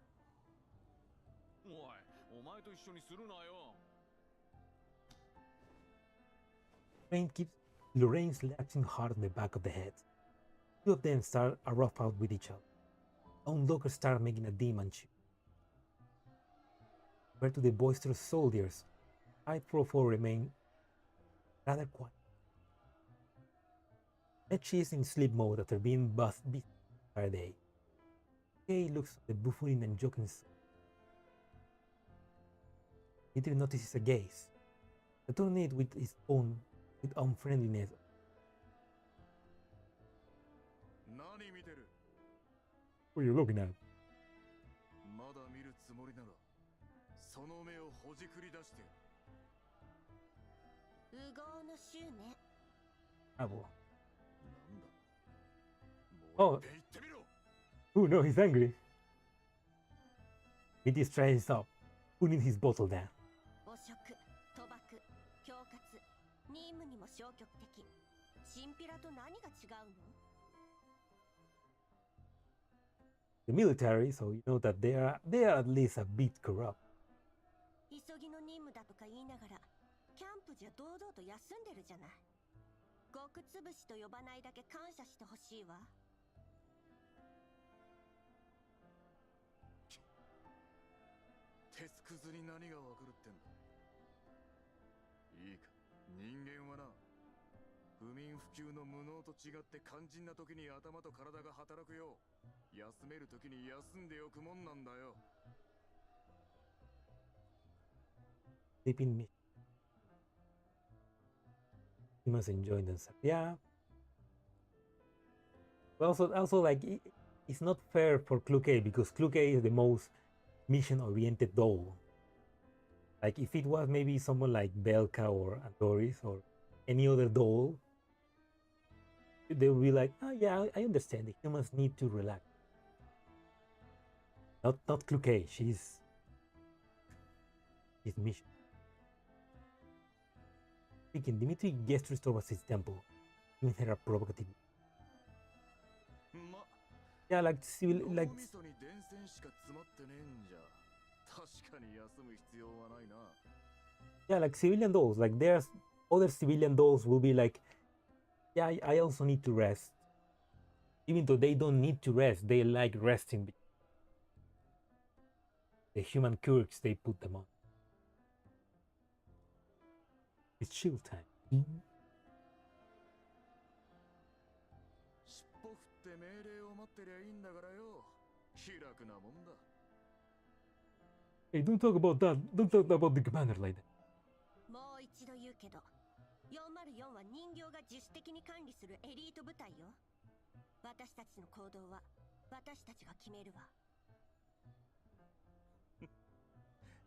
おい、お前と一緒にするなよ。Lorraine keeps Lorraine's latching hard on the back of the head. Two of them start a rough out with each other. Onlookers start making a demon shoot. Compared to the boisterous soldiers, I profile remain rather quiet. Etchi is in sleep mode after being beaten by a day. Kay looks at the buffooning and joking. Peter notices a gaze, returning it with unfriendliness. 何見てる？ What are you looking at? まだ見るつもりなら、その目をほじくり出して。右往の衆ね。Ah, well. なんだ。 Oh. 言ってみろ。 Oh no, he's angry. It is trying to stop, putting his bottle down. 汚職、賭博、恐喝、任務にも消極的。チンピラと何が違うの？ the military, so you know that they are at least a bit corrupt. 急ぎの任務だとか言いながらキャンプじゃ堂々と休んでるじゃない。極つぶしと呼ばないだけ感謝してほしいわ。鉄くずに何がわかるってんだ。いいか、人間はな、不眠不休の無能と違って肝心な時に頭と体が働くよう、休める時に休んでおくもんなんだよ。Sleeping mission. You must enjoy themselves. Yeah. But also like it's not fair for Kluke because Kluke is the most mission-oriented doll. Like if it was maybe someone like Belka or Adoris or any other doll, they would be like, oh yeah, I understand. The humans need to relax. Not Kluke. She's mission. Speaking, Dimitri gets restored his temple, giving her a provocative. Yeah, like civil, like. Yeah, like civilian dolls. Like there's other civilian dolls will be like, yeah, I also need to rest. Even though they don't need to rest, they like resting. The human quirks they put them on. It's chill time. Hey, don't talk about that. Don't talk about the commander like that. もう一度言うけど、404は人形が自主的に管理するエリート部隊よ。私たちの行動は私たちが決めるわ。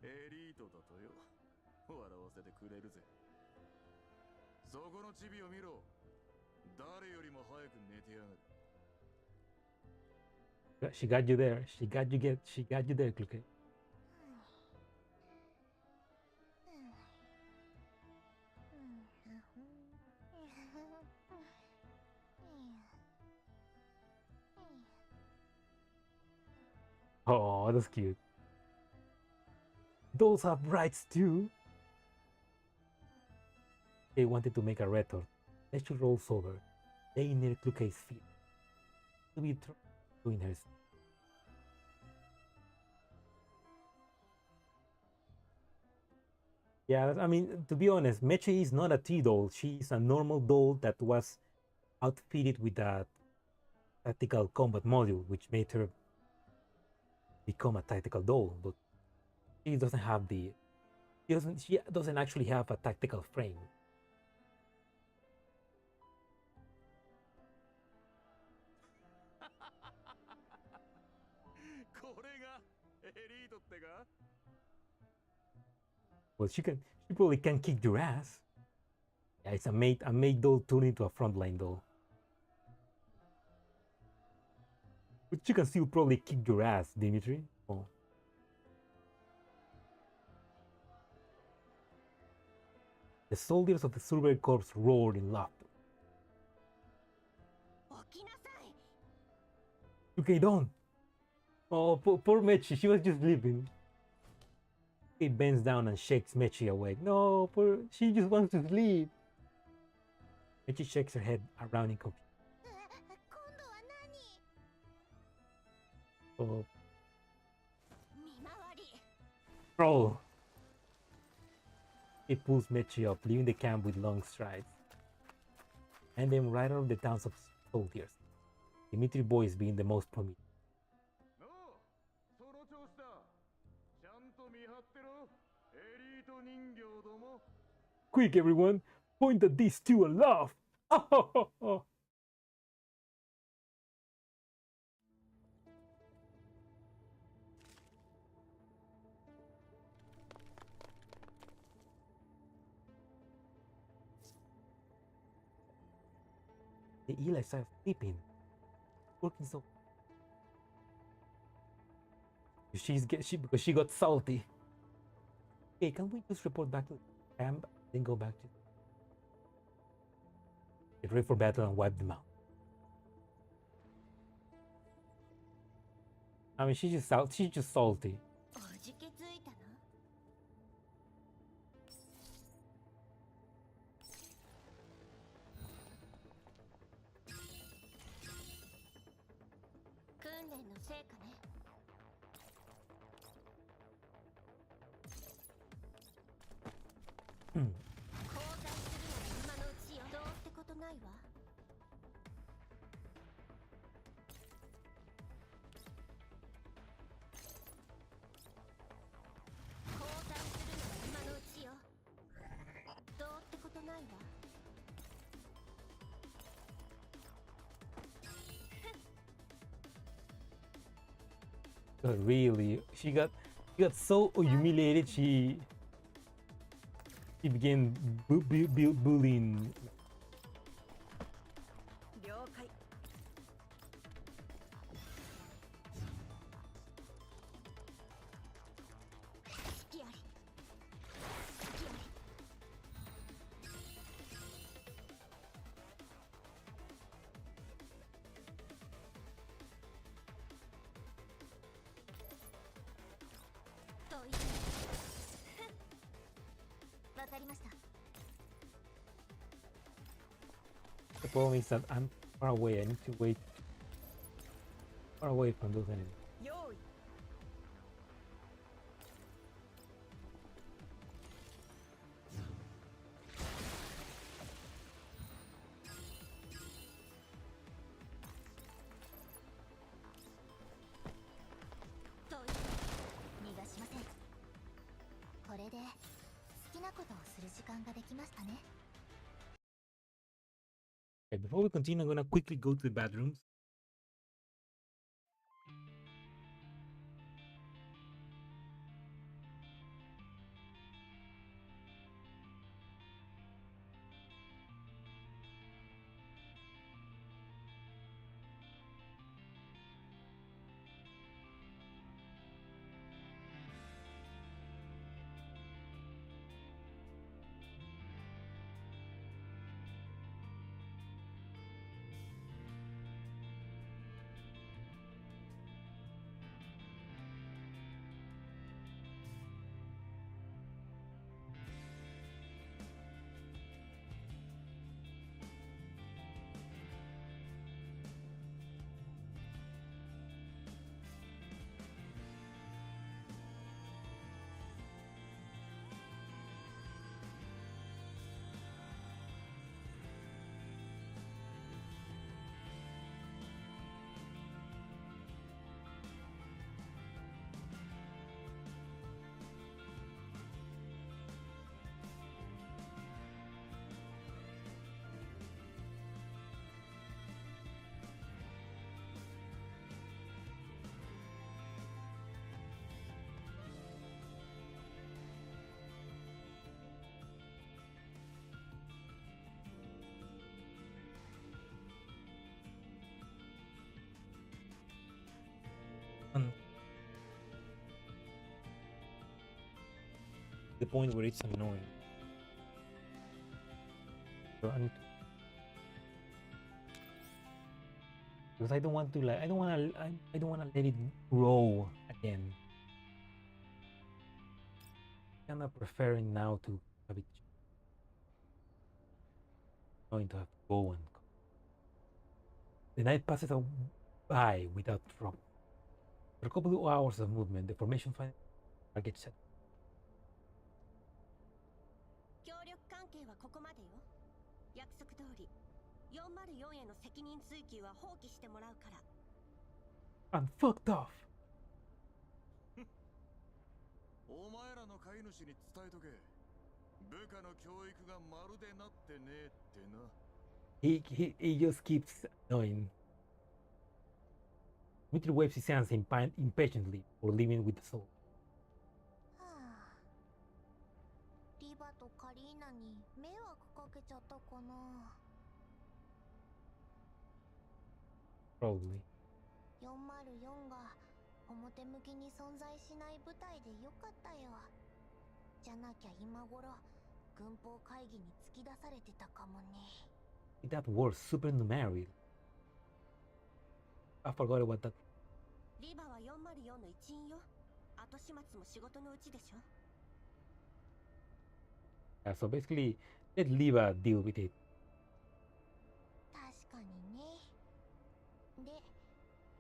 エリートだとよ。笑わせてくれるぜ。そこのチビを見ろ。誰よりも早く寝てやがる。She got you there. She got you there, Kluke. Oh, that's cute. Those have rights too. They wanted to make a retort. Nature rolls over, laying near Kluke's feet. To be doing her. Yeah, I mean, to be honest, Meche is not a T-doll. She's a normal doll that was outfitted with a tactical combat module, which made her become a tactical doll. But she doesn't have the. She doesn't actually have a tactical frame. Well, she probably can kick your ass. Yeah, it's a maid doll turned into a frontline doll. But she can still probably kick your ass, Dimitri. Oh. The soldiers of the Silver Corps roared in laughter. Okay, don't. Oh, poor Mechi, she was just sleeping. He bends down and shakes Mechi awake. No, she just wants to sleep. Mechi shakes her head around in confusion. Oh. Bro. He pulls Mechi up, leaving the camp with long strides. And then right out of the towns of soldiers. Dimitri boys being the most prominent. Quick, everyone! Point at these two and laugh! The Eli started sleeping, working so. Because she got salty. Okay, can we just report back to the camp, then go back to get ready for battle and wipe them out? I mean, she's just salty. おじけついたの？訓練の成果ね。うん。交代するなら今のうちよ。どうってことないわ。交代するなら今のうちよ。どうってことないわ。Really, she got so humiliated. She began bullying. 了解。隙あり。隙あり。というわかりました。 The problem is that I'm far away. I need to wait far away from those enemies. 用意。という逃がしません。これで好きなことをする時間ができましたね。 Okay, before we continue, I'm gonna quickly go to the bathrooms. The point where it's annoying. So because I don't want to I don't want to let it grow again. Kinda preferring now to have it going to have to go and come. The night passes by without trouble. For a couple of hours of movement, the formation finally gets set. 協力関係はここまでよ。約束通り404への責任追及は放棄してもらうから。 I'm fucked off. お前らの飼い主に伝えとけ。部下の教育がまるでなってねえってな。He just keeps annoying. Mitri waves his hands impatiently for living with the soul. はあ、リバとカリーナに迷惑かけちゃったかな。Probably. 404が表向きに存在しない部隊でよかったよ。じゃなきゃ今頃軍法会議に突き出されてたかもね。That word supernumerary. I forgot about that. リバは404 504の一員よ。後始末も仕事のうちでしょ。Yeah, so basically, let Liva deal with it. 確かにね。で、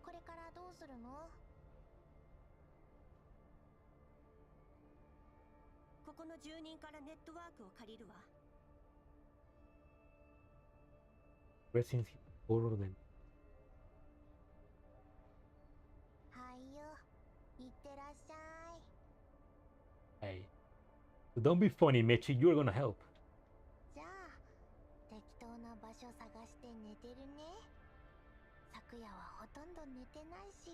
これからどうするの？ここの住人からネットワークを借りるわ。Residents borrow them. はいよ。いってらっしゃい。 Hey. So don't be funny, Mechi. You're gonna help. じゃあ、適当な場所探して寝てるね。昨夜はほとんど寝てないし、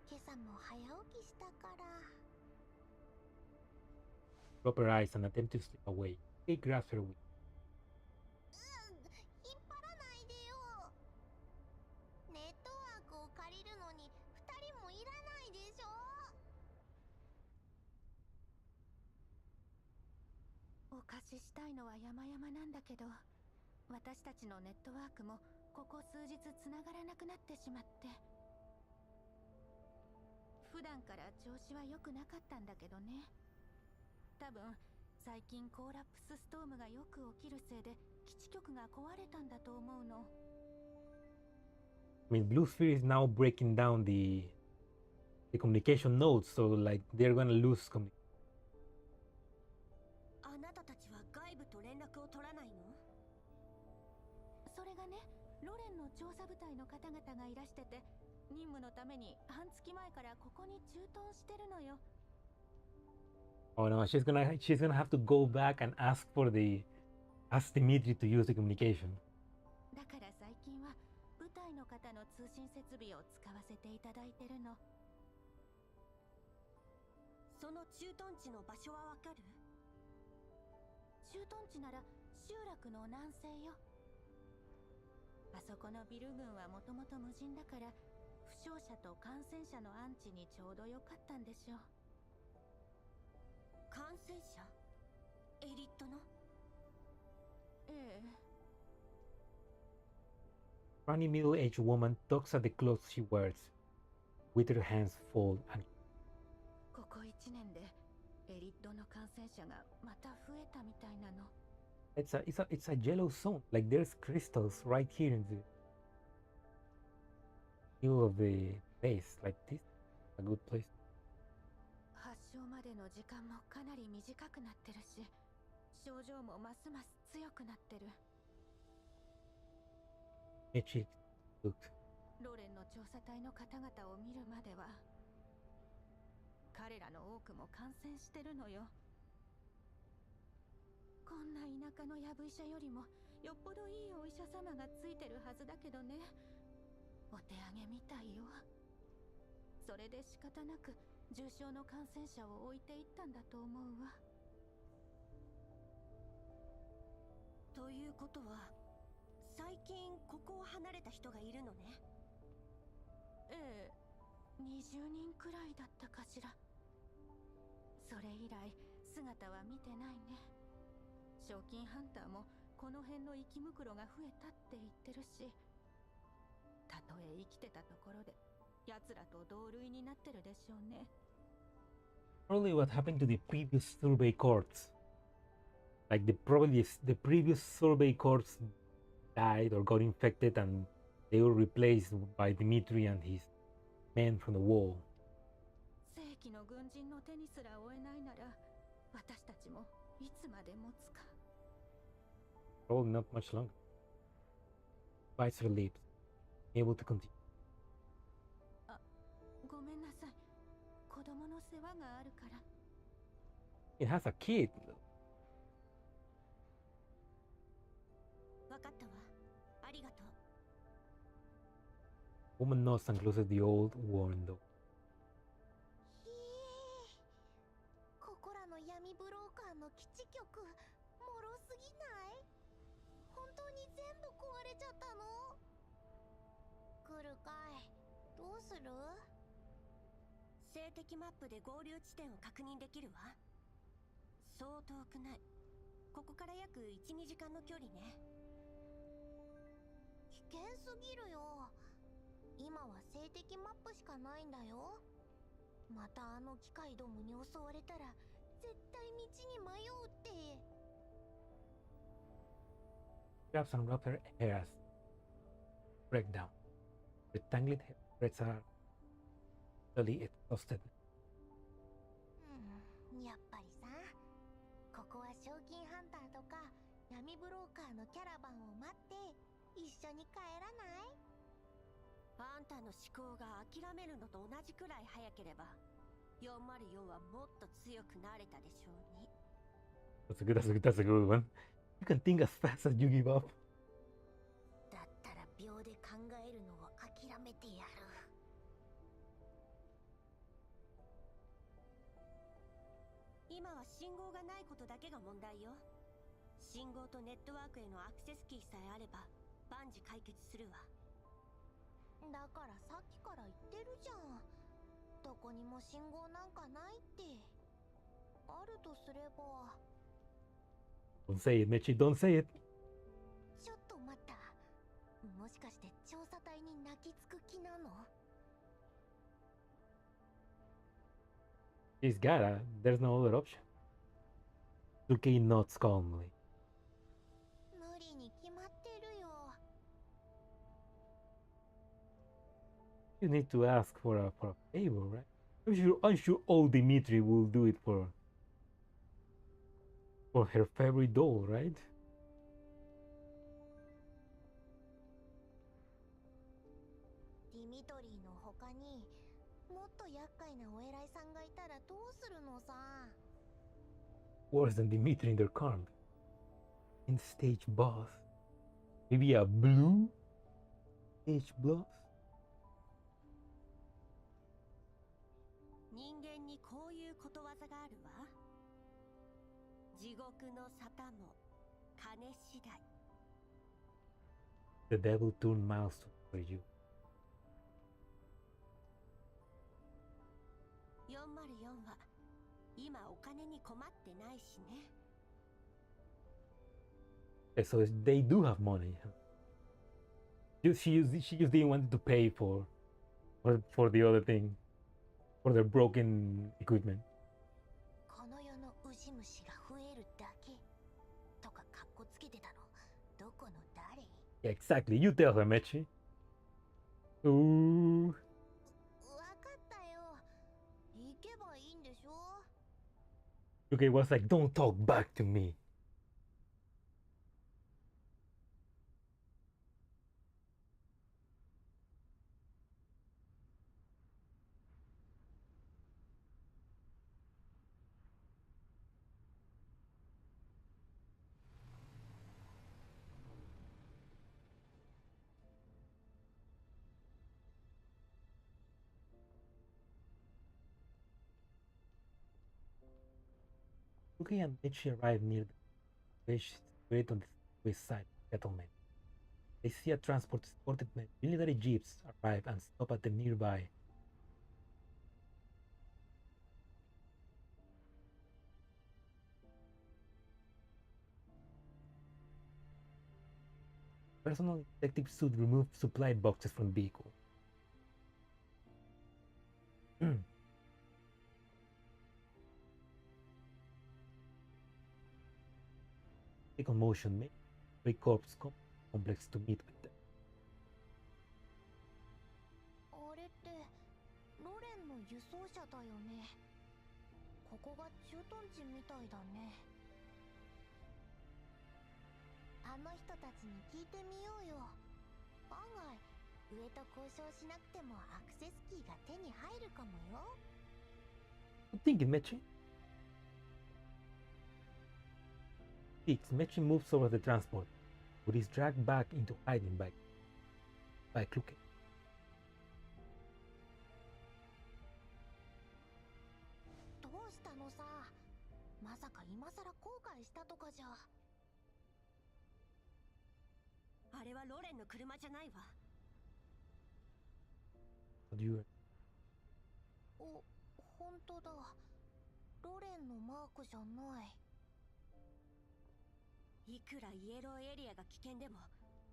今朝も早起きしたから。Drop her eyes and attempt to slip away. He grabs her wing. 引っ張らないでよ。ネットワークを借りるのに2人もいらないでしょ。お貸ししたいのは山々なんだけど、私たちのネットワークもここ数日つながらなくなってしまって。普段から調子は良くなかったんだけどね。多分最近コーラップスストームがよく起きるせいで基地局が壊れたんだと思うの。I mean, Blue Sphere is now breaking down the communication nodes, so like they're gonna lose communication. あなたたちは外部と連絡を取らないの？それがね、ロレンの調査部隊の方々がいらしてて、任務のために半月前からここに駐屯してるのよ。Oh no, she's gonna have to go back and ask Dimitri to use the communication. だから最近は部隊の方の通信設備を使わせていただいてるの。その駐屯地の場所はわかる？駐屯地なら集落の南西よ。あそこのビル群はもともと無人だから、負傷者と感染者の安置にちょうどよかったんでしょう。感染者？エリットの？ええ。Funny middle-aged woman tugs at the clothes she wears, with her hands fold and ここ1年でエリットの感染者がまた増えたみたいなの。it's a yellow zone. Like there's crystals right here in the middle of the base. Like this, a good place. 発症までの時間もかなり短くなってるし、症状もますます強くなってる。Mechi looked. ロレンの調査隊の方々を見るまでは、彼らの多くも感染してるのよ。こんな田舎のやぶ医者よりもよっぽどいいお医者様がついてるはずだけどね。お手上げみたいよ。それで仕方なく重症の感染者を置いていったんだと思うわ。ということは、最近ここを離れた人がいるのね。ええ、20人くらいだったかしら。それ以来姿は見てないね。賞金ハンターもこの辺の生き袋が増えたって言ってるし、たとえ生きてたところで奴らと同類になってるでしょうね。Probably what happened to the previous survey courts. Like the previous survey courts died or got infected, and they were replaced by Dimitri and his men from the wall. 正規の軍人の手にすら負えないなら、私たちもいつまで持つか。Probably not much longer. Bites her lips, able to continue. ごめんなさい。子供の世話があるから。It has a kid. わかったわ。ありがとう。 Woman nods and closes the old worn door. ひえ、ここらの闇ブローカーの基地局、もろすぎない？本当に全部壊れちゃったの？来るかい。どうする？静的マップで合流地点を確認できるわ。そう遠くない。ここから約 1,2 時間の距離ね。危険すぎるよ。今は静的マップしかないんだよ。またあの機械どもに襲われたら絶対道に迷うって。 Grabs and rubs her hairs. Breakdown. The tangled threads are slowly exhausted. やっぱりさ、ここは賞金ハンターとか闇ブローカーのキャラバンを待って一緒に帰らない？あんたの思考が諦めるのと同じくらい早ければ404はもっと強くなれたでしょうに。 That's a good one. You can think as fast as you give up. だったら秒で考えるのを諦めてやる。今は信号がないことだけが問題よ。信号とネットワークへのアクセスキーさえあれば万事解決するわ。だからさっきから言ってるじゃん。どこにも信号なんかないって。あるとすれば。 Don't say it, Mechi, don't say it. ちょっと待った。もしかして調査隊に泣きつく気なの？ She's gotta. There's no other option. Suki nods calmly. 無理に決まってるよ。 You need to ask for a favor, right? I'm sure old Dimitri will do it for her favorite doll, right? ディミトリーの他にもっと厄介なお偉いさんがいたらどうするのさ。 Worse than Dimitri in their camp. In stage boss. Maybe a blue stage boss? 人間にこういうことわざがあるわ。地獄の沙汰も金次第。 The devil turned maelstrom for you. 404は今お金に困ってないしね。 So they do have money. She just didn't want to pay for the other thing, for their broken equipment. この世のウジ虫が増えるだけとかカッコつけてたのどこの誰？ Yeah, exactly. You tell her, Mechi. Ooh. わかったよ。行けばいいんでしょ。 Okay, was like, don't talk back to me. Suki and Mechi arrive near the bridge situated on the west side of the settlement. They see a transport escorted by military jeeps arrive and stop at the nearby. Personal detective suit remove supply boxes from vehicle. Take on motion, make corpse complex to meet with them. あれってロレンの輸送車だよね。ここが駐屯地みたいだね。あの人たちに聞いてみようよ。案外上と交渉しなくてもアクセスキーが手に入るかもよ。 Good thinking, Mechi. Mechi moves over the transport, but is dragged back into hiding by Kluke. どうしたのさ。まさか今さら後悔したとかじゃ。あれはロレンの車じゃないわ。 What do you... お、本当だ。ロレンのマークじゃない。いくらイエローエリアが危険でも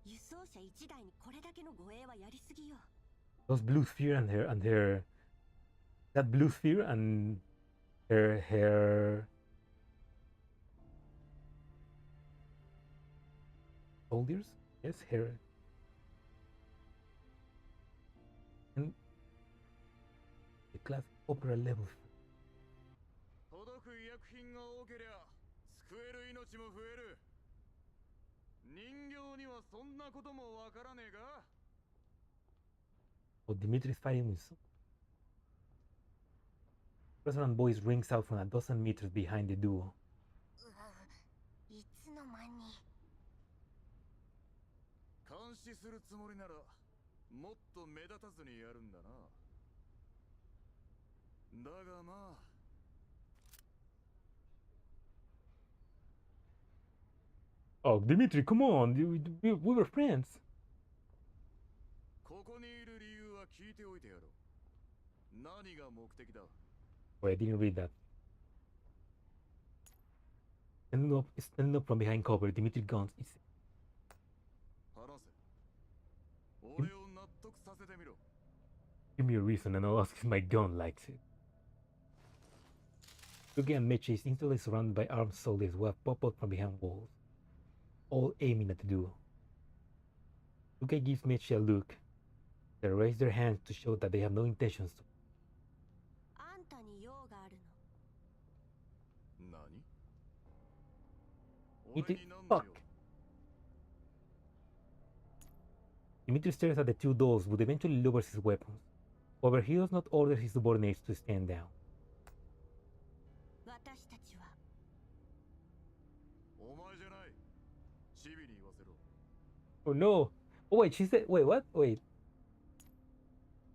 輸送車1台にこれだけの護衛はやりすぎよ。 Those blue sphere and her that blue sphere and her soldiers. Yes, her and the class opera level. 届く医薬品が多けりゃ救える命も増える。人形にはそんなこともわからねえか。 Oh, Dimitri's fighting with Resonant voice rings out from a dozen meters behind the duo. いつの間に。監視するつもりならもっと目立たずにやるんだな。だがまあ Oh, Dimitri, come on! We were friends! ここにいる理由は聞いておいてやろう。何が目的だ。 Wait, I didn't read that. Standing up from behind cover, Dimitri guns is. 話せ。俺を納得させてみろ。 Give me a reason and I'll ask if my gun likes it. Yuki and Mechi is instantly surrounded by armed soldiers who have popped up from behind walls, all aiming at the duo. Yuki gives Mechi a look. They raise their hands to show that they have no intentions to. あんたに用があるの。何？ Dimitri, fuck! Dimitri stares at the two dolls, but eventually lowers his weapons. However, he does not order his subordinates to stand down. 私たちは。お前じゃない。チビに言わせろ。 Oh no! Oh wait, she said. Wait, what? Wait.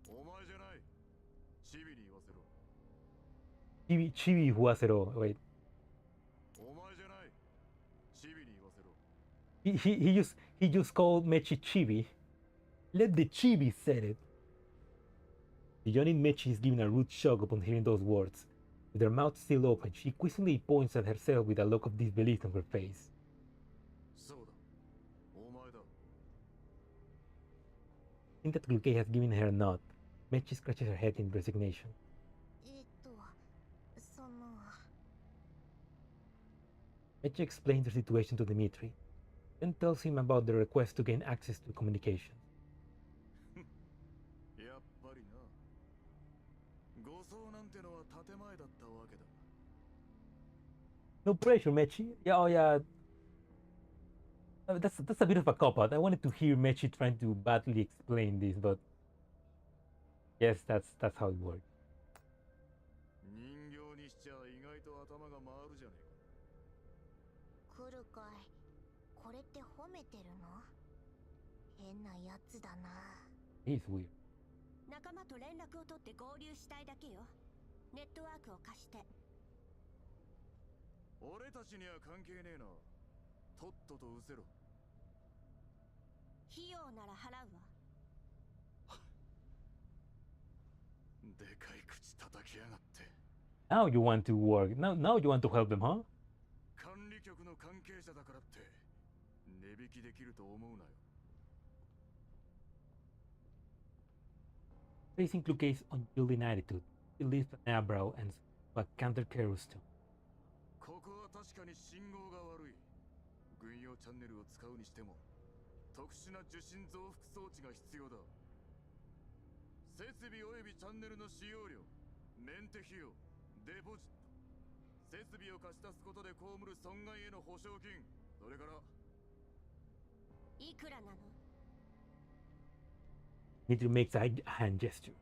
お前じゃない。チビに言わせろ。 Chibi Huasero. Wait. お前じゃない。チビに言わせろ。He just called Mechi Chibi. Let the Chibi said it. The yawning Mechi is giving a rude shock upon hearing those words. With her mouth still open, she quizzically points at herself with a look of disbelief on her face. そうだ。お前だ。 Seeing that Luque has given her a nod, Mechi scratches her head in resignation. その。 Mechi explains the situation to Dimitri, then tells him about the request to gain access to communication. やっぱりな。護送なんてのは建前だったわけだ。 No pressure, Mechi. Yeah, oh yeah. That's a bit of a cop-out. I wanted to hear Mechi trying to badly explain this, but yes, that's how it works. 人形にしちゃ意外と頭が回るじゃねえか。来るかい。これって褒めてるの？変なやつだな。 He's weird. 仲間と連絡を取って合流したいだけよ。ネットワークを貸して。俺たちには関係ねえな。とっとと失せろ。費用なら払うわ。でかい口叩きやがって。 Now you want to work. Now you want to help them, huh? 管理局の関係者だからって値引きできると思うなよ。 Facing Luque's unyielding attitude, he lifts an eyebrow and a counter carries to. ここは確かに信号が悪い。軍用チャンネルを使うにしても特殊な受信増幅装置が必要だ。設備およびチャンネルの使用料、メンテ費用、デポジット、設備を貸し出すことで被る損害への保証金、それからいくらなの？ Dimitri makes a hand gesture.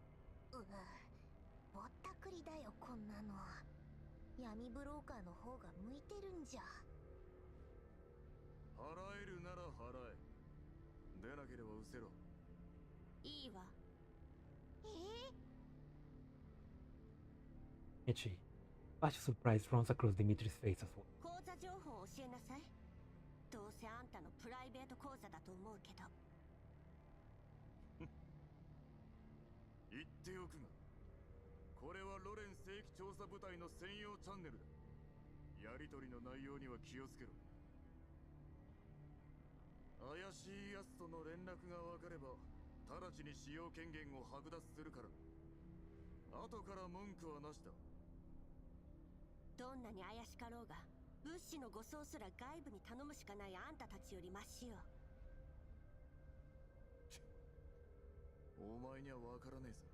ぼったくりだよこんなの。闇ブローカーの方が向いてるんじゃ。払えるなら払え。出なければ失せろ。いいわ。Mechi, a flash of surprise runs across Dimitri's face as well. 口座情報を教えなさい。どうせあんたのプライベート口座だと思うけど。言っておくが、これはロレン正規調査部隊の専用チャンネルだ。やり取りの内容には気をつけろ。怪しい奴との連絡が分かれば直ちに使用権限を剥奪するから。後から文句はなしだ。どんなに怪しかろうが物資の護送すら外部に頼むしかないあんたたちよりマシよ。お前には分からねえぞ。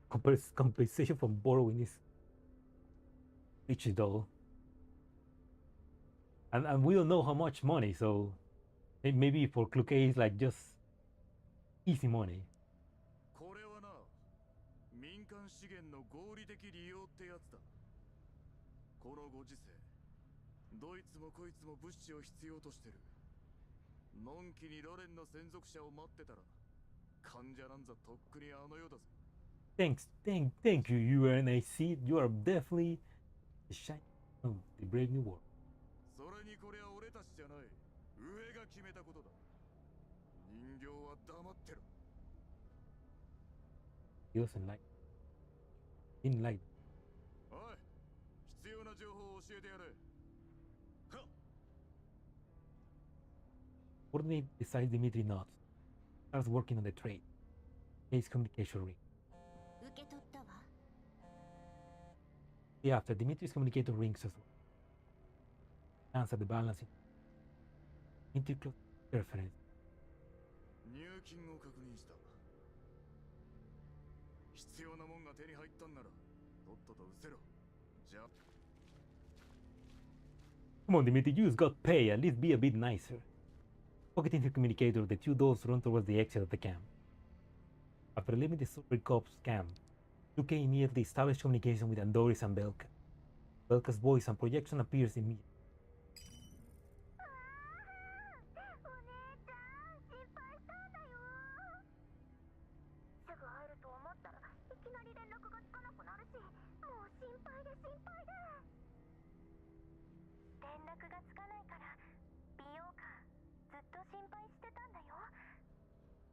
compensation from borrowing is rich though, and we don't know how much money, so maybe for Kluke it's like just easy money. これはな、民間資源の合理的利用ってやつだ。このご時世、どいつもこいつも物資を必要としてる。のんきにロレンの専属者を待ってたら、患者なんざとっくにあの世だぞ。Thank you, UNAC. You are definitely the shine of the brave new world. それにこれは俺たちじゃない。上が決めたことだ。人形は黙ってろ。He doesn't like. Didn't like. おい、必要な情報を教えてやれ。はっ。Coordinate decides Dimitri nods. Starts working on the trade. Case communication ring. 受け取ったわ。Yeah, after Dimitri's communicator rings as well. Glance at the balancing. Interclose reference. 入金を確認した。必要なもんが手に入ったんなら、とっとと失せろ。じゃあ。Come on, Dimitri, you just got paid. At least be a bit nicer. Pocketing her communicator, the two doors run towards the exit of the camp. After leaving the Super Corps camp, Luke immediately established communication with Andoris and Belka. Belka's voice and projection appears immediately. お姉ちゃん、心配したんだよ。すぐ会えると思ったらいきなり連絡がつかなくなるし、もう心配で心配で。連絡がつかないから美容家ずっと心配してたんだよ。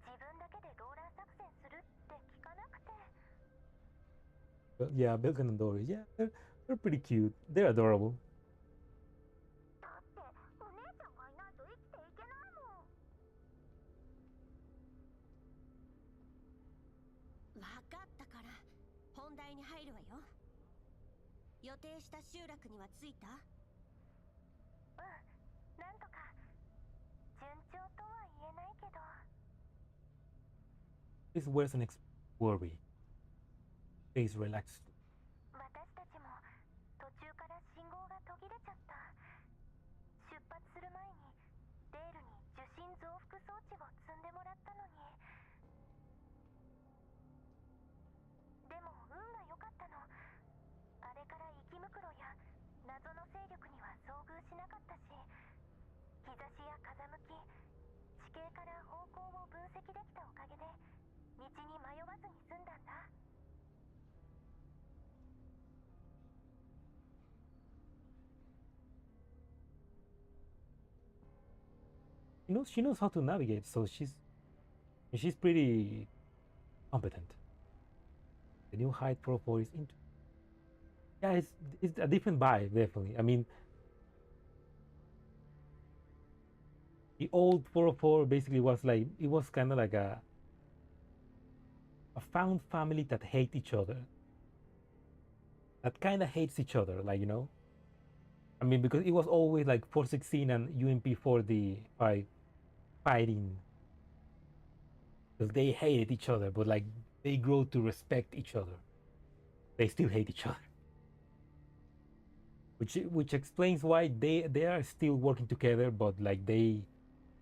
自分だけでローラー作戦するって聞かなくて。Yeah, Belka and Andoris. Yeah, they're pretty cute. They're adorable. だってお姉ちゃんがいないと生きていけないもん。わかったから本題に入るわよ。予定した集落には着いた？うん、なんとか順調とは言えないけど。 This wears an worry. Face relaxed. 私たちも途中から信号が途切れちゃった。出発する前にデールに受信増幅装置を積んでもらったのに。でも運が良かったの。あれから生き袋や謎の勢力には遭遇しなかったし、日差しや風向き、地形から方向を分析できたおかげで道に迷わずに済んだんだ。She knows how to navigate, so she's pretty competent. The new height profile is into. Yeah, it's a different vibe, definitely. I mean, the old 404 basically was like, it was kind of like a found family that hate each other. That kind of hates each other, like, you know. I mean, because it was always like 416 and UMP for the fighting, because they hated each other, but like they grow to respect each other. They still hate each other, which explains why they are still working together, but like they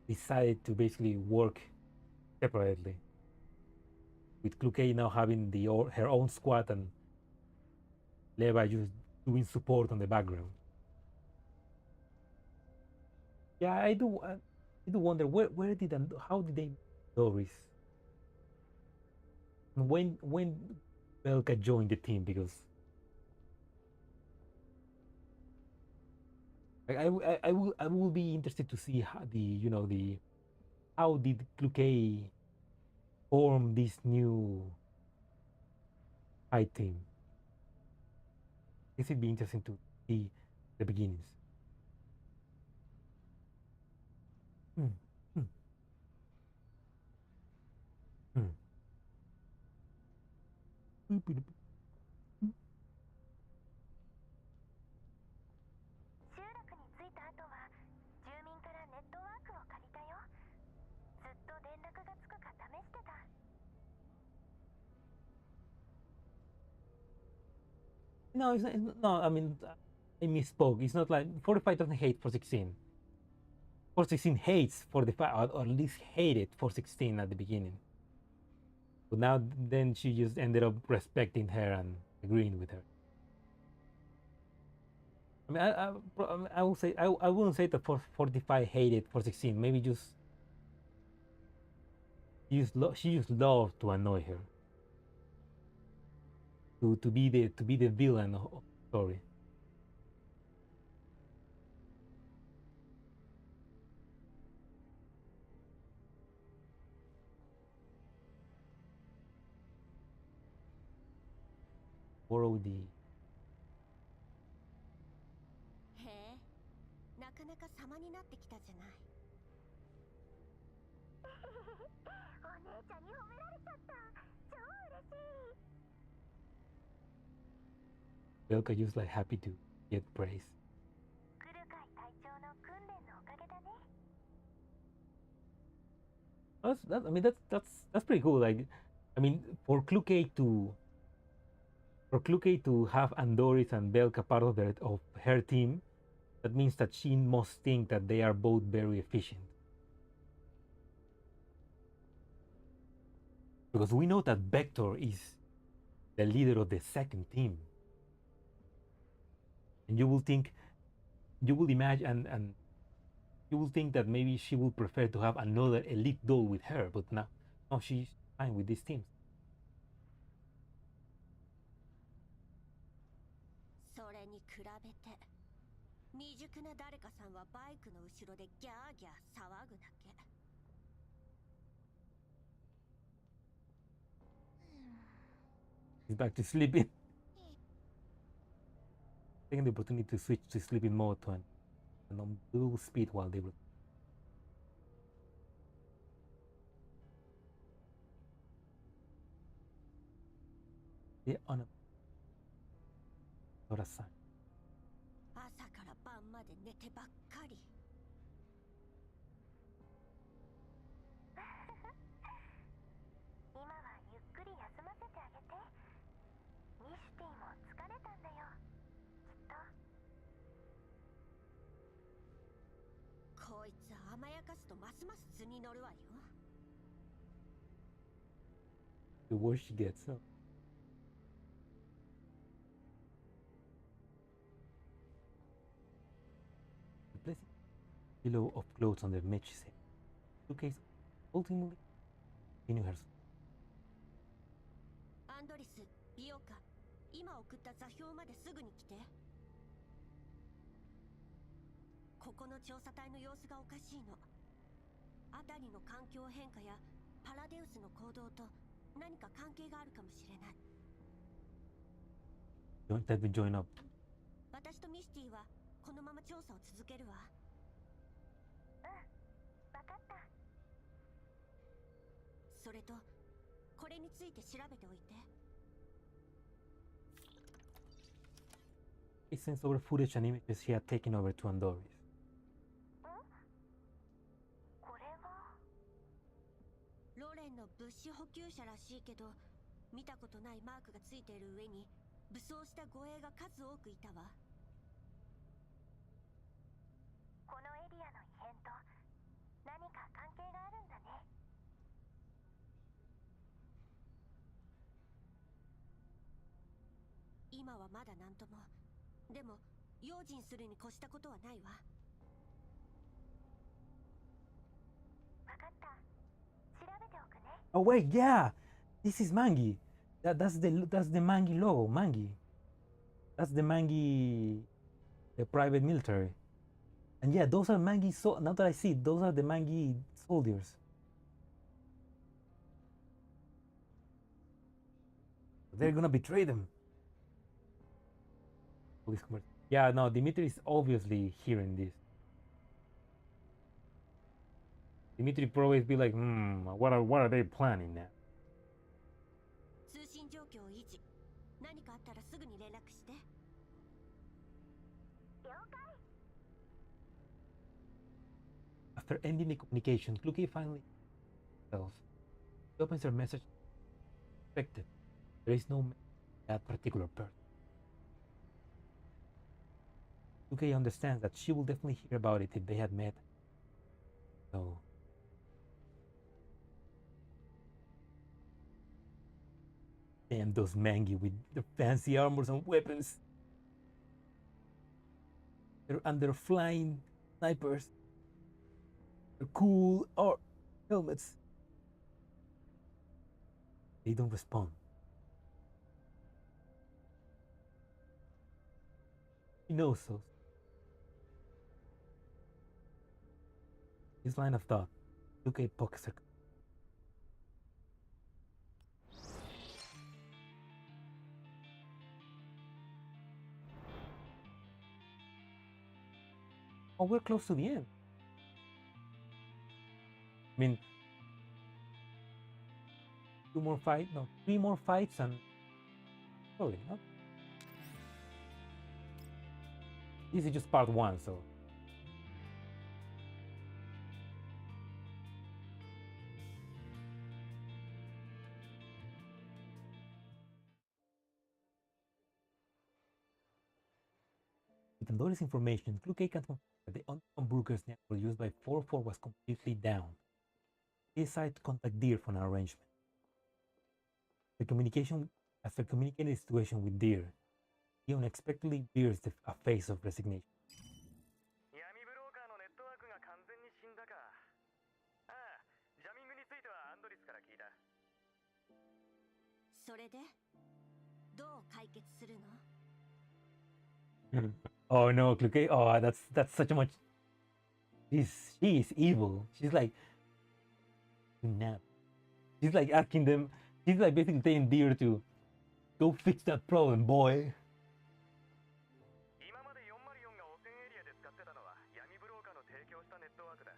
decided to basically work separately. With Kluke now having her own squad and Leva just doing support on the background. Yeah, I do wonder how did they Doris? When Belka joined the team, because I will be interested to see how how did Kluke form this new high team. This would be interesting to see the beginnings. 集落に着いた後は住民からネットワークを借りたよ。ずっと連絡がつくか試してた。No, it's not, no, I mean, I misspoke. It's not like 45 doesn't hate 416. 416 hates 45, or at least hated 416 at the beginning. But now, then she just ended up respecting her and agreeing with her. I mean, I will say, I wouldn't say that 45 hated 416. Maybe just she just loved to annoy her. To be the villain of the story. Borrow the へえ、なかなか様になってきたじゃない。お姉ちゃんに褒められちゃった。超嬉しい。 Belka just like happy to get praise. クルカイ隊長の訓練のおかげだね。 I mean, that's pretty cool. Like, I mean, for Kluke to have Andoris and Belka part of her team, that means that she must think that they are both very efficient. Because we know that Vector is the leader of the second team. And you will imagine and you will think that maybe she would prefer to have another elite doll with her, but now she's fine with these teams. それに比べて未熟な誰かさんはバイクの後ろでギャーギャー騒ぐだけ。 He's back to sleeping. Taking the opportunity to switch to sleeping mode to an unbelievable speed while they were. On a sign. 朝から晩まで寝てばっかり。今はゆっくり休ませてあげて。ミスティも疲れたんだよ。きっと。こいつ甘やかすとますます図に乗るわよ。 The worse she gets, so. Replacing pillow of clothes on the Mitch's head. Suitcase ultimately continue her. アンドリス、ビオカ、今送った座標まですぐに来て。ここの調査隊の様子がおかしいの。辺りの環境変化やパラデウスの行動と何か関係があるかもしれない。Don't have to join up. 私とミスティはこのまま調査を続けるわ。うん、わかった。それとこれについて調べておいて。 He sends over footage and images he had taken over to Andoris. これはロレンの物資補給車らしいけど、見たことないマークがついている上に武装した護衛が数多くいたわ。このエリアの異変と何か関係があるんだね。今はまだ何とも。でも用心するに越したことはないわ。わかった。調べておくね。 Oh wait, yeah, this is Mangi. That's the Mangi logo, Mangi. That's the Mangi, the private military. And yeah, those are Mangi. So now that I see it, those are the Mangi soldiers. They're gonna betray them. Yeah, no, Dimitri is obviously hearing this. Dimitri probably be like, what are they planning now? 通信状況を維持。何かあったらすぐに連絡して。了解。 After ending the communication, Kluge finally tells. She opens her message. Expected. There is no that particular person. Kluge understands that she will definitely hear about it if they had met. So damn those mangi with their fancy armors and weapons. They're flying snipers. They're cool helmets. They don't respond. He knows so. His line of thought. Luke pokes her. Oh, we're close to the end. I mean, three more fights and sorry, no? This is just part 1, so with all this information, Kluge can confirm that the unknown Brugger's network used by 404 was completely down. He decided to contact Deer for an arrangement. After communicating the situation with Deer, he unexpectedly bears a face of resignation. 闇ブローカーのネットワークが完全に死んだか。ああ、ジャミングについてはアンドリスから聞いた。それでどう解決するの？ Oh no, Kluge! Oh, that's such a much. She is evil. She's like, nap. She's like asking them. She's like basically telling Deer to go fix that problem, boy. 今まで404が汚染エリアで使ってたのは闇ブローカーの提供したネットワークだ。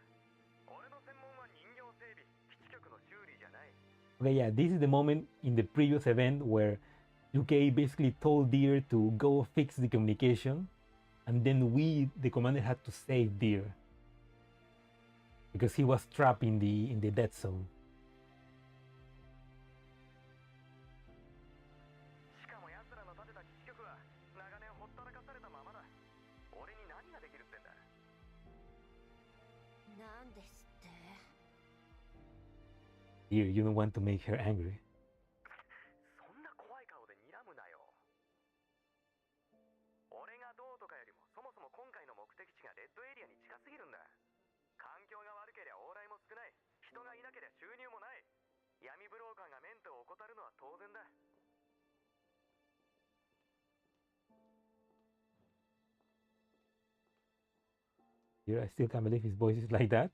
俺の専門は人形整備、基地局の修理じゃない。 Okay, yeah, this is the moment in the previous event where UK basically told Deer to go fix the communication, and then the commander, had to save Deer because he was trapped in the dead zone. しかも奴らの建てた基地局は長年ほったらかされたままだ。俺に何ができるってんだ。なんですって？ Deer, you don't want to make her angry. そんな怖い顔で睨むなよ。俺がどうとかよりもそもそも今回の目的地がレッドエリアに近すぎるんだ。環境が悪けりゃ往来も少ない。人がいなけりゃ収入もない。闇ブローカーがメントを怠るのは当然だ。 Deer, I still can't believe his voice is like that.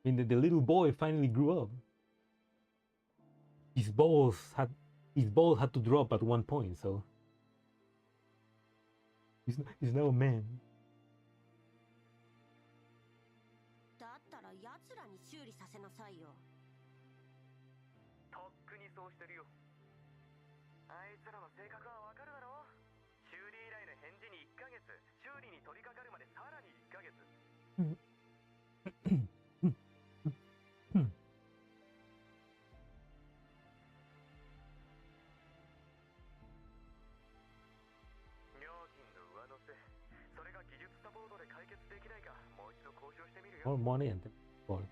I mean, the little boy finally grew up. His balls had to drop at one point, so he's now a man. だったら奴らに修理させなさいよ。とっくにそうしてるよ。あいつらの性格はわかるだろ。修理依頼の返事に1ヶ月、修理に取り掛かるまでさらに1ヶ月。料金の上乗せ、それが技術サポートで解決できないか、もう一度交渉してみるよ。 More money and ball.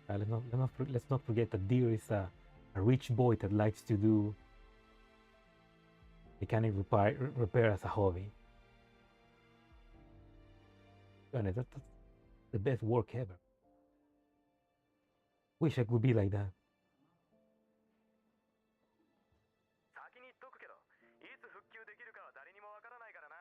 Let's not forget that Deer is a rich boy that likes to do mechanic repair as a hobby. And that's the best work ever. Wish I could be like that. 先に言っとくけど、いつ復旧できるかは誰にもわからないからな。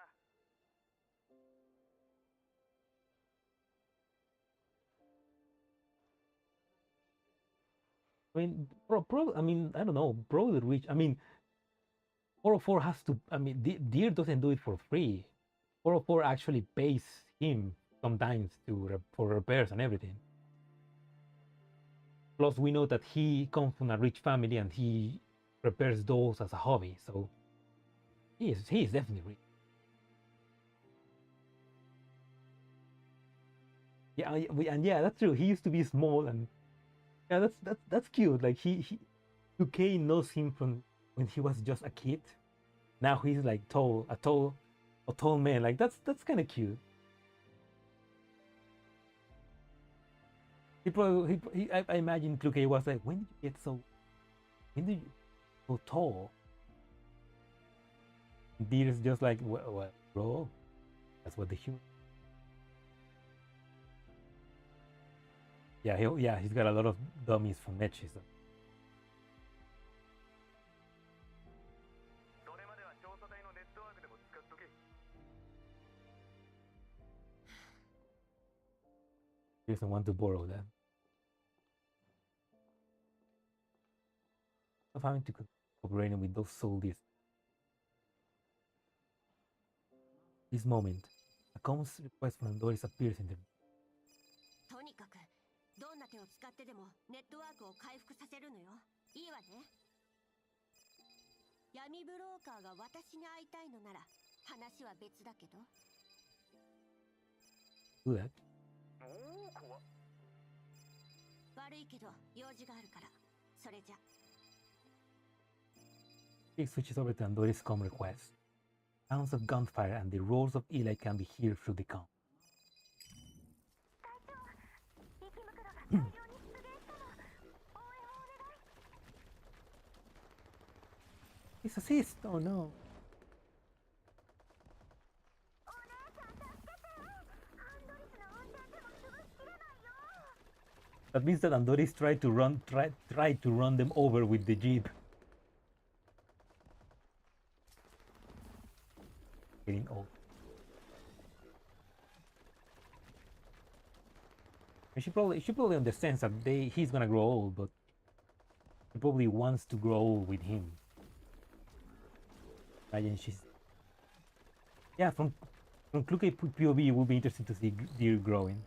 I mean, I mean, I don't know, bro, the rich. I mean, 404 has to. I mean, Deer doesn't do it for free. 404 actually pays him sometimes for repairs and everything. Plus, we know that he comes from a rich family and he repairs dolls as a hobby, so he is definitely rich. Yeah, and yeah, that's true. He used to be small, and yeah, that's cute. Like he 2K knows him from when he was just a kid. Now he's like a tall man. Like that's kind of cute. I imagine 2K was like, when did you so tall? Deer is just like, well, bro, that's what the human. Yeah, he's got a lot of dummies from Mechi. So. He doesn't want to borrow that. Of having to cooperate with those soldiers. This moment, a comms request from Doris appears in the. とにかくどんな手を使ってでもネットワークを回復させるのよ。いいわね。闇ブローカーが私に会いたいのなら話は別だけど。Do that? 悪いけど用事があるから。それじゃ。He switches over to Andori's comm request. Sounds of gunfire and the roars of Eli can be heard through the comm. It's assist! Oh no! That means that Andoris tried to run them over with the jeep. Getting old. She probably understands that he's gonna grow old, but she probably wants to grow old with him. Imagine she's. Yeah, from Kluke POV, it would be interesting to see Deer growing.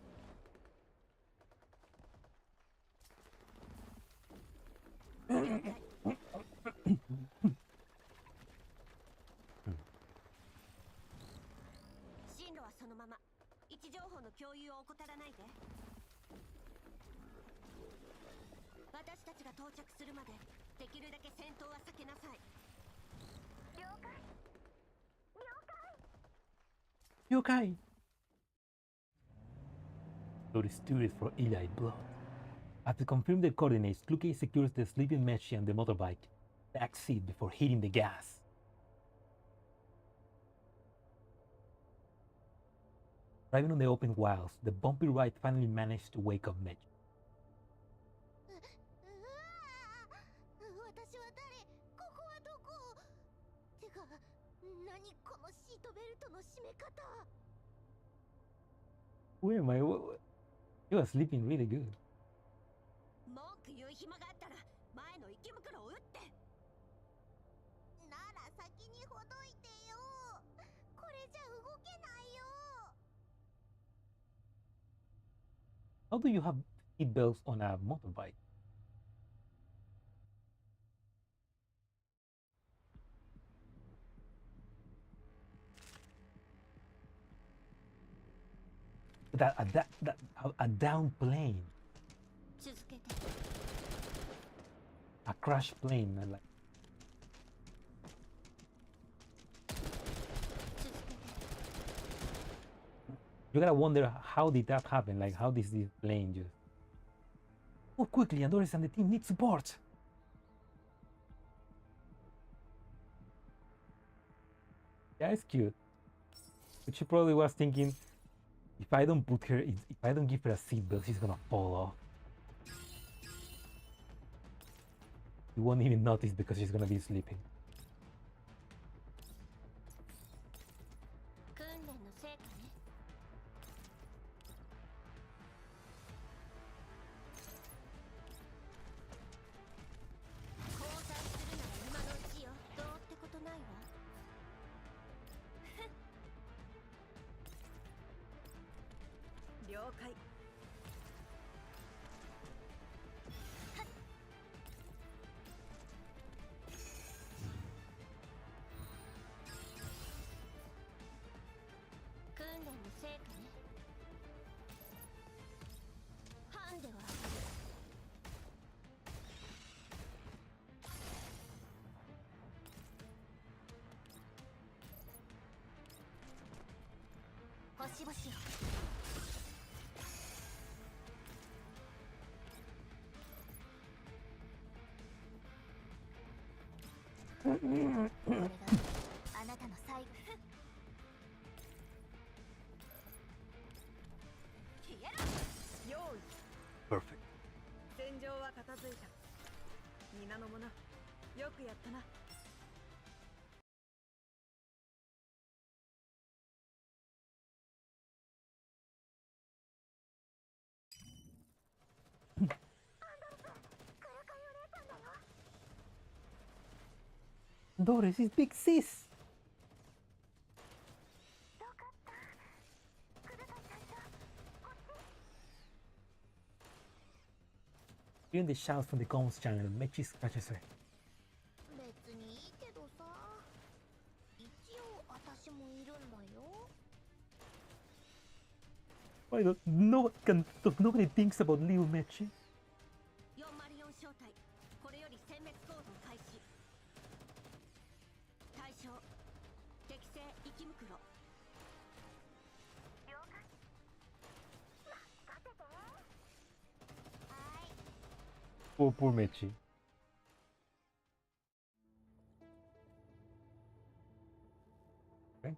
Yokai! Doris stood for Eli blood. After confirming the coordinates, Kluke secures the sleeping Mechi and the motorbike back seat before hitting the gas. Driving on the open wilds, the bumpy ride finally managed to wake up Mechi. Where am I? You are sleeping really good. How do you have seat belts on a motorbike? A down plane. A crashed plane. Like. You gotta wonder how did that happen? Like how does this plane just move quickly? Andoris and the team need support. Yeah, it's cute. But she probably was thinking, if I don't give her a seatbelt, she's gonna fall off. You won't even notice because she's gonna be sleeping. 星々よ。これがあなたの最後。用意。 Perfect. 戦場は片付いた。皆の者、よくやったな。Doris is big sis. Hearing the shouts from the comms channel, Mechi scratches her. 別にいいけどさ。一応私もいるんだよ。 Why nobody thinks about little Mechi? 404小隊、これより殲滅行動開始。対象適正生き袋。了解。任せて。はい。 Poor Mechi. Okay.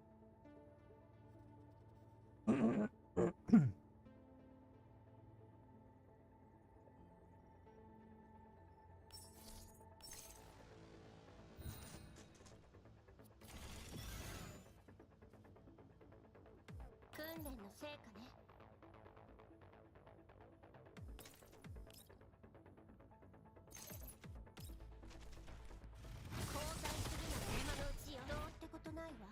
訓練の成果ね。交代するなら今のうちよ。どうってことないわ。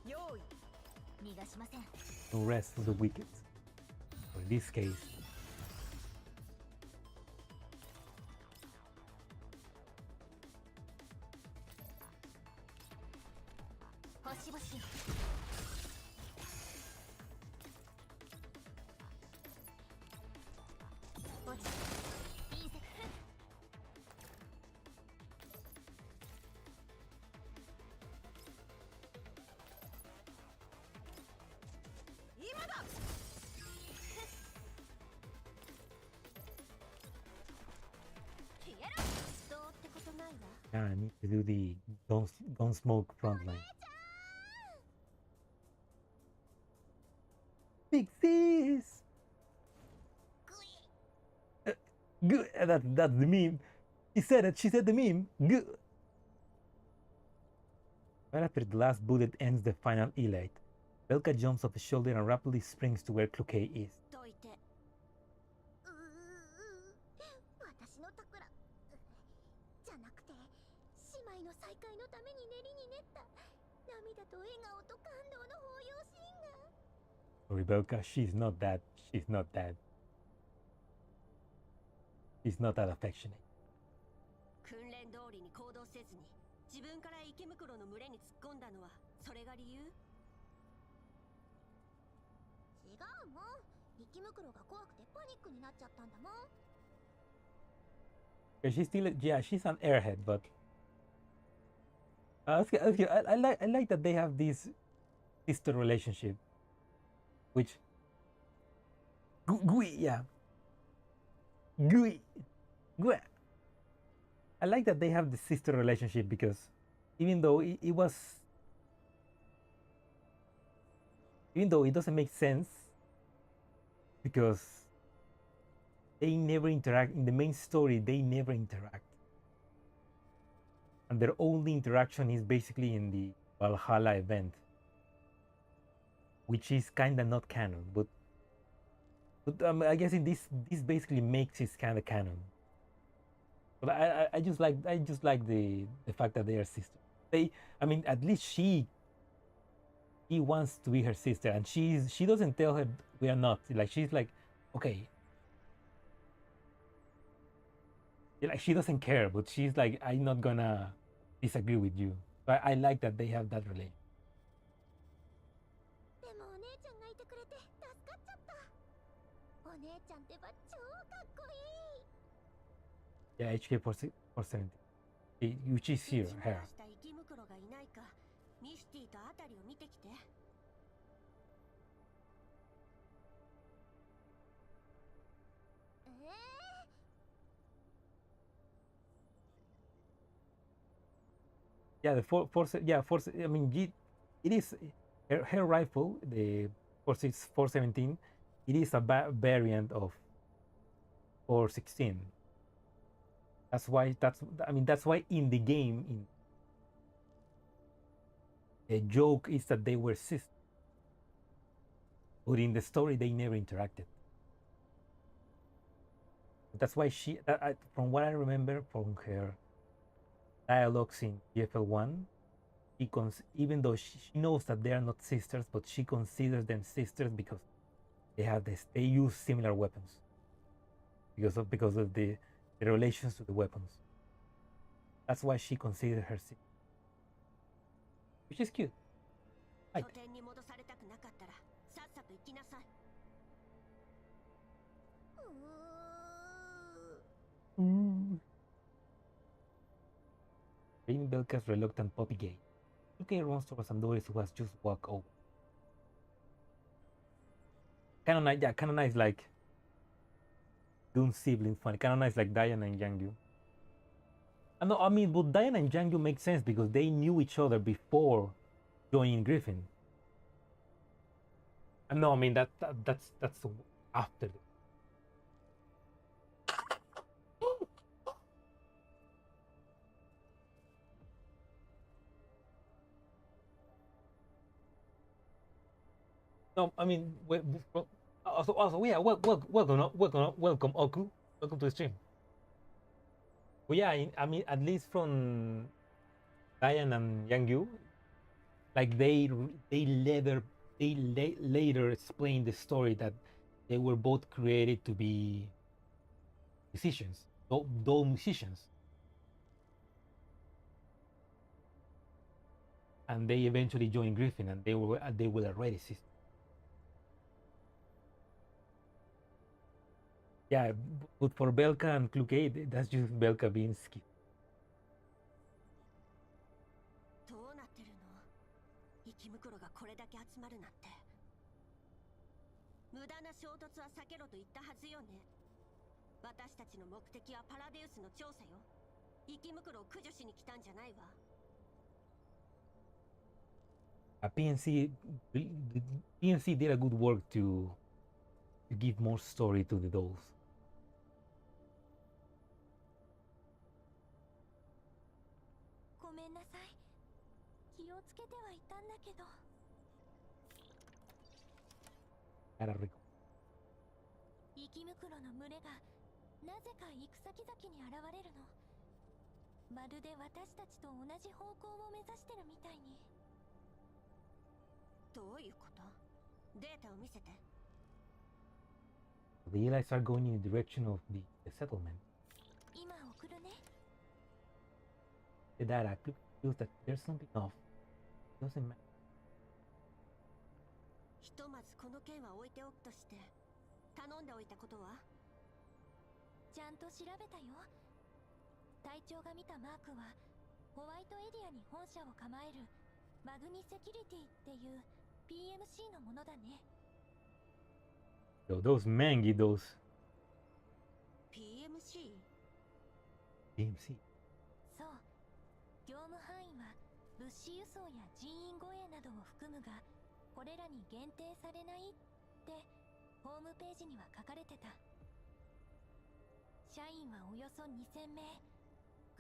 用意。逃がしません。 No rest for the wicked. Or in this case, 星々よ。落ち。隕石。今だ。消えろ。どうってことないわ。 I need to do the Gunsmoke frontline. Big sis! Good. That's the meme. She said it. She said the meme. Good. Right after the last bullet ends the final elite, Belka jumps off the shoulder and rapidly springs to where Cloquet is. どいて。私の宝。じゃなくて、姉妹の再会のために練りに練った涙と笑顔と感動の抱擁シーンが。 Sorry, Belka. She's not that. She's not that. She's not that affectionate. 訓練通りに行動せずに自分から池袋の群れに突っ込んだのはそれが理由？違うもん。生袋が怖くてパニックになっちゃったんだもん。 Yeah, she's still. Yeah, she's an airhead, but I like that they have this sister relationship, which. Yeah. I like that they have the sister relationship because even though it doesn't make sense because they never interact in the main story. They never interact, and their only interaction is basically in the Valhalla event, which is kind of not canon. But I guess in this basically makes it kind of canon. But I just like the fact that they are sisters. I mean, at least he wants to be her sister, and she doesn't tell her we are not. Like she's like, okay. Like she doesn't care, but she's like, I'm not gonna disagree with you. But I like that they have that relation. でもお姉ちゃんがいてくれて助かっちゃった。お姉ちゃんってば超かっこいい。 Yeah, HK470. Which is 打 here, ち鳴 here. らした生き袋がいないかミスティとあたりを見てきて。Yeah, the I mean, it is her rifle, the 417. It is a variant of 416. That's why. That's why in the game, the joke is that they were sisters, but in the story they never interacted. That's why from what I remember from her dialogues in GFL1, even though she knows that they are not sisters, but she considers them sisters because they use similar weapons because of the relations to the weapons. That's why she considers her sister, which is cute. 拠点に戻されたくなかったらさっさと行きなさい。Reading Belka's reluctant puppy gate, Luke runs towards Andores who has just walked over. Kind of nice, like Dune siblings funny. Kind of nice, like Diana and Yangyu. No, I mean, but Diana and Yangyu make sense because they knew each other before joining Griffin. No, I mean that's after. No, I mean, also, yeah, welcome, Oku. Welcome to the stream. But yeah, I mean, at least from Diane and Yangyu, like they later explained the story that they were both created to be musicians, though musicians, and they eventually joined Griffin, and they were already sisters. Yeah, but for Belka and Kluke, that's just Belka being skipped. どうなってるの？生き袋がこれだけ集まるなんて。無駄な衝突は避けろと言ったはずよね。私たちの目的はパラデウスの調査よ。生き袋を駆除しに来たんじゃないわ。PNC did a good work to give more story to the dolls. ごめんなさい。気をつけてはいたんだけど。Era rico. 生き袋の群れがなぜか行く先々に現れるの。まるで私たちと同じ方向を目指してるみたいに。どういうこと？データを見せて。The Elites are going in the direction of the settlement. 今送るね。The data feels that there's something off. Doesn't matter. ひとまずこの件は置いておくとして頼んでおいたことは？ちゃんと調べたよ。隊長が見たマークはホワイトエリアに本社を構えるマグニセキュリティっていう PMC のものだね。So those mangy, those PMC？ PMC. そう。業務範囲は物資輸送や人員護衛などを含むが、これらに限定されないってホームページには書かれてた。社員はおよそ2000名。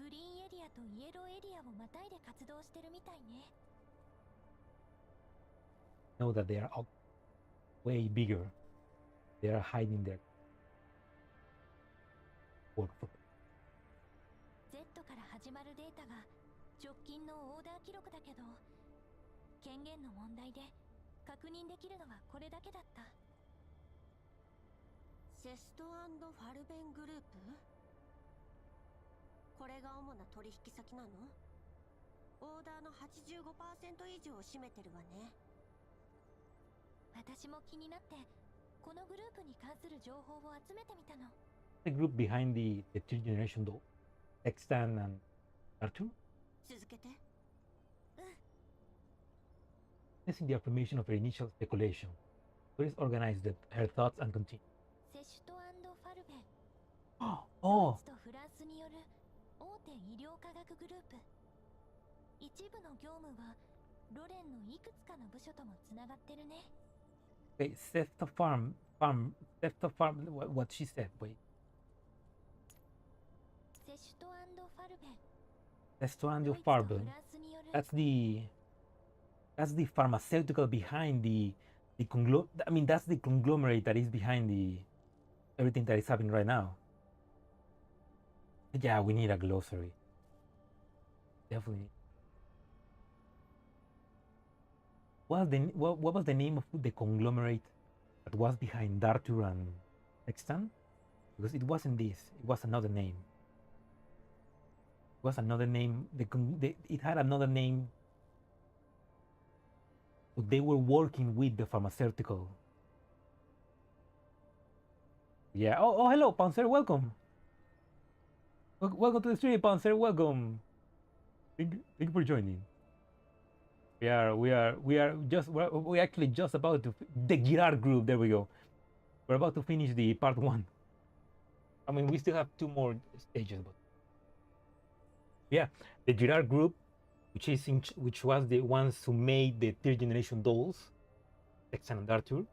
グリーンエリアとイエローエリアをまたいで活動してるみたいね。Know that they are way bigger. They are hiding their workforce. Z から始まるデータが直近のオーダー記録だけど、権限の問題で確認できるのはこれだけだった。セスト&ファルベングループ？これが主な取引先なの？オーダーの 85% 以上を占めてるわね。私も気になってこのグループに関する情報を集めてみたの。The group behind the third generation though, Extan and Arthur. 続けて。This is the affirmation of her initial speculation. Doris organized her thoughts and continued. セシュト&ファルベン。Oh, ドイツとフランスによる大手医療科学グループ。一部の業務はロレンのいくつかの部署ともつながってるね。okay, theft of farm, what she said, wait. セシュト&ファルベン。 Testosterone ドイツと Farben. フランスによる That's the pharmaceutical behind I mean, that's the conglomerate that is behind everything that is happening right now. Yeah, we need a glossary. Definitely. What was the name of the conglomerate that was behind Dartur and Extan? Because it wasn't this. It was another name. It was another name. It had another name. But they were working with the pharmaceutical. Yeah. Oh, hello, Panzer. Welcome. Welcome to the stream, Panzer. Welcome. Thank you for joining. We're actually just about to the Girard group. There we go. We're about to finish the part 1. I mean, we still have 2 more stages, but yeah, the Girard group, which was the ones who made the 3rd generation dolls, Texan and Arthur,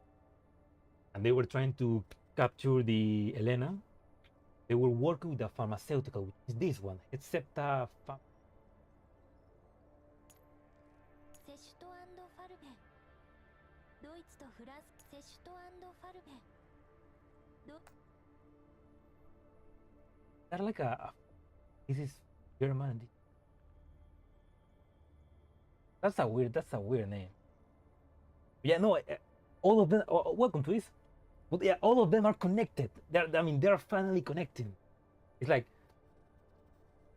and they were trying to capture the Elena. They were working with the pharmaceutical, which is this one, except セシュト&ファルベン。ドイツとフランス。セシュト&ファルベン。they're like this is German. That's a weird name. Yeah, no, all of them. Welcome to this. But yeah, all of them are connected. They're finally connecting. It's like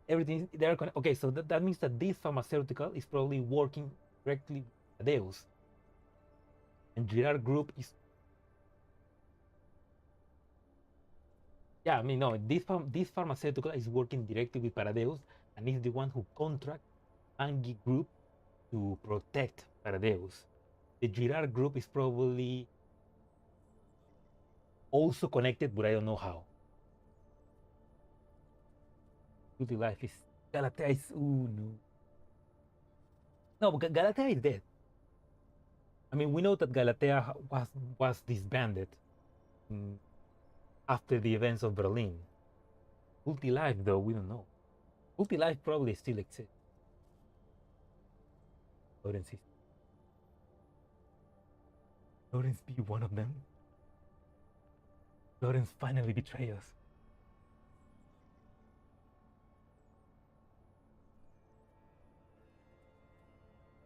everything. They're connected. Okay, so that means that this pharmaceutical is probably working directly with Deus, and Girard Group is. Yeah, I mean, no, this pharmaceutical is working directly with Paradeus and is the one who contract Angie Group to protect Paradeus. The Girard Group is probably also connected, but I don't know how. Beauty Life is Galatea is no, but Galatea is dead. I mean, we know that Galatea was disbanded after the events of Berlin. Multi-Life, though, we don't know. Multi-Life probably still exists. Lawrence be one of them. Lawrence finally betrayed us.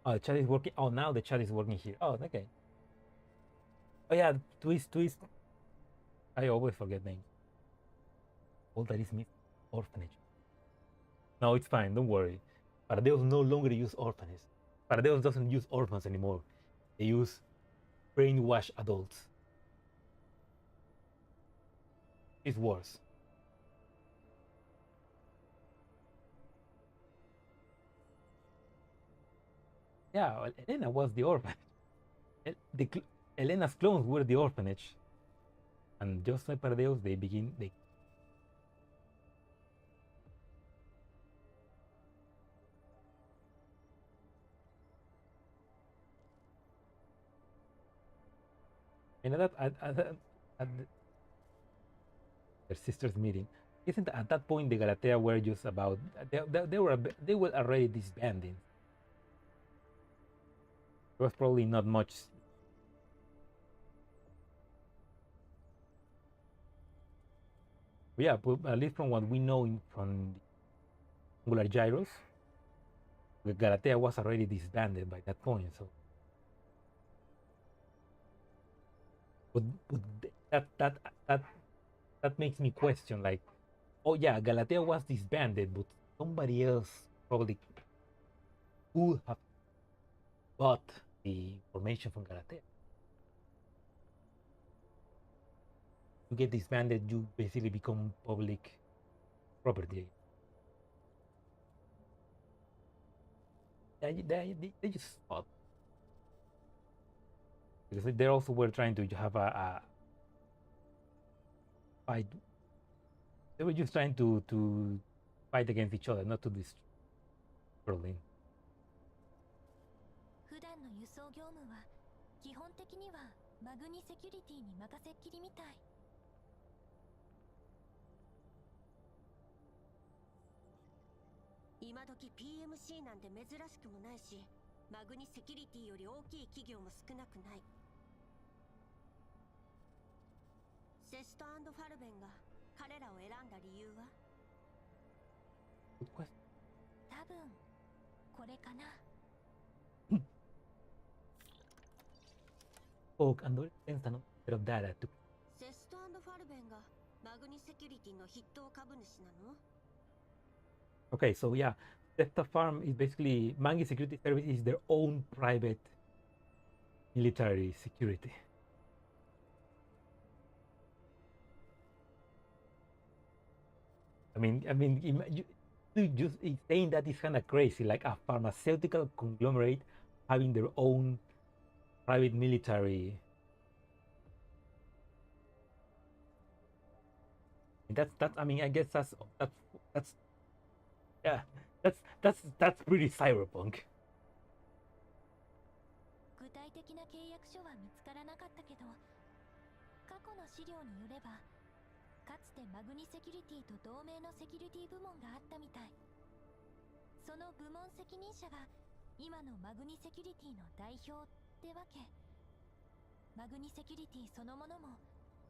Oh, the chat is working. Oh, now the chat is working here. Oh, okay. Oh yeah, twist. I always forget names. All that is missing, orphanage. No, it's fine. Don't worry. Paradeus no longer use orphanage. Paradeus doesn't use orphans anymore. They use brainwashed adults. It's worse. Yeah, well, Elena was the orphanage. Elena's clones were the orphanage. And just like Paradeus, they you know that at their sisters meeting, isn't at that point the Galatea were just about they were already disbanding. There was probably not much. But yeah, but at least from what we know from Angular Gyros, the Galatea was already disbanded by that point. So, but that makes me question, like, oh yeah, Galatea was disbanded, but somebody else probably could have got the information from Galatea. to get disbanded, you basically become public property. They just thought, because they also were trying to have a fight. They were just trying to fight against each other, not to destroy Berlin. 普段の輸送業務は基本的にはマグニセキュリティに任せっきりみたい。今時 PMC なんて珍しくもないし、マグニセキュリティより大きい企業も少なくない。セスト&ファルベンが彼らを選んだ理由は？ Good question. 多分これかな。Folk and sense of data to セスト&ファルベンがマグニセキュリティの筆頭株主なの？ Okay, so yeah, Delta Farm is basically Mangi Security Service is their own private military security. Just saying that is kind of crazy. Like a pharmaceutical conglomerate having their own private military. I mean, I guess that's yeah, that's pretty cyberpunk. 具体的な契約書は見つからなかったけど、過去の資料によれば、かつてマグニセキュリティと同盟のセキュリティ部門があったみたい。その部門責任者が今のマグニセキュリティの代表ってわけ。マグニセキュリティそのものも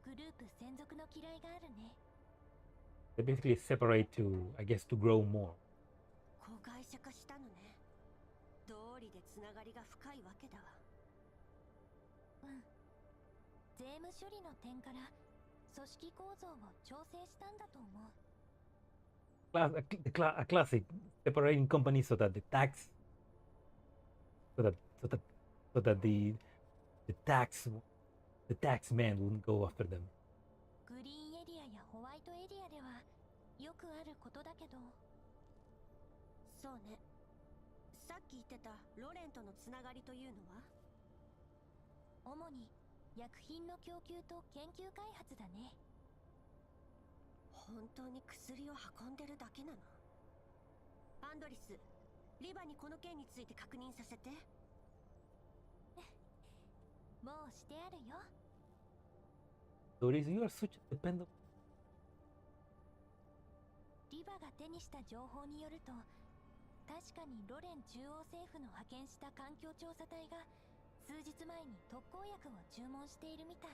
グループ専属の嫌いがあるね。They basically separate to, I guess, to grow more. 子会社化したのね。道理でつながりが深いわけだわ。うん。税務処理の点から組織構造を調整したんだと思う。A classic separating companies so that the tax, so that the tax man wouldn't go after them. グリーンエリアやホワイトエリアではよくあることだけど。そうね。さっき言ってたロレンとのつながりというのは？主に薬品の供給と研究開発だね。本当に薬を運んでるだけなの？アンドリス、リバにこの件について確認させて。もうしてあるよ。Doris, you are such a dependable. リバが手にした情報によると、確かにロレン中央政府の派遣した環境調査隊が数日前に特効薬を注文しているみたい。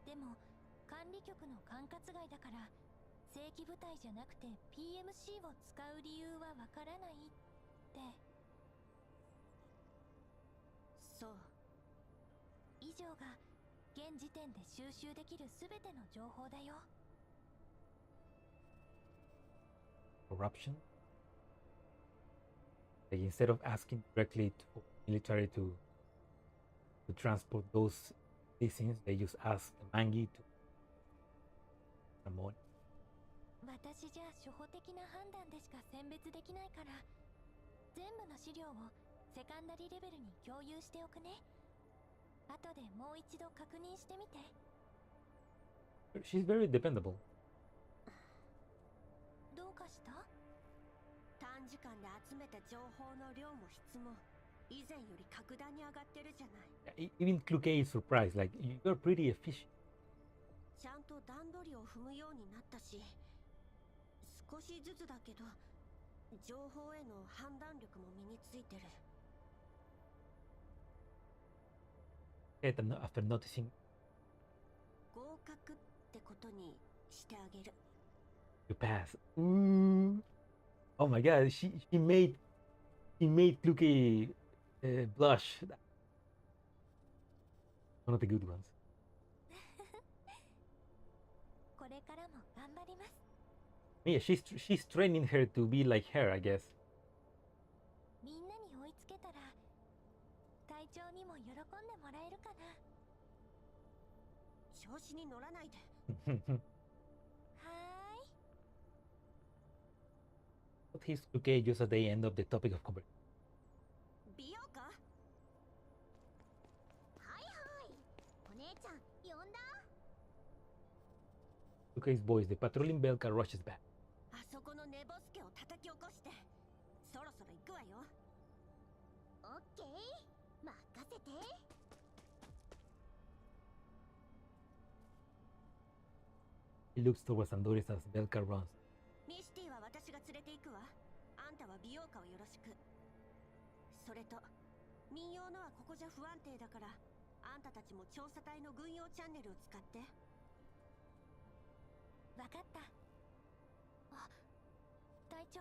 でも管理局の管轄外だから正規部隊じゃなくて PMC を使う理由はわからないって。そう。以上が現時点で収集できるすべての情報だよ。Corruption. Like instead of asking directly to military to transport these things, they just ask the Mangi to promote. 私じゃ初歩的な判断でしか選別できないから、全部の資料をセカンダリレベルに共有しておくね。後でもう一度確認してみて。She's very dependable. どうかした？短時間で集めた情報の量も質も以前より格段に上がってるじゃない。Even Kluke is surprised. Like you're pretty efficient. ちゃんと段取りを踏むようになったし、少しずつだけど情報への判断力も身についてる。After noticing. 合格ってことにしてあげる。You pass. Ooh. Oh my god, she made Kluke blush. One of the good ones. これからも頑張ります。Yeah, she's training her to be like her, I guess. みんなに追いつけたら隊長にも喜んでもらえるかな。調子に乗らないで。はーい。 But he's okay just at the end of the topic of conversation. 美容か？はいはい。お姉ちゃん呼んだ？ Suke's voice, the patrolling Belka rushes back. あそこの寝ぼすけを叩き起こして、そろそろ行くわよ。オッケー。任せて。 He looks towards Andoris as Belka runs. ミシティは私が連れて行くわ。あんたは美容家をよろしく。それと、民謡のはここじゃ不安定だから、あんたたちも調査隊の軍用チャンネルを使って。わかった。あ、隊長。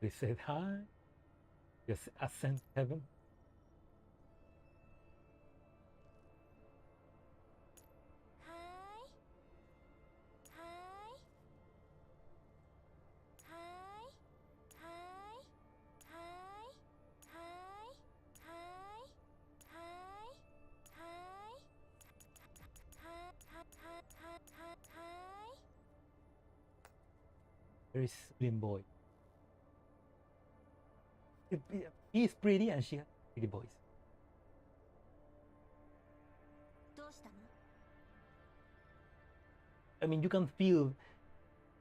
They said hi. Just ascend heaven. はーい。はーい。はーい。はーい。はーい。はーい。はーい。はーい。はーい。 Very slim boy. He's pretty and she has pretty boys. どうしたの？ I mean, you can feel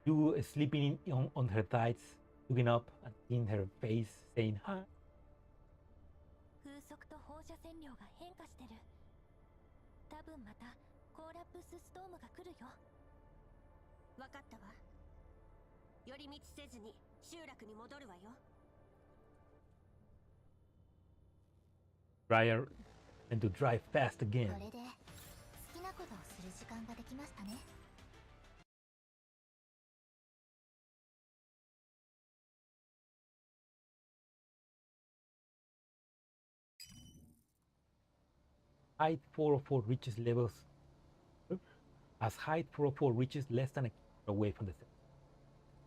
you sleeping on her thighs, looking up and seeing her face, saying hi. 風速と放射線量が変化してる。多分またコーラプスストームが来るよ。わかったわ。寄り道せずに集落に戻るわよ。Dryer and to drive fast again. これで好きなことをする時間ができましたね。 Height 404 reaches levels. As height 404 reaches less than a kilometer away from the center,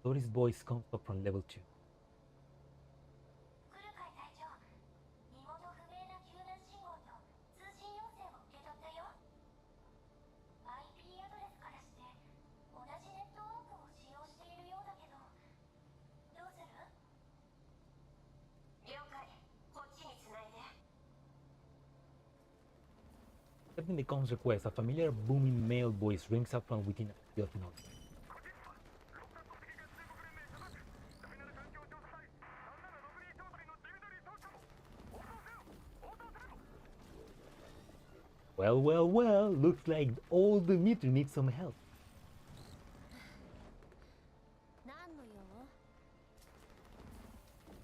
Doris' voice comes up from level 2. クルカイ隊長、身元不明な救難信号と通信要請を受け取ったよ。IP アドレスからして同じネットワークを使用しているようだけど、どうする？了解。こっちにつないで。 Accepting the comms request, a familiar booming male voice rings out from within a field of noise. Well, well, well, looks like old Dimitri needs some help. 何の用？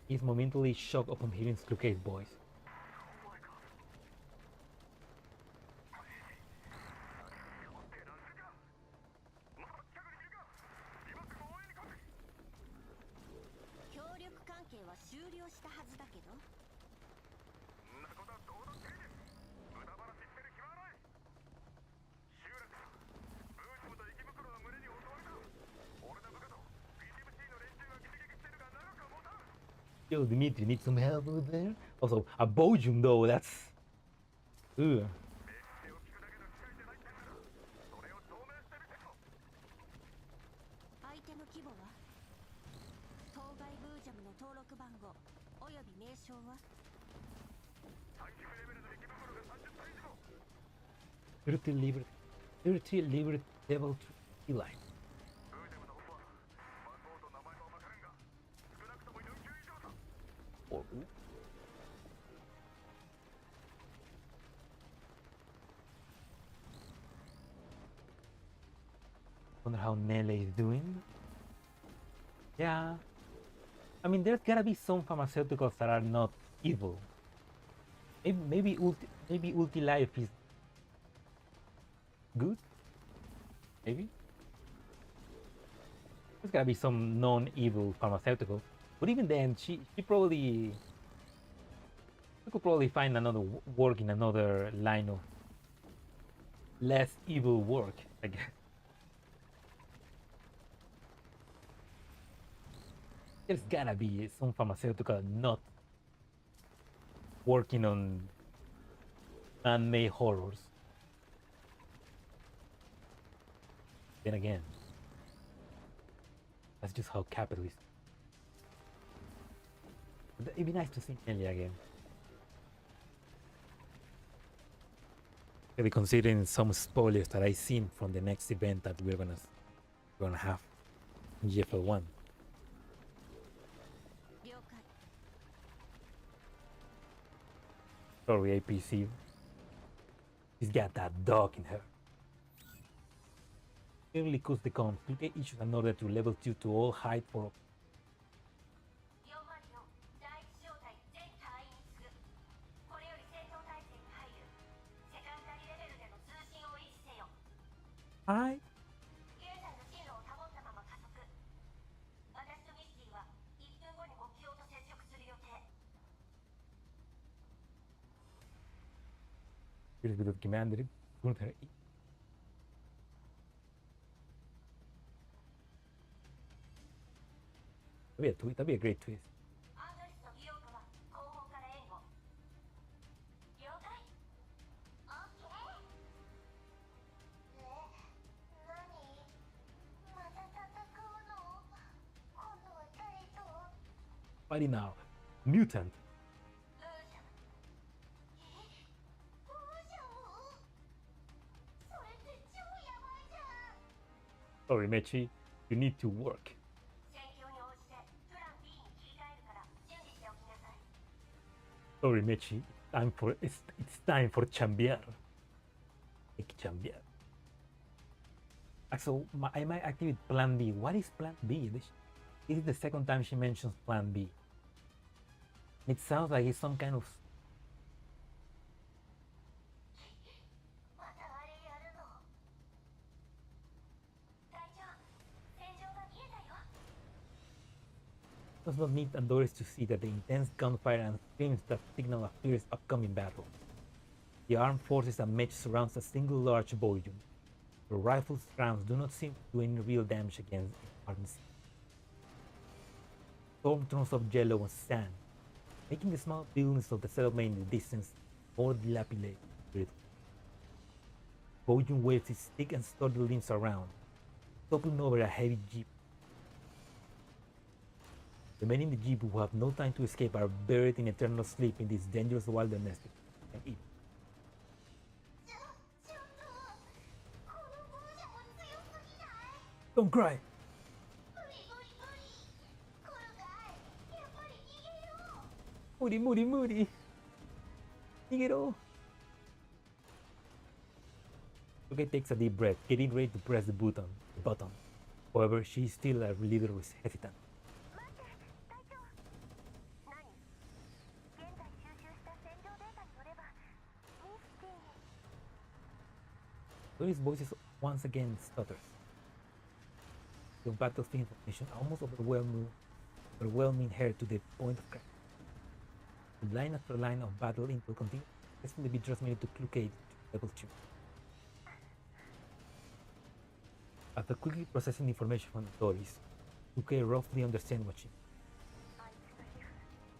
He's momentarily shocked upon hearing Sluke's voice. Yo, Dimitri needs some help over there. Also, a Bojum though, that's... Ugh. 相手の規模は？当該ブージャムの登録番号および名称は？ 30 Liberty Devil Line. Oh. Wonder how Nele is doing. Yeah. I mean, there's gotta be some pharmaceuticals that are not evil. Maybe Ulti Life is good. Maybe. There's gotta be some non-evil pharmaceutical. But even then, she could probably find another work in another line of less evil work, I guess. There's gotta be some pharmaceutical not working on man-made horrors. Then again, that's just how capitalist. But it'd be nice to see Nelly again. Maybe considering some spoilers that I seen from the next event that we're gonna have in GFL1. 了解。 Sorry, APC. She's got that dog in her. Clearly cuts the comms. Look at each in order to level 2 to all height for 404第一小隊全隊員に次ぐ。これより戦闘態勢に入る。セカンダリレベルでの通信を維持せよ。 Hi. 現在の進路を保ったまま加速。私とミスティは1分後に目標と接触する予定。 Here's with the commander. Put her. That'd be a great twist. アンドリスとギオーカは後方から援護。了解。オッケー。何？また戦うの？今度は誰と？ Fighting now. Mutant. ブーシャム。ブーシャム？それって超やばいじゃん。 Sorry, Mechi. You need to work. 戦況に応じてプラン B に切り替えるから準備しておきなさい。 Sorry, Mechi. It's time for chambear. Chambear. So I might activate Plan B. What is Plan B? This is the second time she mentions Plan B. It sounds like it's some kind of またあれやるの？隊長、戦場が見えたよ。 does not need Andores to see that the intense gunfire and screams that signal a fierce upcoming battle. The armed forces and Mech surrounds a single large volume. The rifles' rounds do not seem to do any real damage against arms. Storm thrones of yellow and sand, making the small buildings of the settlement in the distance more dilapidated. Volume waves its thick and sturdy limbs around, toppling over a heavy jeep. The men in the jeep who have no time to escape are buried in eternal sleep in this dangerous wilderness and eat. ちょっと、このブーシャも強すぎない？ Don't cry! 無理。来るかい？やっぱり逃げよう。 Muri. Nigero. Okay, takes a deep breath, getting ready to press the button. However, she is still a little hesitant. 待って、隊長。何？現在収集した戦場データによれば、ミスティ。 Dory's voice once again stutters. The battlefield information almost overwhelming her to the point of crack. Line after line of battle info continues to be transmitted to Clucade to level 2. After quickly processing information from Doris, Clucade roughly understands what she あいつの皮膚、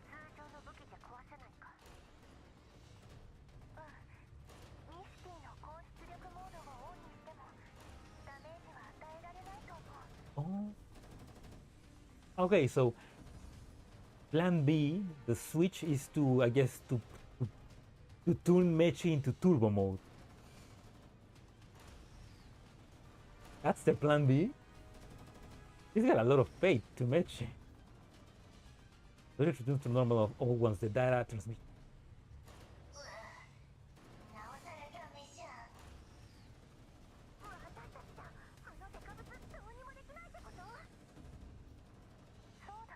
通常の武器じゃ壊せないか。ミスティの高出力モードをオンにしても、ダメージは与えられないと思う。 Oh. Okay, so Plan B, the switch is to, I guess, to turn Mechi into turbo mode. That's the Plan B. He's got a lot of faith to Mechi. Let's return to normal of all once the data transmission. 直さなきゃメシャー。私たちじゃあのデカブツどうにもできないってこと？そうだ。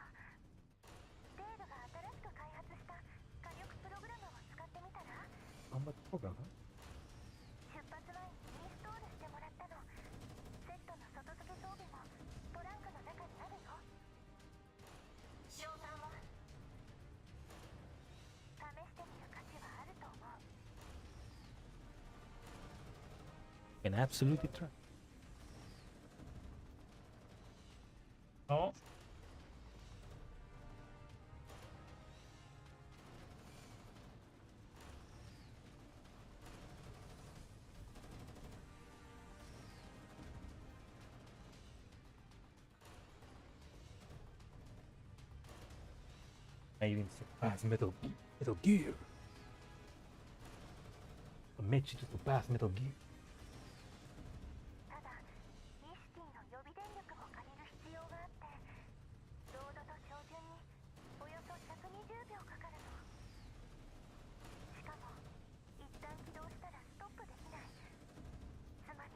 デードが新しく開発した火力プログラムを使ってみたら？ Combat program, huh? 出発前にインストールしてもらったの。セットの外付け装備もトランクの中にあるよ。賞賛は？試してみる価値はあると思う。 Can absolutely try. Oh. Maybe surpass Metal Gear. A match to surpass Metal Gear. ただミスティの予備電力も借りる必要があって、ロードと照準におよそ120秒かかるの。しかも一旦起動したらストップできない。つまり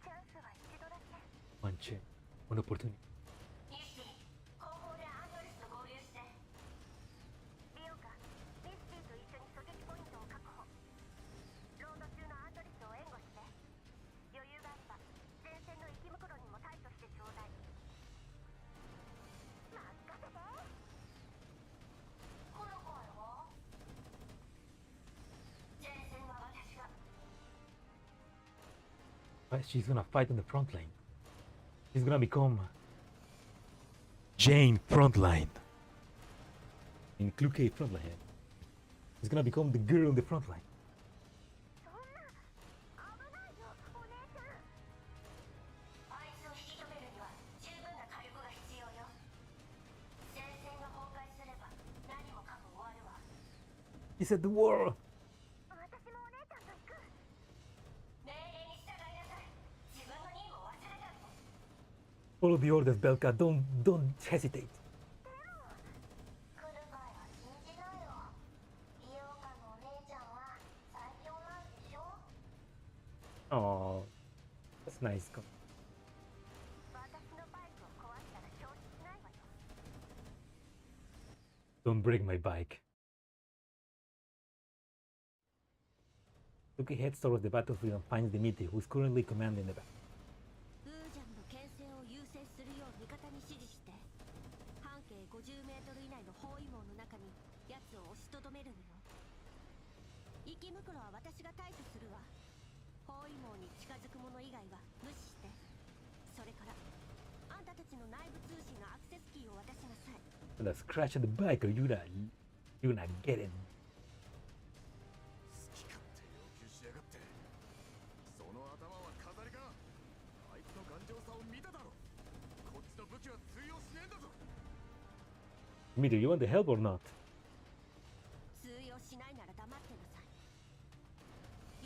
チャンスは一度だけ。 One chance, one opportunity. ミスティ後方でアンドレスと合流して。リオカ、ミスティと一緒に狙撃ポイントを確保。ロード中のアンドレスを援護して、余裕があれば前線の生き袋にも対処してちょうだい。任せて。この子はよ、前線は私が。 But she's gonna fight on the front line. She's gonna become Jane Frontline. In Cluke Frontline. She's gonna become the girl on the front line. そんな危ないよ、お姉ちゃん。あいつを引き止めるには十分な火力が必要よ。前線が崩壊すれば何もかも終わるわ。 He said the war. 私もお姉ちゃんと行く。命令に従いなさい。自分の任務を忘れないで。 Follow the orders, Belka. Don't hesitate. 来る前は信じなよ。リオカのお姉ちゃんは最強なんでしょ。 Oh, that's nice. 私のバイクを壊したら承知しないわよ。 Don't break my bike. Luke heads towards the battlefield and finds Dimitri, who is currently commanding the battle. ウージャムの牽制を優先するよう味方に指示して、半径50メートル以内の包囲網の中に奴を押しとどめるのよ。生き袋は私が対処するわ。包囲網に近づく者以外は無視して。それからあんたたちの内部通信のアクセスキーを渡しなさい。 Let's crash the bike or you're not getting. 好き勝手要求しやがって。その頭は飾りか。あいつの頑丈さを見ただろ。こっちの武器は通用しねえんだぞ。 Dimitri, you want the help or not? 通用しないなら黙ってなさい。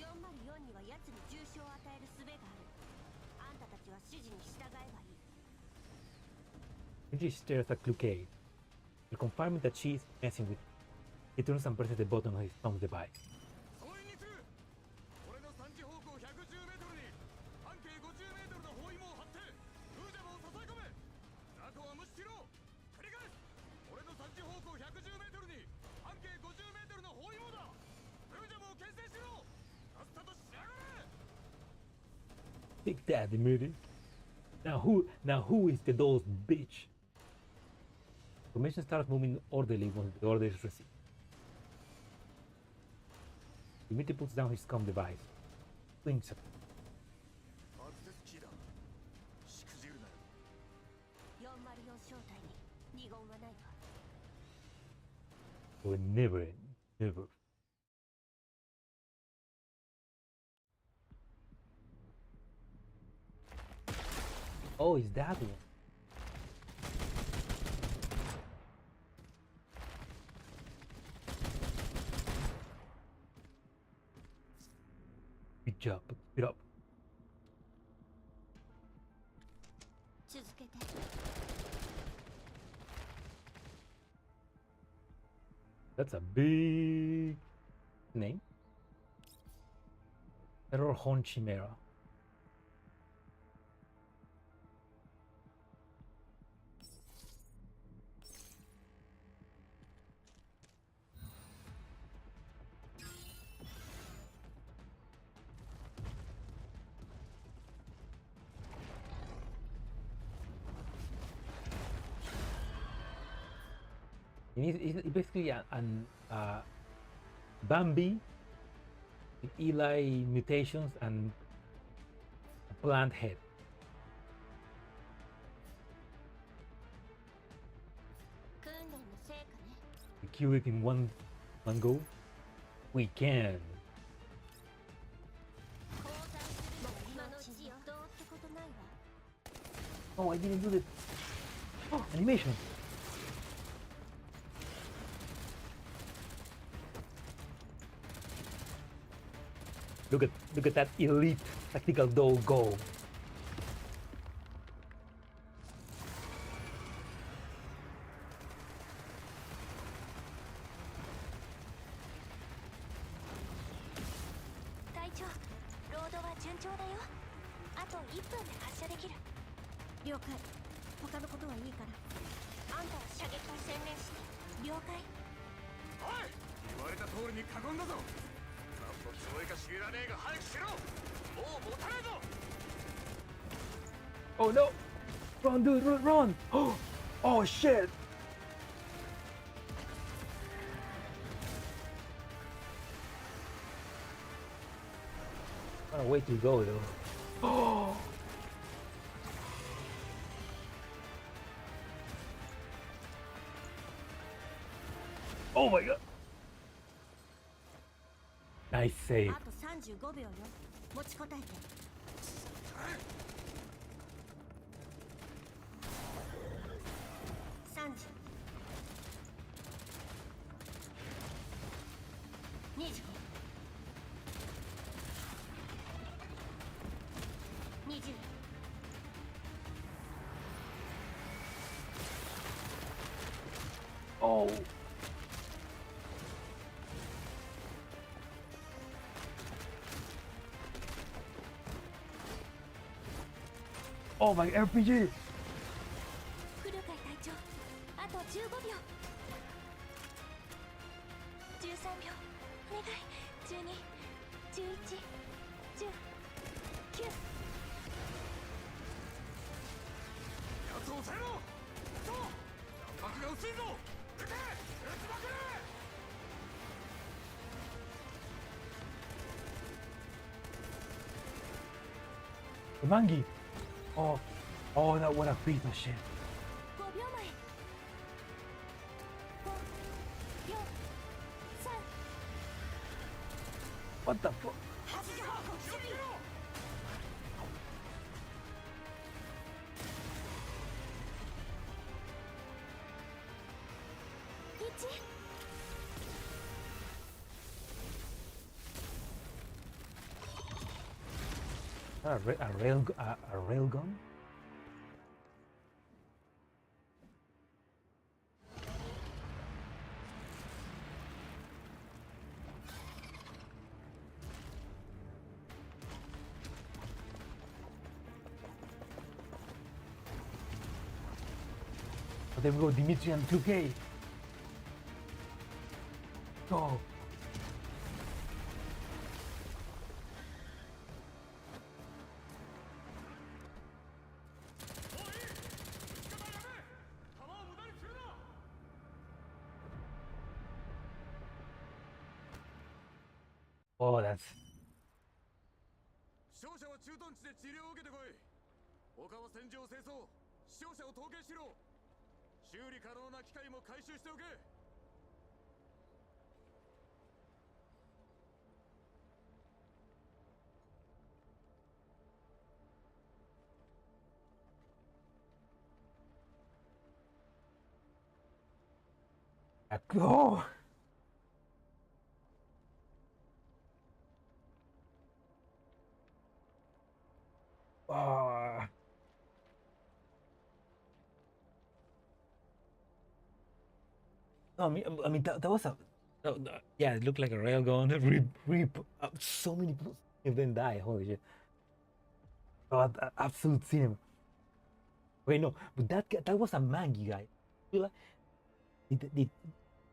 404には奴に重傷を与える術がある。あんたたちは指示に従えばいい。 Dimitri stares at Luke. Confirming that she is messing with him. He turns and presses the button on his thumb device. 総員にする。俺の3時方向110メートルに半径50メートルの包囲網を張ってウージャムを誘い込め。中は無視しろ。繰り返す。俺の3時方向110メートルに半径50メートルの包囲網だ。ウージャムを牽制しろ。さっさとしやがれ。 Take that, Dimitri. Now who is the doll's bitch? Formation starts moving orderly once the order is received. Dimitri puts down his comm device. Blinks at アクセスキーだ。しくじるなよ。404正体に二言はないわ。 will never. Oh, is that one? Good job, keep it up. 続けて。 That's a big name. Terror Horn Chimera. It's basically an Bambi, with Eli mutations, and a plant head. 訓練の成果ね。 We kill it in one go. We can. 交代するのが今のうちよ。どうってことないわ。 Oh, I didn't do the animation. Look at that elite tactical doll go. Oh no! Run, dude, run! Oh shit! What a way to go, though. Oh! Oh my god! Nice save. あと35秒よ。持ちこたえて。30。25。20。Oh! Oh my RPG! フルカイ隊長、あと15秒。13秒。お願い。12、11、10、9。やつを抑えろ。そう弾幕が薄いぞ。撃て、撃ちまくれ。Mangi! Oh, oh, that what a piece of shit. 5秒前。5、4、3。 What the fuck? A railgun? Oh, there we go, Dimitri and 2K. Go. Oh, that's... 負傷者は駐屯地で治療を受けてこい。他は戦場を清掃。死傷者を統計しろ。修理可能な機械も回収しておけ。Go! No, I mean that was a... yeah, it looked like a railgun. Rip. So many of them die. Holy shit. Oh, absolute cinema. Wait, no, but that was a mangy guy. Feel like-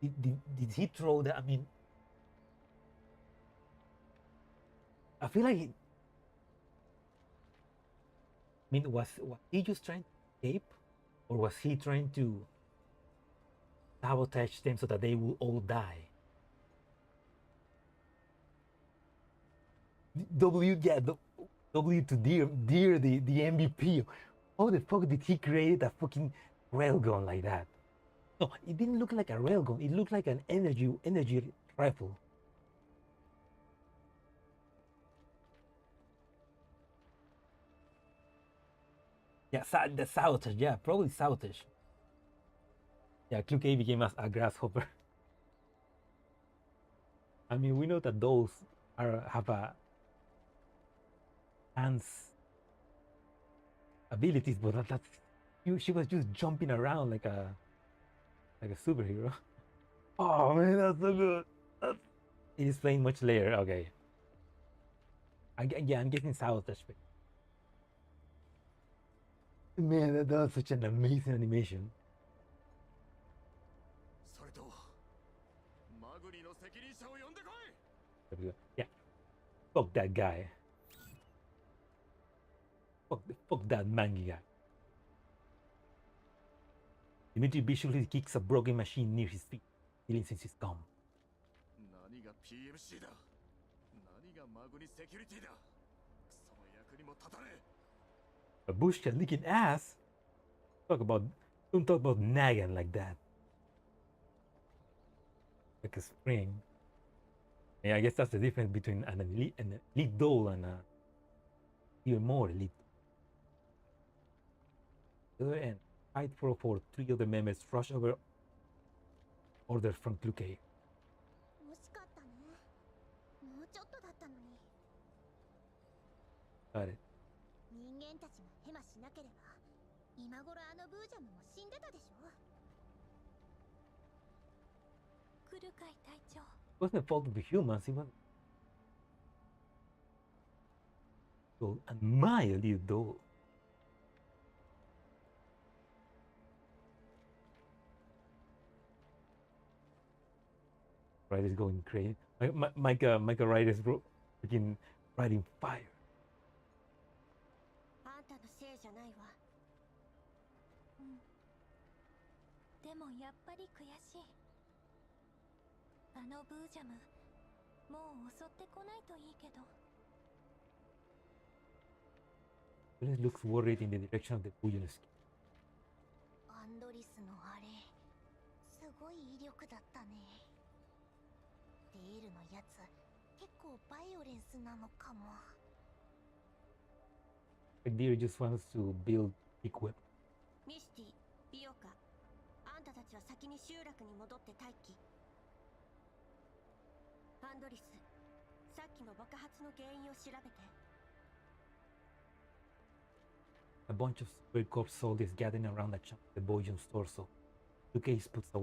Did he throw that? I mean, I feel like was he just trying to escape, or was he trying to sabotage them so that they will all die? W to dear the MVP. How the fuck did he create a fucking railgun like that? No, it didn't look like a railgun. It looked like an energy rifle. Yeah, the sabotage. Yeah, probably sabotage. Yeah, Clue A became a grasshopper. I mean, we know that those have a Anne's abilities, but she was just jumping around like a superhero. Oh man, that's so good. It is playing much later. Okay. Yeah, I'm getting sabotage. Man, that was such an amazing animation. Yeah. Fuck that guy. Fuck that mangy guy. Dimitri visually kicks a broken machine near his feet, feeling since his gum. Babushka licking ass? Don't talk about nagging like that. Like a spring. Yeah, I guess that's the difference between an elite doll and a even more elite. The other end, fight 404, 3 other members rush over orders from Cluke. 惜しかったね。もうちょっとだったのに。 Got it. 人間たちがヘマしなければ、今頃あのブージャムも死んでたでしょ。来るかい隊長。It wasn't the fault of the humans, it was well, and my elite doll. Right is going crazy. Micah Wright is freaking writing fire. あんたのせいじゃないわ。うん。でもやっぱり悔しい。あのブージャム、もう襲ってこないといいけど。It looks worried in the direction of the Bujanski. アンドリスのあれ、すごい威力だったね。デールのやつ、結構バイオレンスなのかも。Like Deer just wants to build big weapons. ミスティ、ビオカ、あんたたちは先に集落に戻って待機。アンドリス、さっきの爆発の原因を調べて。A bunch of Super Corps soldiers gathering around the chunk of the Bojan's torso. Lucas puts her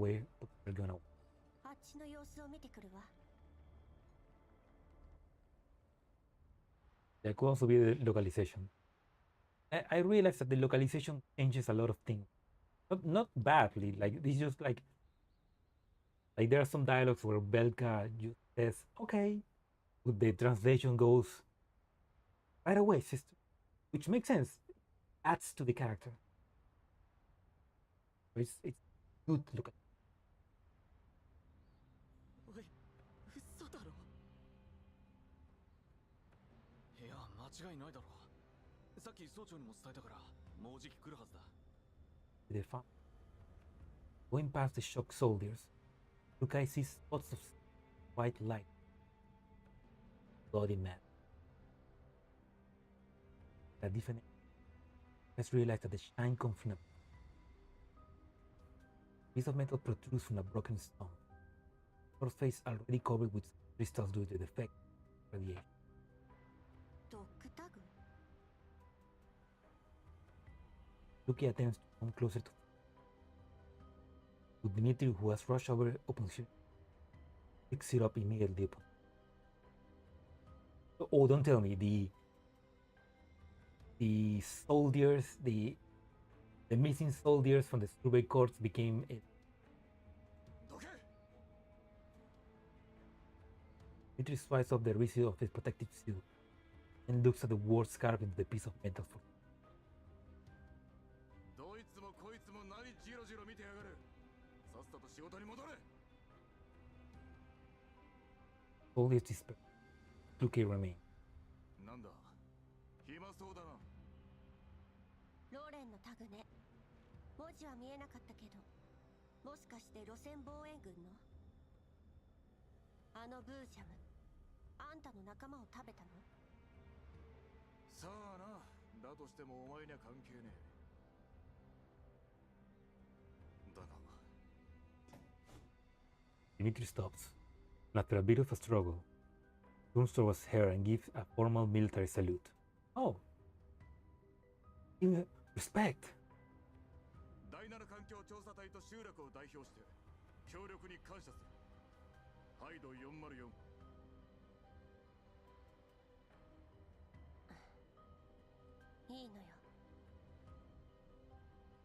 gun away. あっちの様子を見てくるわ。There could also be the localization. I realized that the localization changes a lot of things. Not badly, like it's just like there are some dialogues where Belka just says, okay, but the translation goes right away, sister. Which makes sense. Adds to the character. It's good to look at. おい、嘘だろ。いや、間違いないだろう。さっき総長にも伝えたから、もうじき来るはずだ。The farm. Going past the shocked soldiers, Lukai sees spots of white light. Bloody man. The different. Let's realize that the shine comes from a piece of metal protrudes from a broken stone. Her face already covered with crystals due to the effect of radiation. ドッグタグ Luki attempts to come closer to Dmitri, who has rushed over open ship, picks it up immediately upon. Oh, don't tell me the soldiers, the missing soldiers from the survey corps became it. Dmitri swipes off the residue of his protective suit and looks at the word scarf into the piece of metal for. Soldiers disperse. Luke remains. なんだ、暇そうだな。ローレンのタグね。文字は見えなかったけど、もしかして路線防衛軍のあのブージャム、あんたの仲間を食べたの？さあな、だとしてもお前には関係ねえ。だが Dmitri stops, and after a bit of a struggle, turns towards her and gives a formal military salute. Oh, give me respect. 第7環境調査隊と集落を代表して協力に感謝する。ハイド404。いいのよ。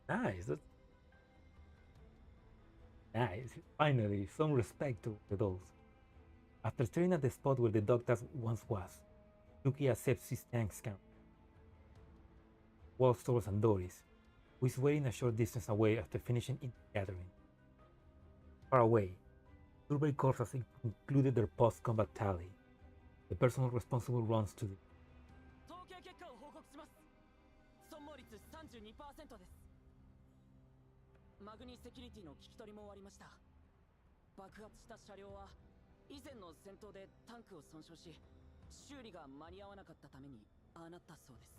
Nice. Nice. Finally, some respect to the dogs. After staring at the spot where the doctor once was, Yuki accepts his thanks count. Walks towards Andoris, who is waiting a short distance away after finishing in the gathering. Far away, survey corps has concluded their post-combat tally. The person responsible runs to the 統計結果を報告します。損耗率 32% です。マグニセキュリティの聞き取りも終わりました。爆発した車両は以前の戦闘でタンクを損傷し、修理が間に合わなかったためにああなったそうです。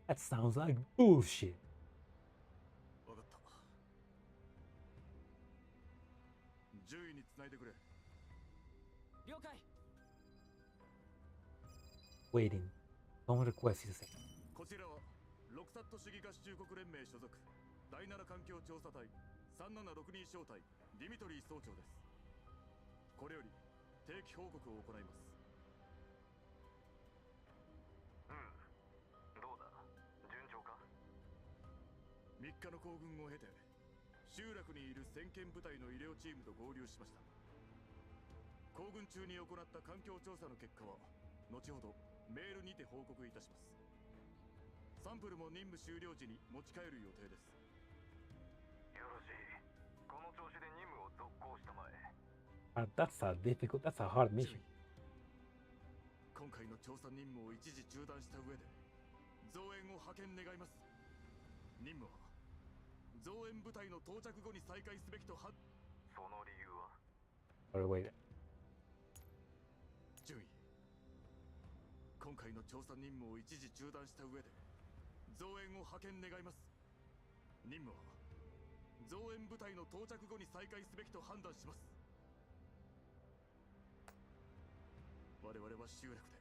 That sounds like bullshit. わかった。獣医につないでくれ。了解。 Waiting. Don't request his second. こちらはロクサット主義合衆国連盟所属第7環境調査隊3762小隊ディミトリー総長です。これより定期報告を行います。どうだ、順調か。3日の行軍を経て集落にいる先遣部隊の医療チームと合流しました。行軍中に行った環境調査の結果は後ほどメールにて報告いたします。サンプルも任務終了時に持ち帰る予定です。よろしい。この調子で任務を続行したまえ。That's a hard mission. 今回の調査任務を一時中断した上で増援を派遣願います。任務は増援部隊の到着後に再開すべきとその理由は Wait. 順位。今回の調査任務を一時中断した上で増援を派遣願います。任務は増援部隊の到着後に再開すべきと判断します。我々は集落で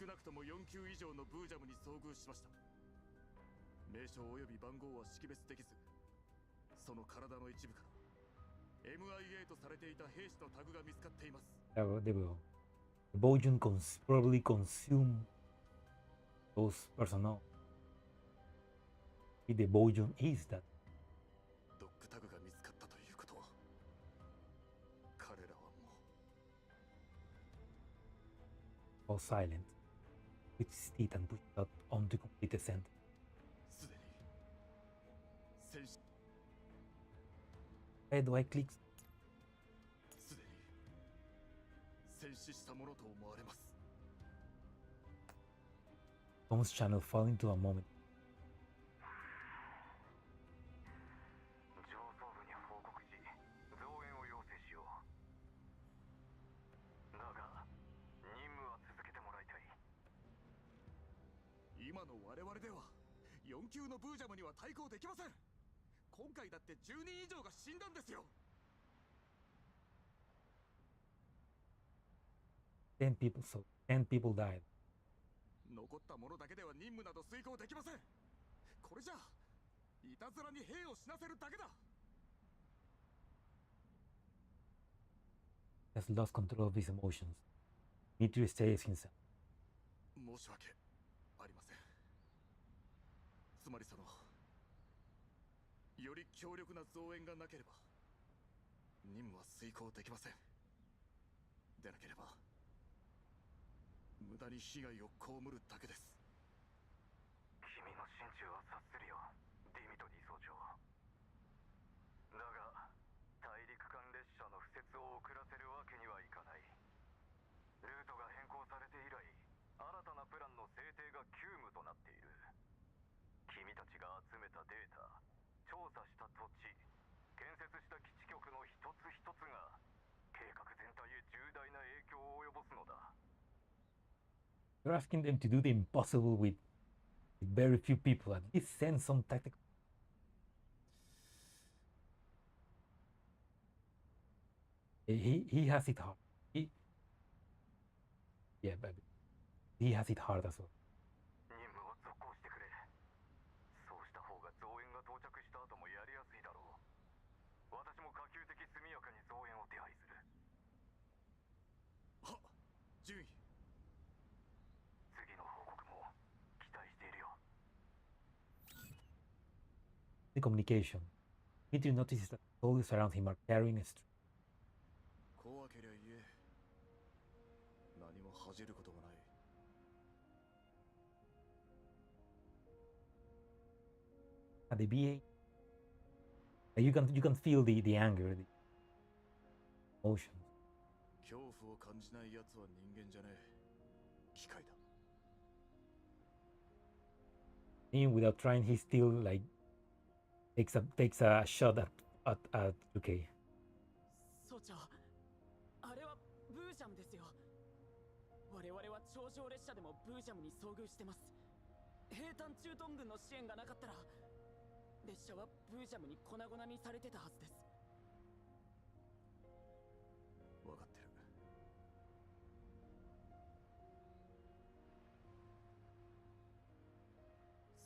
少なくとも4級以上のブージャムに遭遇しました。名称及び番号は識別できず、その体の一部から MIA とされていた兵士のタグが見つかっています。There we go. The Bojun probably consume those personnel. If the Bojun is that. ドッグタグが見つかったということは、彼らはもう All silent, with his teeth and pushed out on to complete the sentence. すでに戦士 Why do I click? すでに戦死したものと思われます。 Tom's channel fell into a moment. 上層部に報告し、増援を要請しよう。だが、任務は続けてもらいたい。今の我々では4級のブージャムには対抗できません。今回だって10人以上が死んだんですよ。 10 people died. 残った者だけでは任務など遂行できません。これじゃいたずらに兵を死なせるだけだ。 He has lost control of his emotions. Dmitri says himself. 申し訳ありません。つまりより強力な増援がなければ任務は遂行できません。でなければ無駄に被害を被るだけです。君の心中は察するよ、ディミトリー総長。だが大陸間列車の敷設を遅らせるわけにはいかない。ルートが変更されて以来、新たなプランの制定が急務となっている。君たちが集めたデータ、調査した土地、建設した基地局の一つ一つが計画全体へ重大な影響を及ぼすのだ。You're asking them to do the impossible with very few people. At least send some tactical. He has it hard. He Yeah, but he has it hard as well. 任務を続行してくれ。そうした方が増援が到着した後もやりやすいだろう。私も可及的速やかに増援を手配する。はっ、順位。次の報告も期待しているよ。The communication. Peter notices that soldiers around him are carrying a string. 怖けりゃ言え。何も恥じることもない。At the BA, you can feel the anger, the emotions. 恐怖を感じない奴は人間じゃねえ。機械だ。Even without trying, he still like takes a shot at Luke. 総長、あれはブージャムですよ。我々は頂上列車でもブージャムに遭遇してます。兵站駐屯軍の支援がなかったら列車はブージャムに粉々にされてたはずです。分かってる。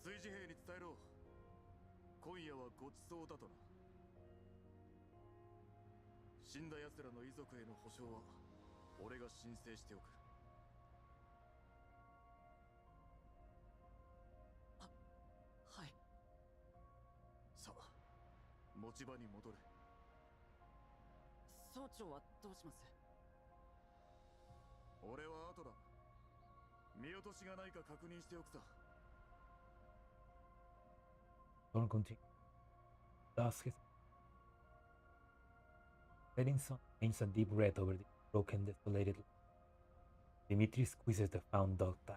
炊事兵に伝えろ。今夜はごちそうだとな。死んだ奴らの遺族への保証は俺が申請しておく。はい。さあ、持ち場に戻れ。総長はどうします？俺は後だ。見落としがないか確認しておくさ。Don't continue. Dusk is letting sun paints a deep red over the broken, desolated land. Dimitri squeezes the found dog tag.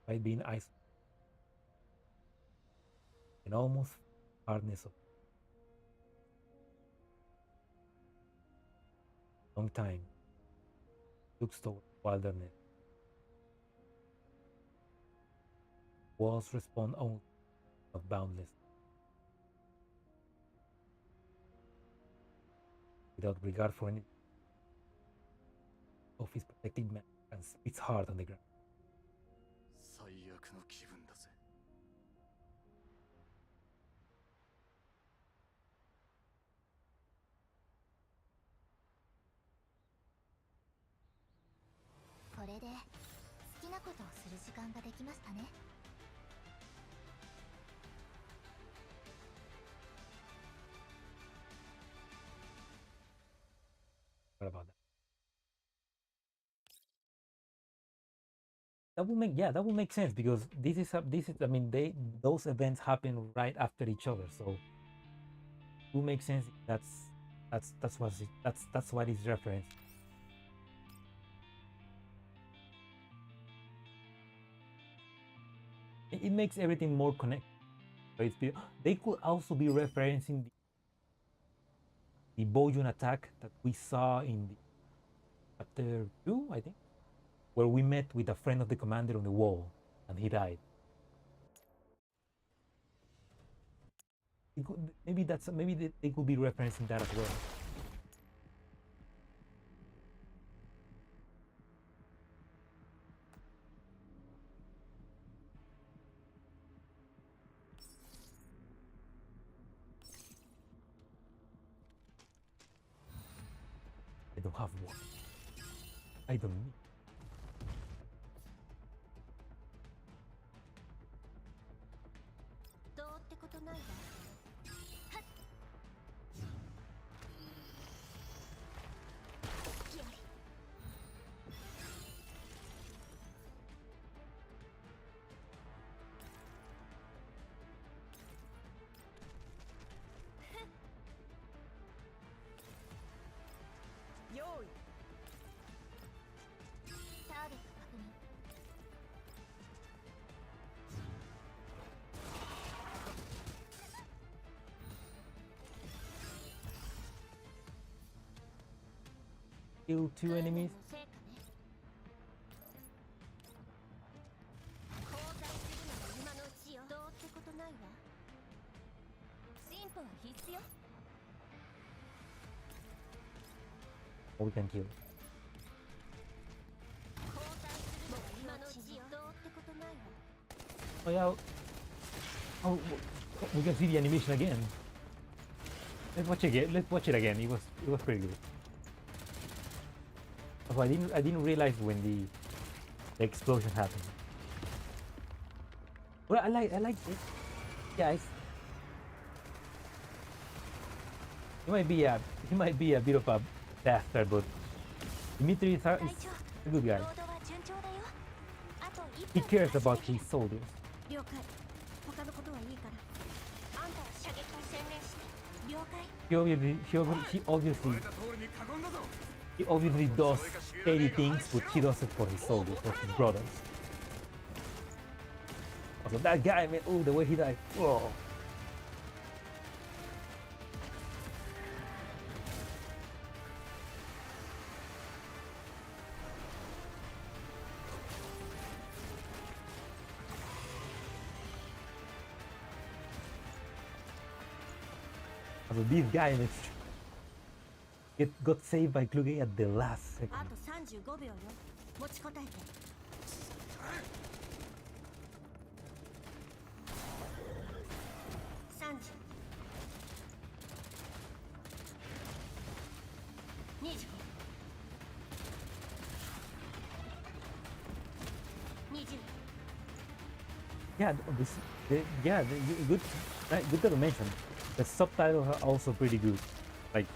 Despite being isolated, an almost hardness of long time, looks toward wilderness. Walls respond only of boundless. Without regard for any of his protected man and spits hard on the ground. 最悪の気分だぜ。これで好きなことをする時間ができましたね。What about that? That would make sense because this is I mean those events happen right after each other, so it would make sense. That's what is referenced. It makes everything more connected. So they could also be referencing the Bojun attack that we saw in the chapter 2, I think, where we met with a friend of the commander on the wall and he died. Maybe they could be referencing that as well. I don't have one. I don't need. Kill 2 enemies. Or we can kill. Oh yeah. Oh, we can see the animation again. Let's watch it again. Let's watch it again. It was pretty good. Oh, I didn't realize when the explosion happened. Well, I like it. Yeah, he might be a bit of a bastard, but Dimitri is a good guy. He cares about his soldiers. 了解。他のことはいいから。あんたは射撃に専念して了解。He obviously does shady things, but he does it for his soldiers, for his brothers. Also, that guy, man, oh, the way he died. Whoa. Also, this guy got saved by Kluge at the last second. あと35秒よ。持ちこたえて。30。25。20。Yeah, good that you mentioned. The subtitles are also pretty good. Like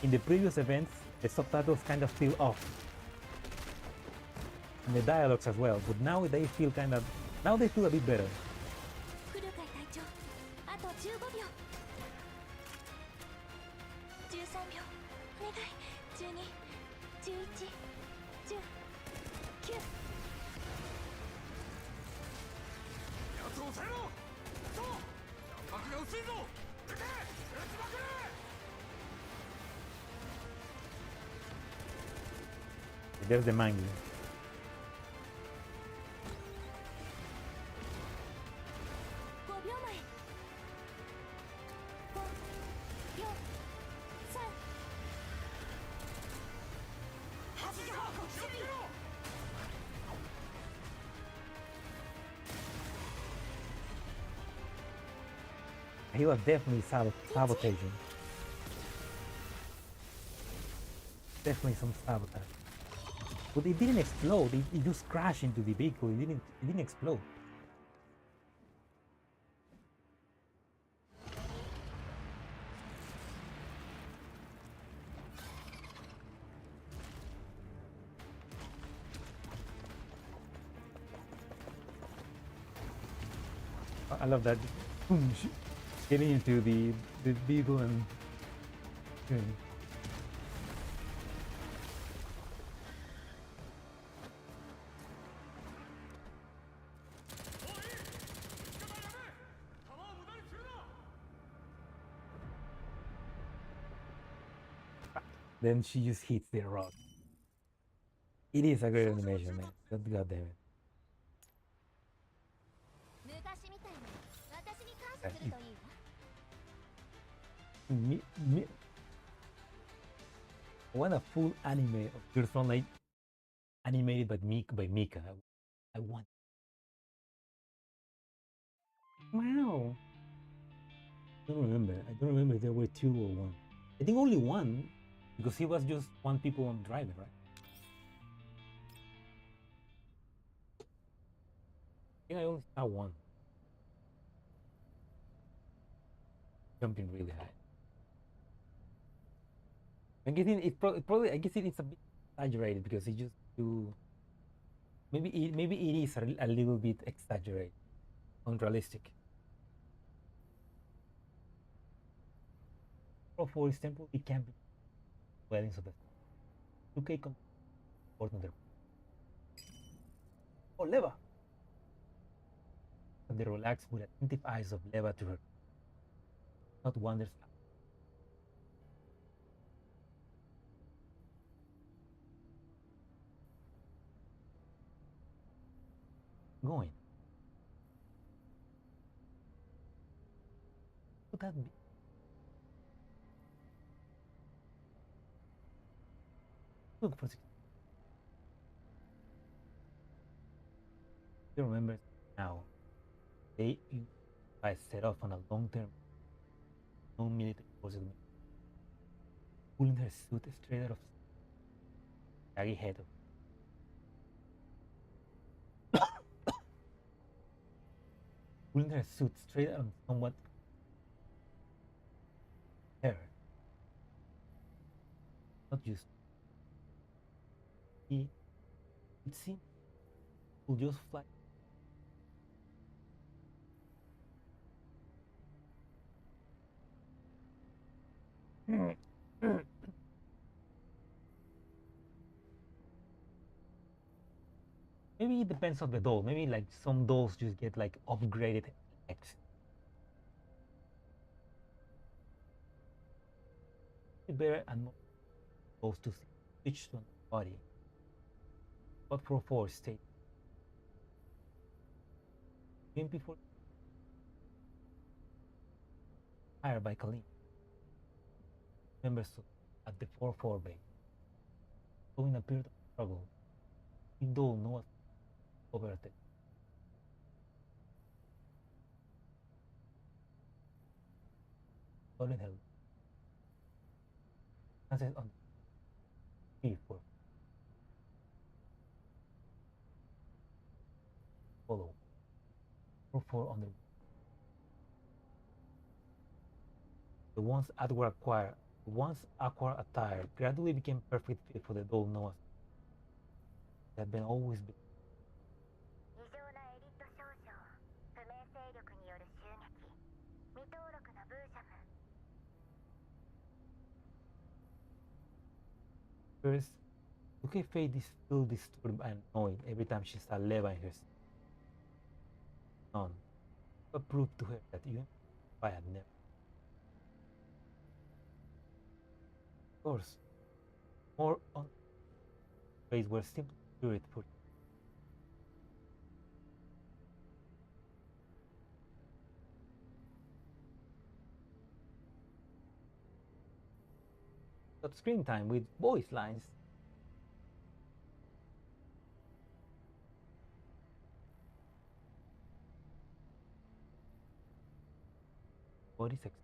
in the previous events, the subtitles kind of feel off, and the dialogues as well. But now they feel now they feel a bit better. 不了解隊長。あと15秒。13秒。お願い。12、11、10、9。やつを抑えろ。そう。弾幕が薄いぞ。撃て。撃ちまくれ。 There's the manga. 5秒前。5、4、3。He was definitely sabotaging. Definitely some sabotage. But it didn't explode. It just crashed into the vehicle. It didn't explode. I love that. Getting into the vehicle and. Then she just hits the rock. It is a great animation, man. God damn it. I want a full anime of Girls Frontline animated by Mika. I want. Wow. I don't remember if there were two or one. I think only one, because he was just one people on driving, right? I think I only saw one. Jumping really high. I guess I guess it's a bit exaggerated because it just too. Maybe it is a little bit exaggerated, unrealistic. For example, it can be dwellings of the 2K important. Oh, Leva! And the relaxed with attentive eyes of Leva to her. Not wonders. Going. Could that be? Look for 6. You remember Now, they I set off on a long-term non-military forces pulling her suit straight out of shaggy head of pulling her suit straight out of somewhat hair. Not just it seemed to just fly. Maybe it depends on the doll. Maybe like some dolls just get like upgraded legs. Better and more dolls to switch to another body. But for 4 state. Even before hired by Colleen. Members at the 4-4 bay. Following a period of struggle, we don't know over the stolen hell. Chances on the 3-4 follow. 4-4 on the once aqua attire gradually became perfect fit for the doll Noah that had been always been. 異常なエリット少将、不明勢力による襲撃、未登録のブーシャム。 First, Luke Fade is still disturbed and annoyed every time she saw Leva in her son, but proved to her that even if I had never. Of course, more on ways were simply spirit for screen time with voice lines. Body sex.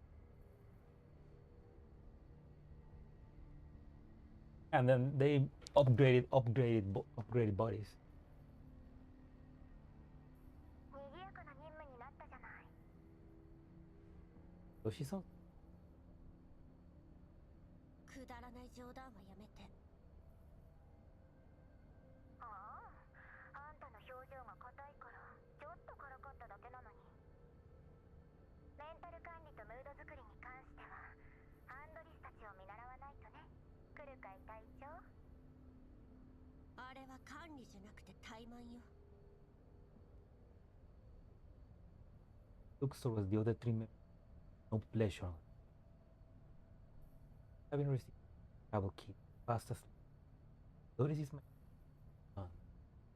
And then they upgraded bodies. 賑やかな任務になったじゃない。 So she saw. くだらない冗談はやめて。ああ、あんたの表情が硬いからちょっとからかっただけなのに。メンタル管理とムード作りに関してはアンドリスたちを見習わないとね。来るかい隊長。あれは管理じゃなくて怠慢よ。 Looks towards the other 3 members. No pleasure. Having received travel key, fast asleep. Doris is my son,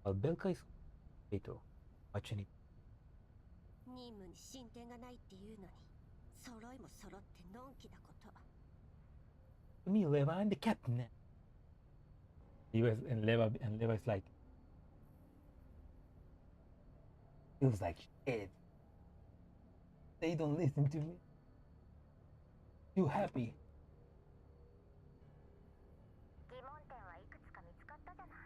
while Belka is later watching it. 任務に進展がないっていうのに、揃いも揃ってのんきなこと。 Me, Leva, I'm the captain. And Leva is like, feels like shit. They don't listen to me. Too happy. 疑問点はいくつか見つかったじゃない。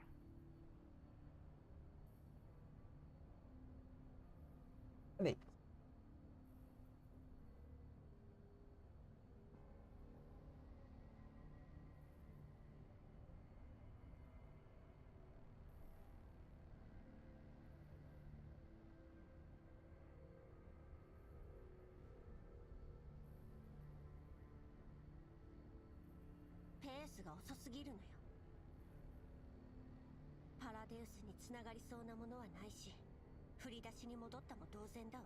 They,ペースが遅すぎるのよ。パラデウスにつながりそうなものはないし、振り出しに戻ったも同然だわ。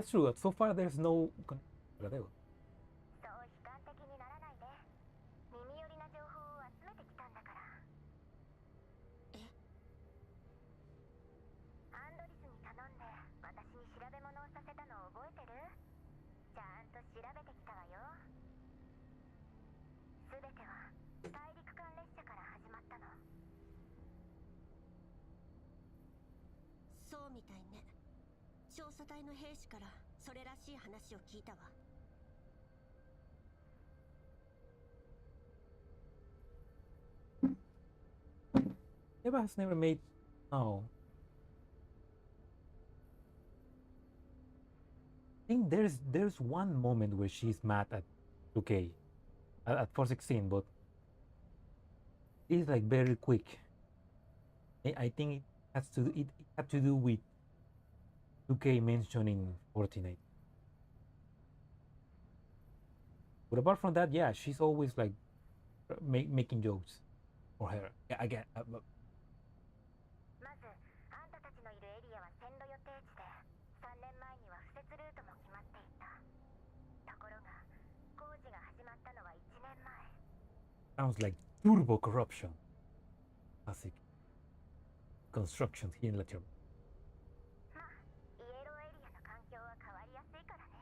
that's true. So far, there's no. そう悲観的にならないで。耳寄りな情報を集めてきたんだから。え？アンドリスに頼んで私に調べ物をさせたのを覚えてる？ちゃんと調べてきたわよ。すべては大陸間列車から始まったの。そうみたいね。調査隊の兵士からそれらしい話を聞いたわ。Eva has never made. No. I think there's one moment where she's mad at 2K at 416, but it's like very quick. I think it had to do with 2K mentioning Fortnite. But apart from that, yeah, she's always like making jokes for her. Yeah, again. まずあんたたちのいるエリアは線路予定地で、3年前には敷設ルートも決まっていた。ところが工事が始まったのは1年前。 Sounds like turbo corruption. Classic constructions here in Latin. まあイエローエリアの環境は変わりやすいからね。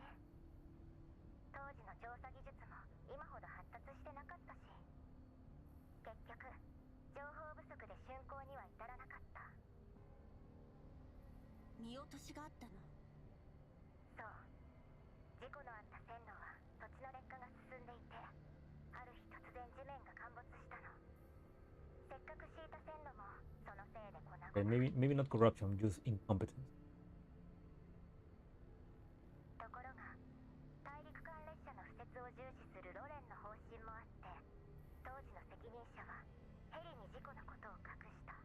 当時の調査技術も今ほど発達してなかったし、結局情報不足で竣工には至らなかった。見落としがあったの。そう、事故のあった線路は土地の劣化が進んでいて、ある日突然地面が陥没したの。せっかく敷いた線路もそのせいで粉々。Maybe not corruption, just incompetence. ところが大陸間列車の敷設を重視するロレンの方針もあって、当時の責任者はヘリに事故のことを隠した。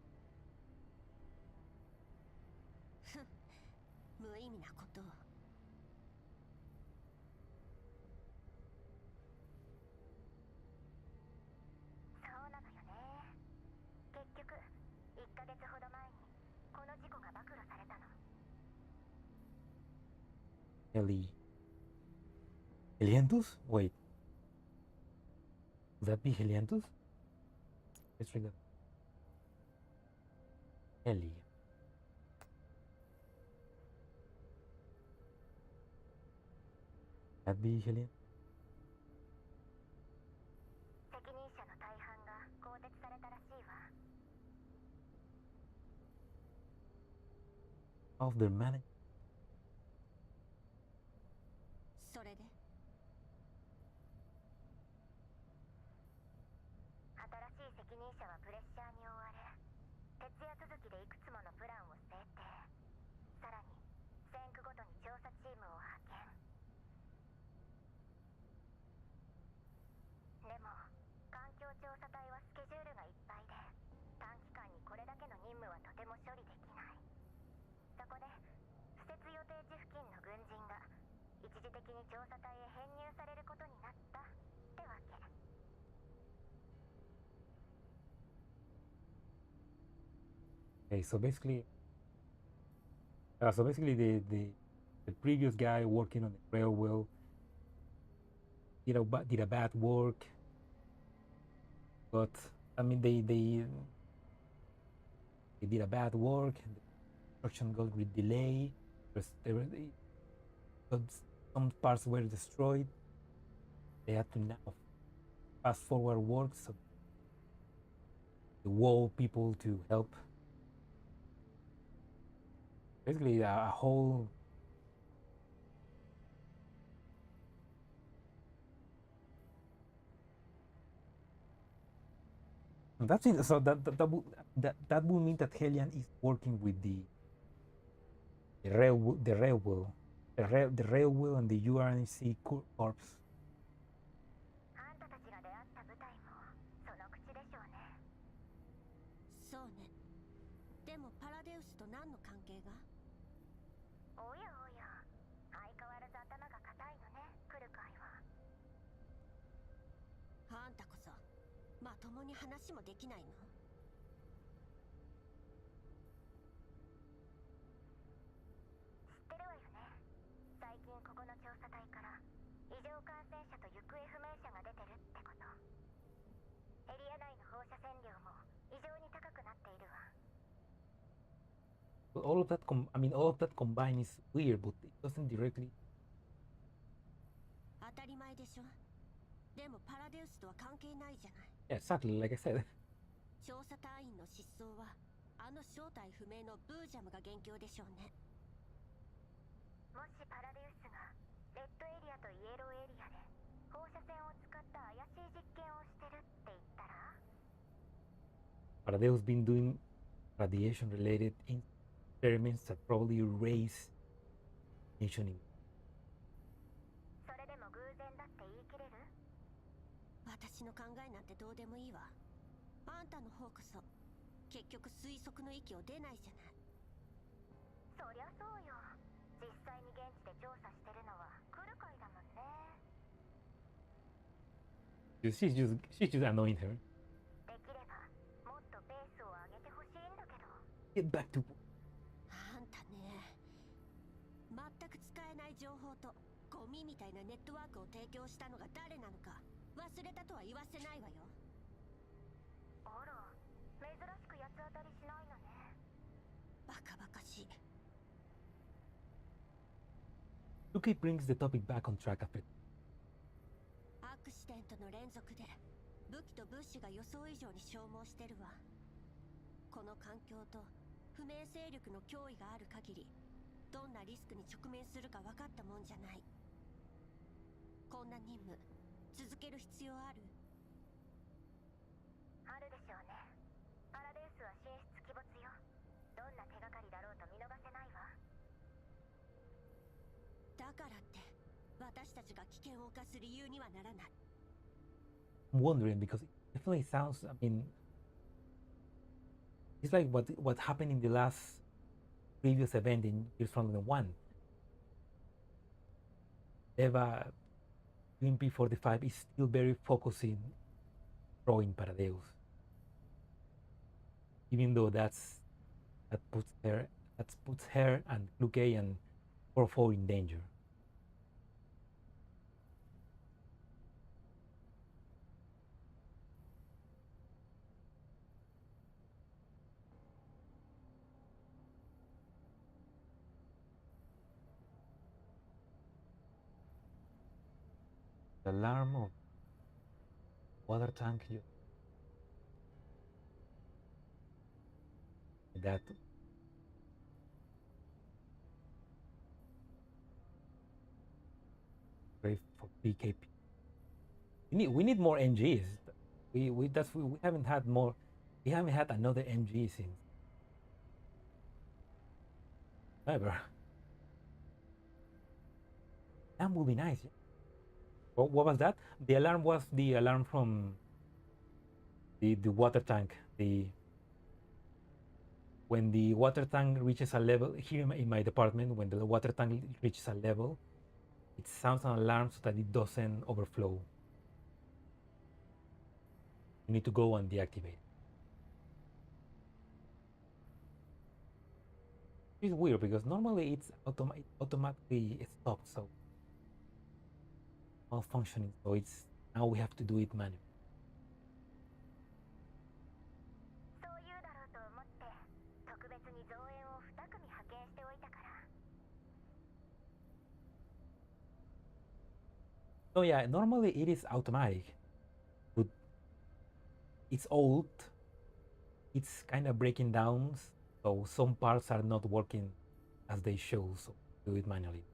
ふん、無意味なことを。そうなのよね。結局1ヶ月ほど前にこの事故が暴露されたの。Helianthus? Wait. Would that be Helianthus? Let's read that. Heli. That be Helian? 責任者の大半が更迭されたらしいわ。 Of their manager. それで新しい責任者はプレッシャーに追われ、徹夜続きでいくつものプランを制定。さらに線区ごとに調査チームを派遣。でも環境調査隊はスケジュールがいっぱいで、短期間にこれだけの任務はとても処理できない。そこで敷設予定地付近の軍人が一時的に調査隊へ編入されることになったってわけ。 Okay, so basically, the previous guy working on the railway did a bad work, but I mean they did a bad work. And the construction got with delay. Some parts were destroyed. They had to now fast forward work, so the wall people to help. Basically, a whole that's it. So that would mean that Helian is working with the railway and the URNC corps. あんたたちが出会った部隊もその口でしょうね。そうね。でもパラデウスと何の関係が？おやおや、相変わらず頭が固いのね、来る会は。あんたこそまともに話もできないの？知ってるわよね。最近ここの調査隊から異常感染者と行方不明者が出てるってこと。エリア内の放射線量も異常に高くなっているわ。But all of that combined is weird, but it doesn't directly. 当たり前でしょ。でもパラデウスとは関係ないじゃない。Yeah, exactly, like I said. 調査隊員の失踪はあの正体不明のブージャムが元凶でしょうね。もしパラデウスがレッドエリアとイエローエリアで放射線を使った怪しい実験をしてるって言ったら Paradeus been doing radiation-related experiments that probably raise nation in. それでも偶然だって言い切れる？私の考えなんてどうでもいいわ。あんたの方こそ結局推測の域を出ないじゃない。そりゃそうよ。実際に現地で調査してるのは来る会だもんね。She's just annoying her. できればもっとペースを上げてほしいんだけど。 Get back to. あんたね、全く使えない情報とゴミみたいなネットワークを提供したのが誰なのか忘れたとは言わせないわよ。あら、珍しく八つ当たりしないのね。バカバカしい。Luke brings the topic back on track after. アクシデントの連続で武器と物資が予想以上に消耗してるわ。この環境と不明勢力の脅威がある限りどんなリスクに直面するか分かったもんじゃない。こんな任務続ける必要ある？あるでしょうね。パラデウスは神出鬼没よ。どんな手がかりだろうと見逃せないわ。だからって私たちが危険を冒す理由にはならない。I'm wondering because it definitely sounds. I mean, it's like what happened in the last previous event in Gears Frontline 1. Eva UMP-45 is still very focusing throwing Paradeus. Even though that puts her and Luke and 4-4 in danger. The alarm of water tank. That great for PKP. We need more MGs. We haven't had more. We haven't had another MG since ever. That would be nice. What was that? The alarm was the alarm from the water tank. When the water tank reaches a level here in my department, when the water tank reaches a level, it sounds an alarm so that it doesn't overflow. You need to go and deactivate. It's weird because normally it's automatically stopped, so malfunctioning. So it's now we have to do it manually. そう言うだろうと思って特別に増援を2組派遣しておいたから。 So yeah, normally it is automatic, but it's old. It's kind of breaking down, so some parts are not working as they show. So do it manually.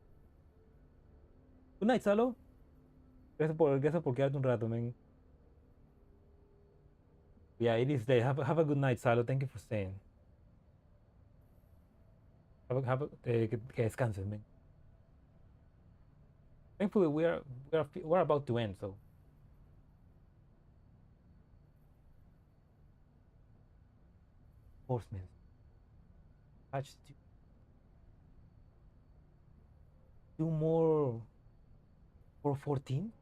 Good night, Salo. Gracias por quedarte un rato, man. Yeah, it is late. Have a good night, Salo. Thank you for staying. Que descanses, man. Thankfully, we're about to end, so. Horsemen. Patch 2 more for 14.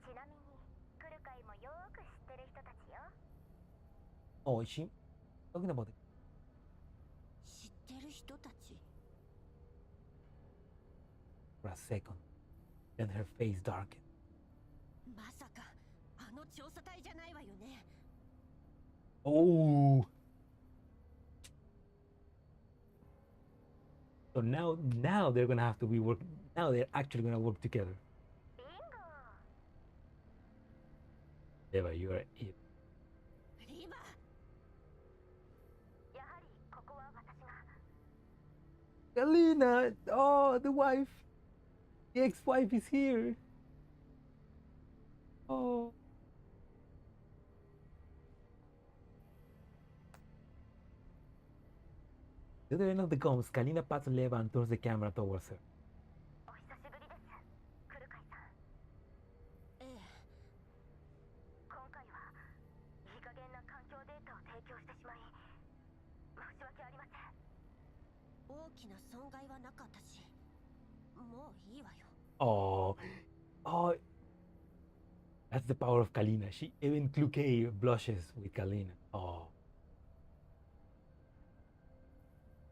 ちなみに来る会もよーく知ってる人たちよ。 Oh, is she talking about it? 知ってる人たち。 For a second, then her face darkened. まさかあの調査隊じゃないわよね。 Oh. So now they're gonna have to be working. Now they're actually gonna work together. ビンゴ。 Eva, you are it. リバ、Galena! Oh, the wife! The ex-wife is here! Oh. The other end of the comms, Kalina pats Leva and turns the camera towards her. お久しぶりですクルカイさん。ええ、今回はいい加減な環境データを提供してしまい申し訳ありません。大きな損害はなかったし、もういいわよ。Oh. Oh. That's the power of Kalina. Even Kluke blushes with Kalina. Oh.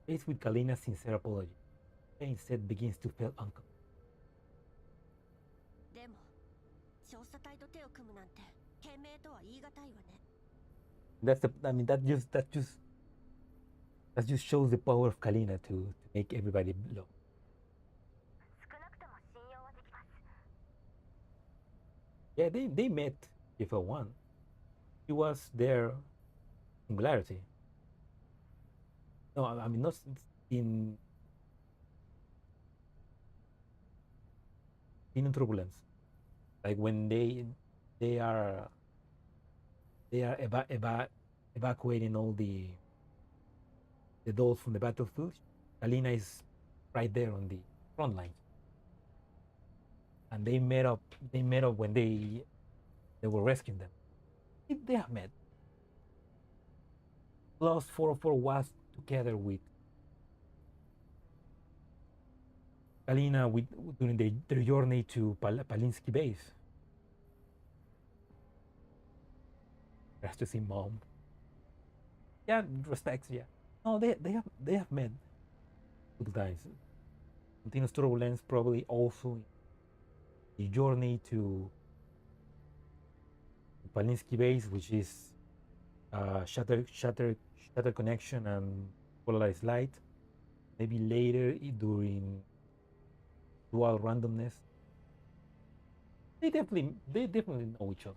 Faced with Kalina's sincere apology, Faye instead begins to feel uncomfortable. でも調査隊と手を組むなんて賢明とは言い難いわね。That just shows the power of Kalina to make everybody look. 少なくとも信用はできます。 Yeah, they met before one. She was their singularity. No, I mean not in turbulence. Like when they are evacuating all the dolls from the battlefield. Kalina is right there on the front line. And they met up when they were rescuing them. They have met. Plus 404 was together with Kalina during their journey to Palinsky base. Has to see mom. Yeah, respects. Yeah. No, they have met multiple times. Continuous turbulence, probably also the journey to Palinsky base, which is shutter connection and polarized light. Maybe later during dual randomness. They definitely know each other.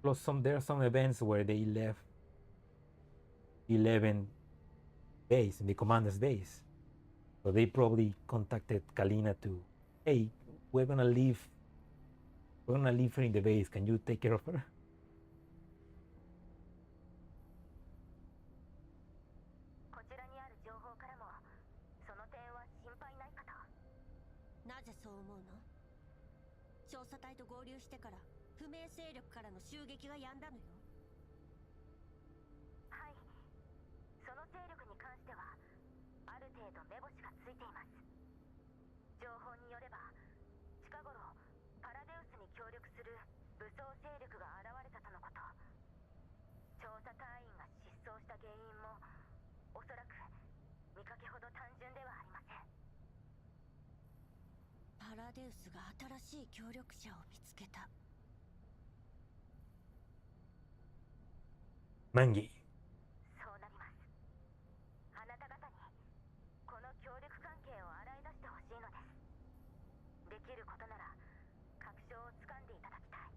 Plus there are some events where they left 11 base, the commander's base. So they probably contacted Kalina to, hey, we're gonna leave her in the base. Can you take care of her? こちらにある情報からもその点は心配ないかと。なぜそう思うの？調査隊と合流してから不明勢力からの襲撃が止んだのよ。はい、その勢力に関してはある程度目星がついています。情報によれば近頃パラデウスに協力する武装勢力が現れたとのこと。調査隊員が失踪した原因もおそらく見かけほど単純ではありません。パラデウスが新しい協力者を見つけた。マンギ。そうなります。あなた方にこの協力関係を洗い出してほしいのです。できることなら確証をつかんでいただきたい。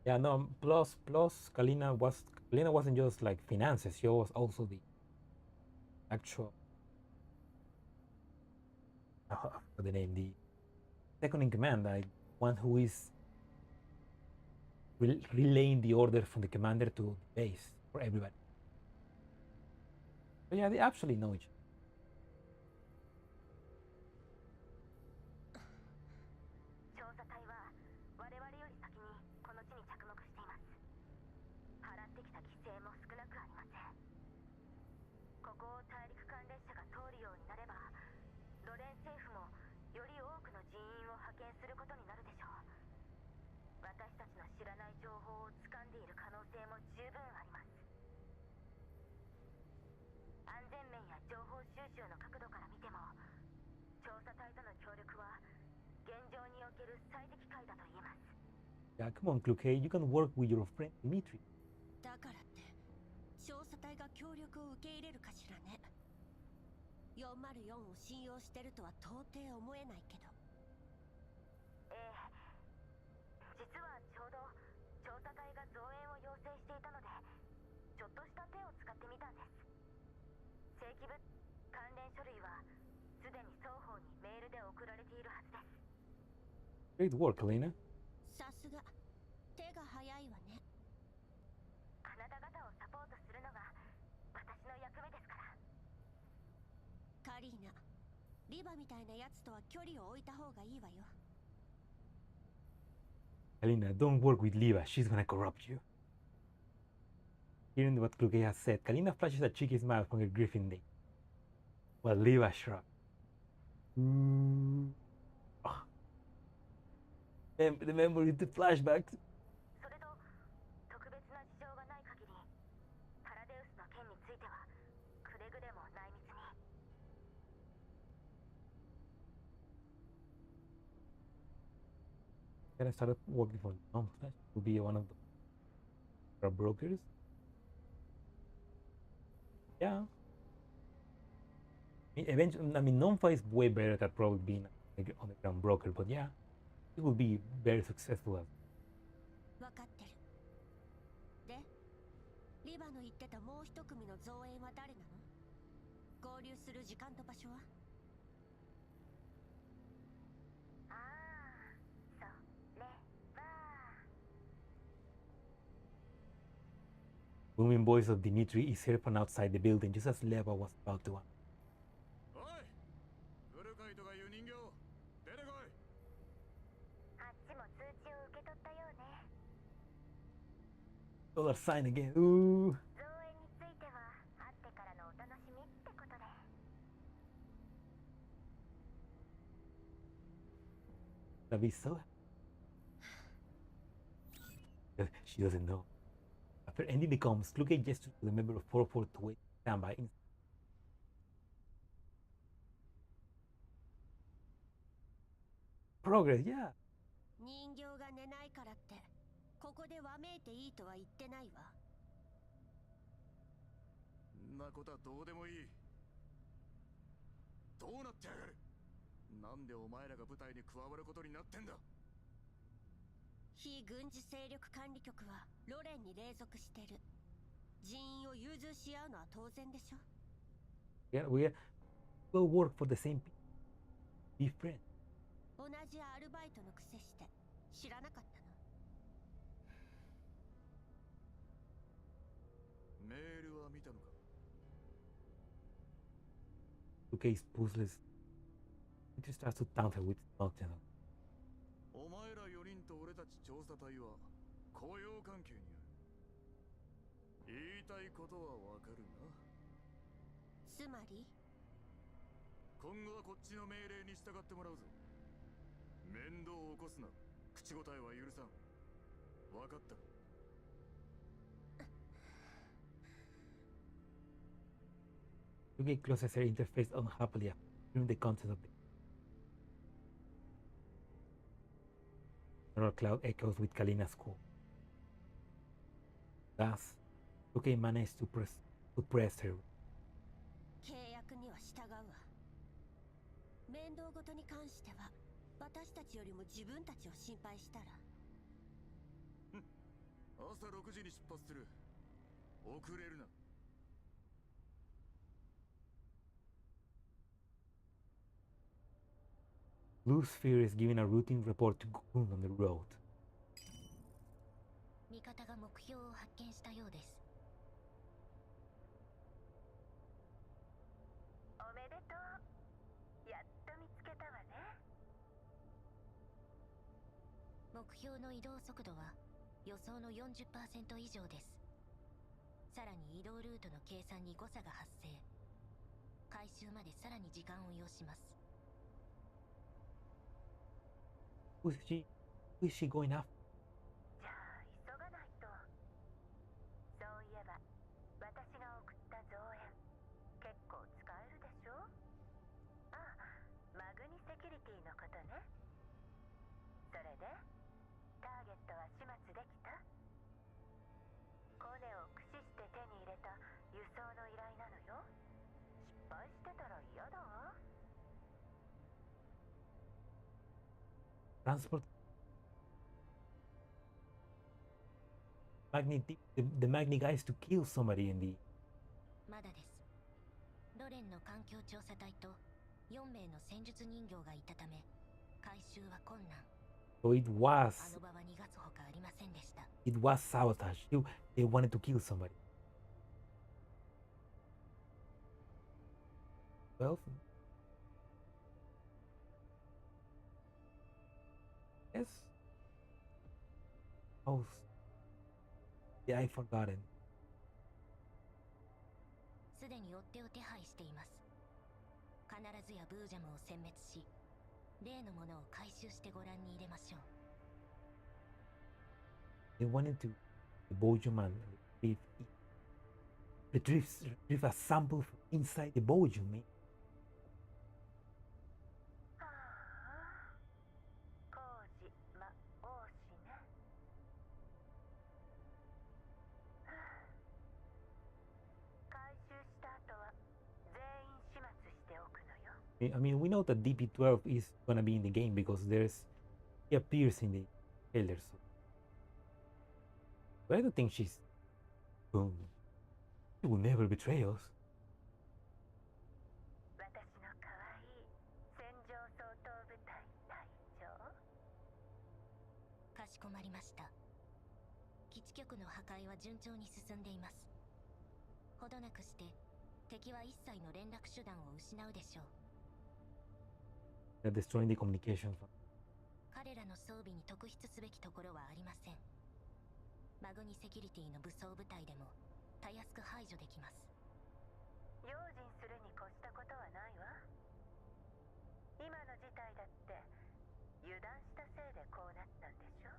Yeah, no. Plus, Kalina wasn't just like finances. She was also the actual, the name, the second in command, like one who is relaying the order from the commander to the base for everybody. So yeah, they actually know each other. 調査隊は我々より先にこの地に着目しています。払ってきた犠牲も少なくありません。ここを大陸間列車が通るようになればロレン政府もより多くの人員を派遣することになるでしょう。私たちの知らない情報を掴んでいる可能性も十分あります。安全面や情報収集の角度から見ても調査隊との協力は現状における最適解だと言えます。 Yeah, come on, Kluke, you can work with your friend Dmitri. だからって調査隊が協力を受け入れるかしらね。404を信用してるとは到底思えないけど。部関連書類はすでに双方にメールで送られているはずです。 Great work, Kalina. さすが手が早いわね。あなた方をサポートするのが私の役目ですから。カリーナ、リバみたいなやつとは距離を置いた方がいいわよ。Kalina, don't work with Liva. She's gonna corrupt you. Hearing what Kluge has said, Kalina flashes a cheeky smile from her griffin day, while Liva shrugs. Ah. The memory, the flashbacks. それと特別な事情がない限りパラデウスの件についてはくれぐれも内密に。 Then I started working for Non-Flash to be one of the brokers. Yeah. Eventually, I mean, Non-Flash is way better than probably being an underground broker, but yeah, it will be very successful. わかってる。で、リバの言ってたもう一組の増援は誰なの？合流する時間と場所は？ああ、それは。 Booming voice of Dimitri is heard from outside the building just as Leva was about to. おい、フルカイトが言う人形、出てこい。あっちも通知を受け取ったようね。 Dollar sign again. Ooh. 増援については会ってからのお楽しみってことで。 That'd be so. She doesn't know. After ending the comms, Kluge gestures to the member of 4-4 to wait standby. Progress, yeah. 人形が寝ないからってここでわめいていいとは言ってないわ。んなことはどうでもいい。どうなってやがる。なんでお前らが部隊に加わることになってんだ。非軍事勢力管理局はロレンに隷属してる。人員を融通し合うのは当然でしょ。Yeah, we'll work for the same people. Be friends. 同じアルバイトのくせして知らなかったの？メールは見たのか。 Kluge is puzzled. It starts to taunt her with mountain. お前ら4人と俺たち調査隊は雇用関係にある。言いたいことはわかるな。つまり今後はこっちの命令に従ってもらうぞ。面倒を起こすな。口答えは許さん。わかった。 Kluge closes her interface unhappily during the content of the Neural cloud echoes with Kalina's call. Thus, Kluge managed to press her. 契約には従うわ。面倒ごとに関しては私たちよりも自分たちを心配したら。朝6時に出発する。遅れるな。 Blue Sphere is giving a routine report to Gokun on the road. 味方が目標を発見したようです。おめでとう。やっと見つけたわね。目標の移動速度は予想の 40% 以上です。さらに移動ルートの計算に誤差が発生。回収までさらに時間を要します。 Who is she going after? じゃあ急がないと。そういえば私が送った増援結構使えるでしょ。あ、マグニセキュリティのことね。それでターゲットは始末できた？コネを駆使して手に入れた輸送の依頼なのよ。失敗してたら嫌だわ。 Transport. The Magni guy is to kill somebody in the. まだです。ロレンの環境調査隊と4名の戦術人形がいたため回収は困難。 So it あ was の場は逃がすほかありませんでした。 sabotage. They wanted to kill somebody. Well, yes. Oh, yeah, I forgot it. すでに追っ手を手配しています。必ずやブージャムを殲滅し、例のものを回収してご覧に入れましょう。 They wanted to the Belgium and retrieve a sample from inside the Belgium, man. ああ、工事魔王子ね。回収した後は全員始末しておくのよ。I mean, we know that DP12 is gonna be in the game because he appears in the trailer. So, but I don't think she will never betray us. 私の可愛い戦場相当部隊隊長。かしこまりました。基地局の破壊は順調に進んでいます。ほどなくして敵は一切の連絡手段を失うでしょう。 They're destroying the communication. 彼らの装備に特筆すべきところはありません。マグニセキュリティの武装部隊でもたやすく排除できます。用心するに越したことはないわ。今の事態だって油断したせいでこうなったんでしょ。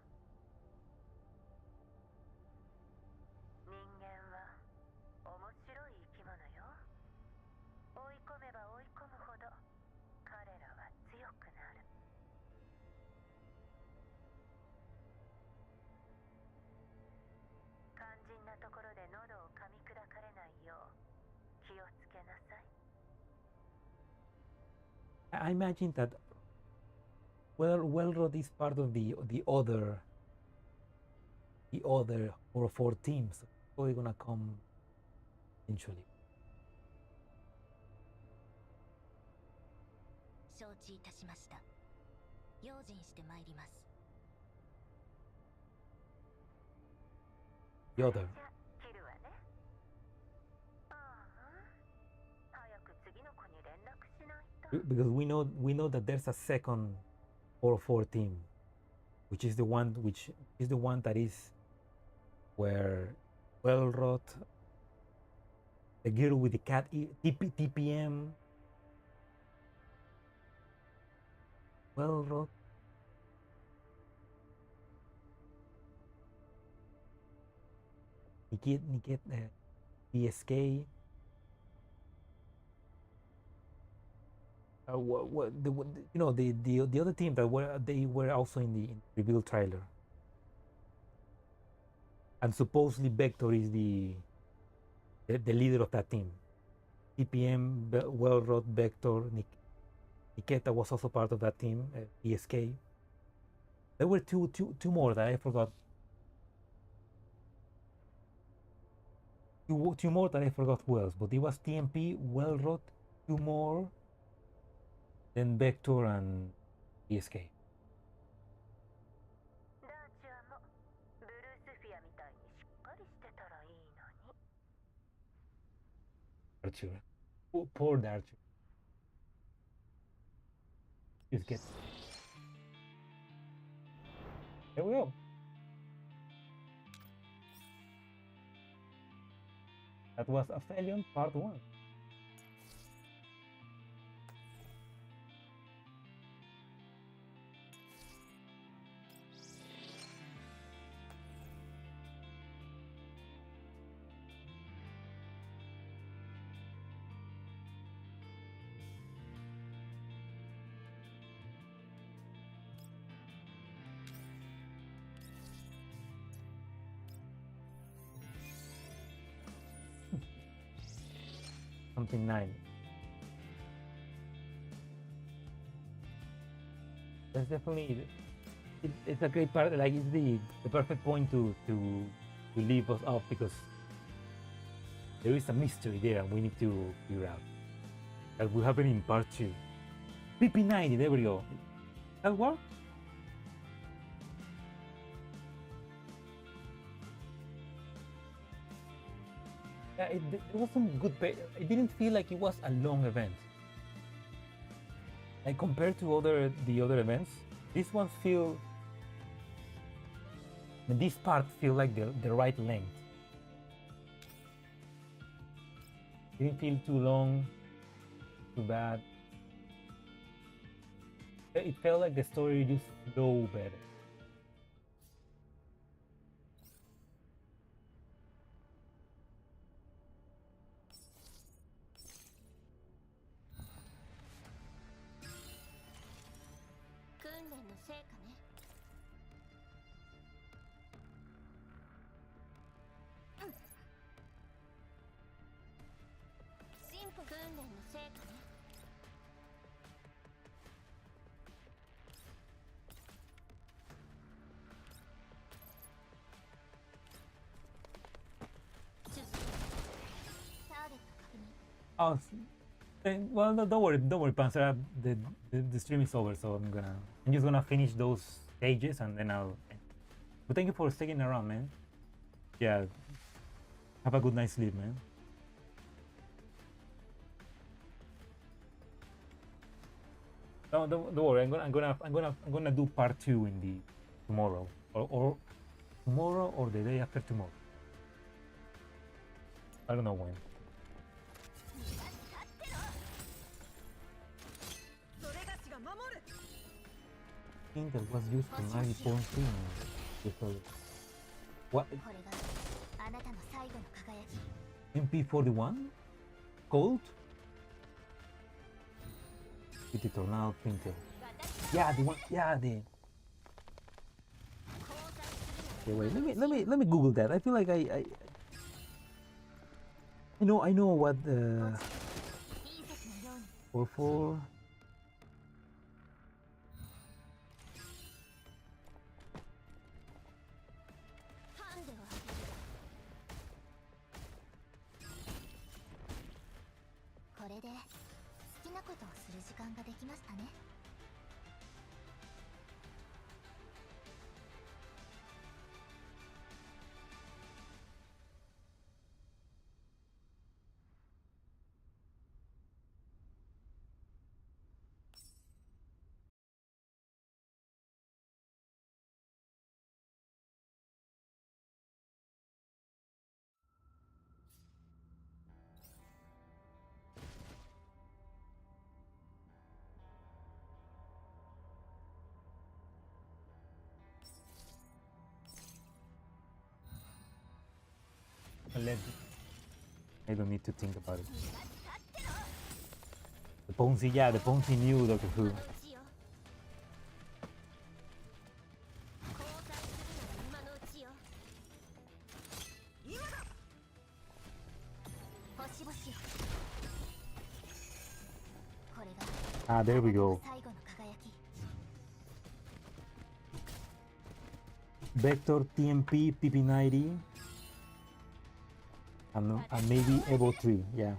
人間は面白い生き物よ。追い込めば追い込むほど彼らは強くなる。肝心なところで喉を噛み砕かれないよう気をつけなさい。 I imagine that Wellrod is part of the other 4 teams. So they're gonna come eventually. 承知いたしました。用心してまいります。 The other. じゃ切るわね。ああ、早く次の子に連絡しないと。 Because we know that there's a second 4 team, which is the one that is where Wellrod, the girl with the cat TPM, Wellrod, Niket, BSK. The other team that were also in the reveal trailer, and supposedly Vector is the leader of that team. TPM, Wellrod, Vector, Niketa was also part of that team. ESK. There were two more that I forgot. Two more that I forgot who else, but it was TMP, Wellrod, 2 more. Then Vector and ESK. ダーチュアもブルースフィアみたいにしっかりしてたらいいのに。 Archer. Poor Archer. Just get. There we go. That was Aphelion Part 1. Something 9. That's definitely it's a great part. Like it's the perfect point to leave us off because there is a mystery there and we need to figure out. That will happen in part 2. PP90, there we go. That work? Yeah, it was some good pay. It didn't feel like it was a long event. Like compared to the other events, this one feel. This part feel like the right length. Didn't feel too long, too bad. It felt like the story just flowed better. Oh, well, no, don't worry, Panzer. The stream is over, so I'm just gonna finish those stages and then I'll. But thank you for sticking around, man. Yeah, have a good night's sleep, man. No, don't worry. I'm gonna do part 2 in the tomorrow or tomorrow or the day after tomorrow. I don't know when. I think that was used for 90.3. What? MP41? Gold? With the tornado printer. Yeah, the one. Yeah, the. Okay, wait. Let me Google that. I feel like I know what the 44. I don't need to think about it. The Ponzi knew Doctor Who. Ah, there we go. Vector TMP PP90 and maybe Evo 3, yeah.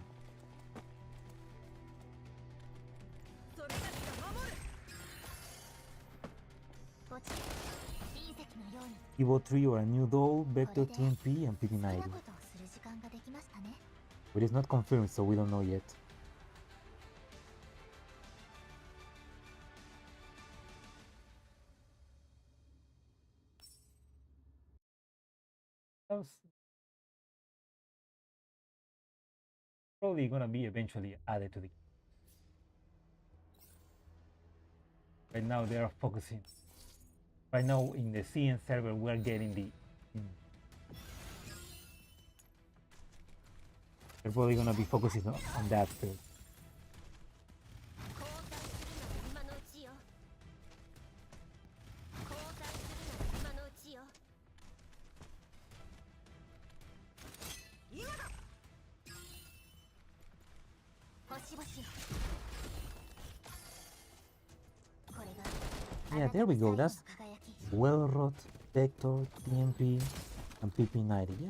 Evo 3 or a new doll, Vector TMP and PP90. But it's not confirmed, so we don't know yet. Probably gonna be eventually added to the. Right now they are focusing. Right now in the CN server we are getting the. They're probably gonna be focusing on that first. Yeah, there we go. That's Well-Rot, Vector, TMP, and PP90. Yeah.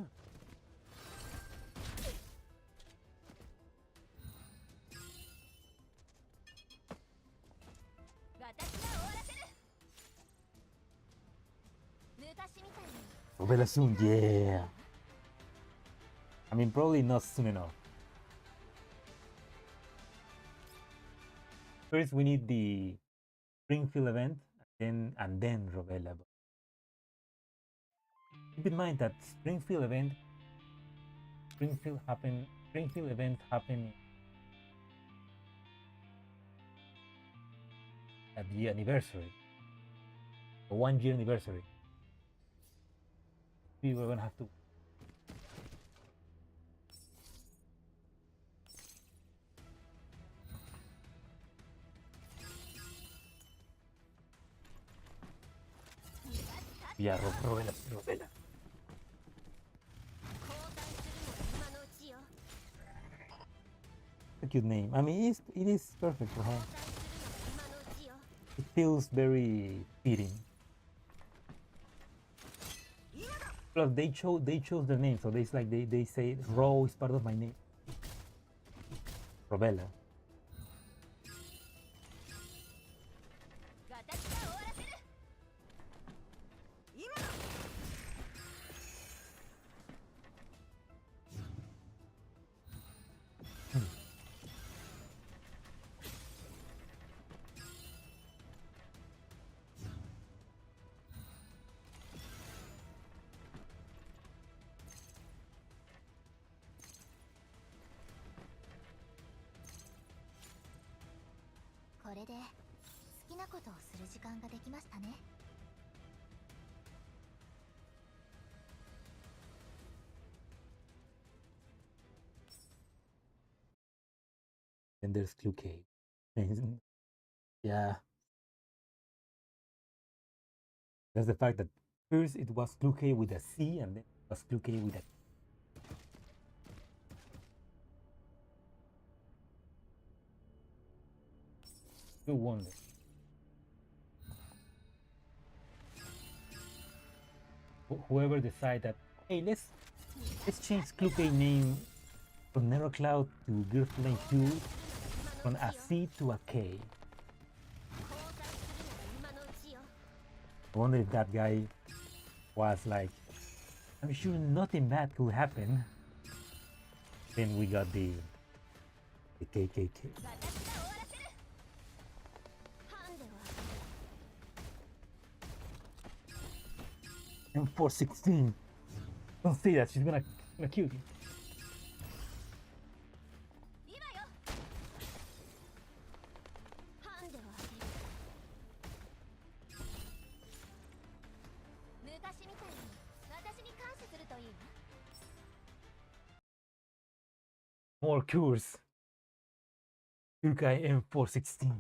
Rovella soon, yeah. I mean, probably not soon enough. First, we need the Springfield event, and then Rovella. Keep in mind that Springfield events happen at the anniversary, the 1 year anniversary. We were gonna have to. Yeah, Rovella. A cute name. I mean, it is perfect for her. It feels very fitting. Plus, they chose their name, so they say Ro is part of my name. Rovella. Then there's Clue K. Yeah. That's the fact that first it was Clue K with a C, and then it was Clue K with a Clue Wonder. Whoever decide that, hey, let's change Clue K name from Nero Cloud to Girlfriend 2 from a C to a K. I wonder if that guy was like, I'm sure nothing bad could happen. Then we got the KKK. M416. Don't say that, she's gonna kill you. More cures. Yukai M416.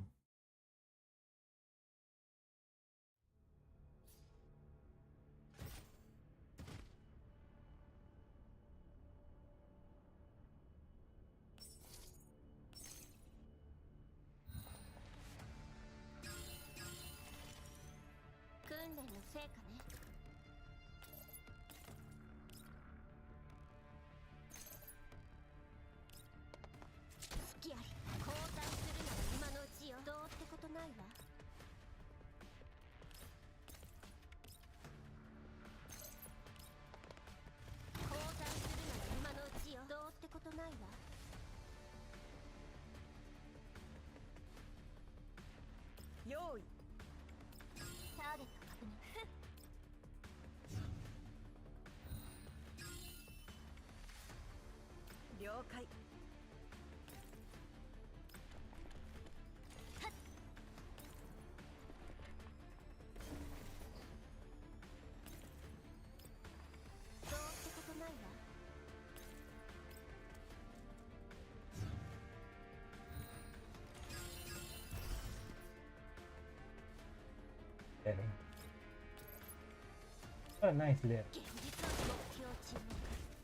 What a nice layer.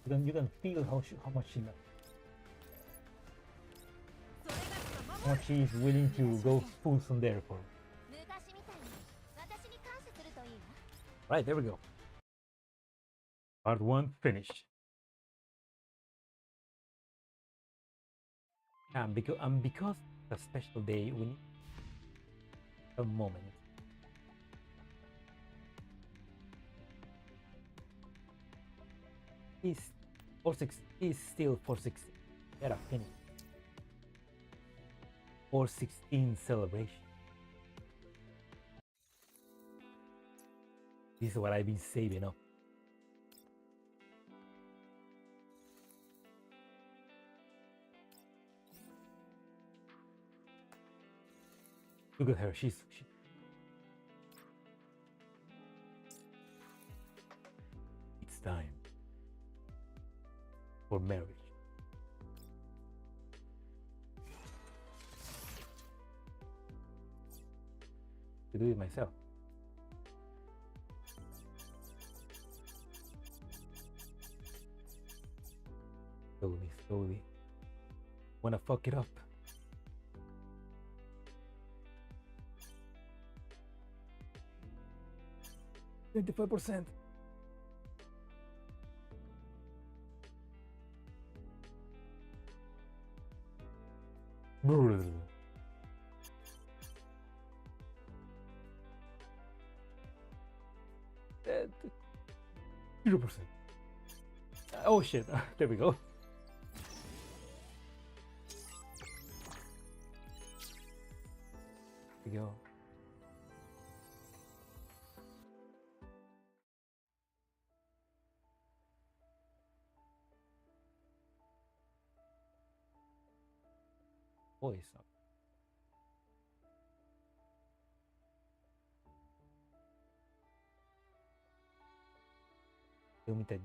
You can feel how much she loves. How much she is willing to go full there for. Right, there we go. Part 1 finished. And because it's a special day, we need a moment. is 460 is still 460. Gotta finish. 416 celebration. This is what I've been saving up. Look at her. She. It's time for marriage. To do it myself. Slowly. Wanna fuck it up. $25%. $0%. Oh shit, there we go. There we go. Voice up. Limited.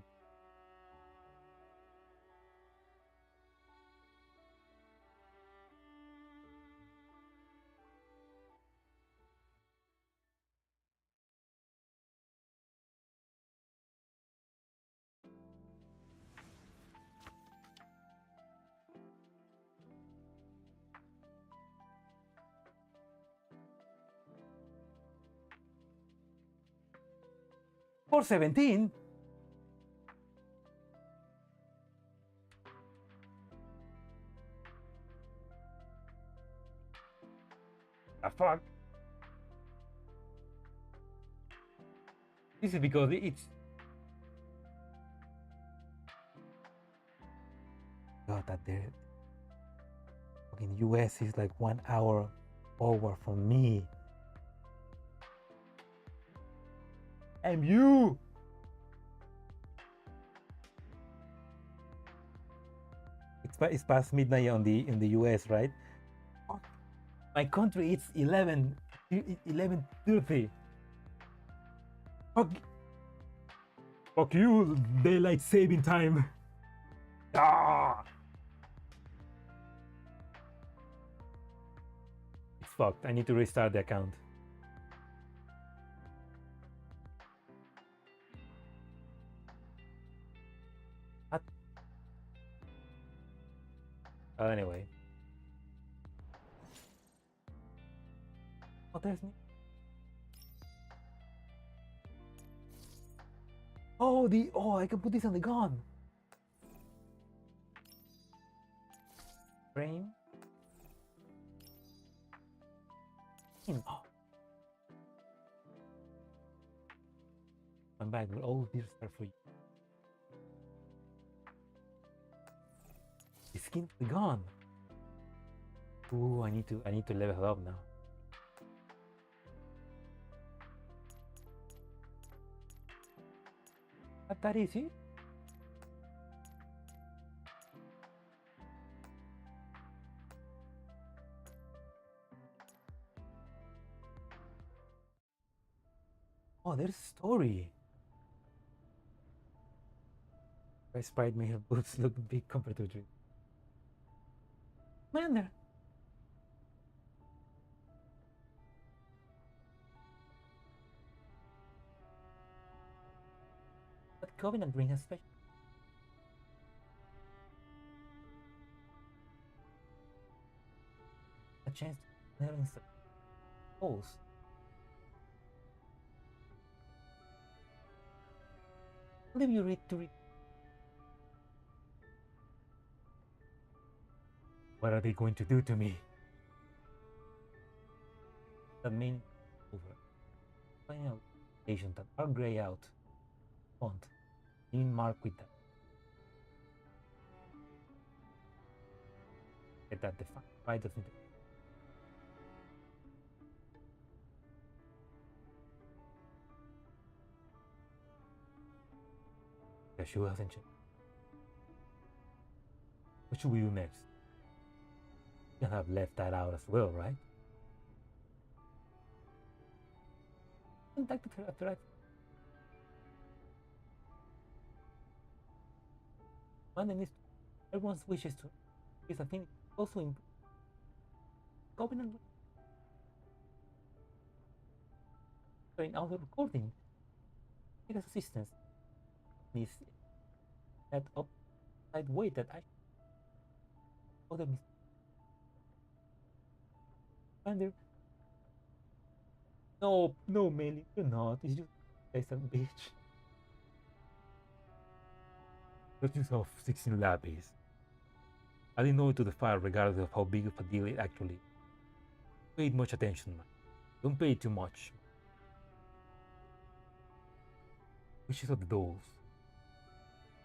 For 17. Fuck. This is because it's God that there fucking US is like 1 hour over from me. And you it's past midnight on in the US, right? My country it's 11:30. Fuck you, daylight saving time. Ah! It's fucked. I need to restart the account. What? Anyway. Oh, there's me. Oh, I can put this on the gun. Frame. Oh. I'm back with all these are for you. The skin the gun. Ooh, I need to level up now. Not that easy. Oh, there's a story. My sprite made her boots look big compared to a dream. Man, but Covenant brings a special. A chance to never install holes. Leave you read to read. What are they going to do to me? The main over. Final station that are gray out. Font. In mark with that. Get that fight doesn't. The shoe hasn't changed. What should we do next? You have left that out as well, right? Contact her after I. One is everyone's wishes to is a thing also in Covenant. So in our recording, it has assistance. Is that upside way that I other Commander. No, no, Melee, you're not. It's just a bitch. Got yourself 16 lapis. Adding oil to the fire regardless of how big of a deal it actually. Paid much attention, man. Don't pay too much. Wishes of the dolls.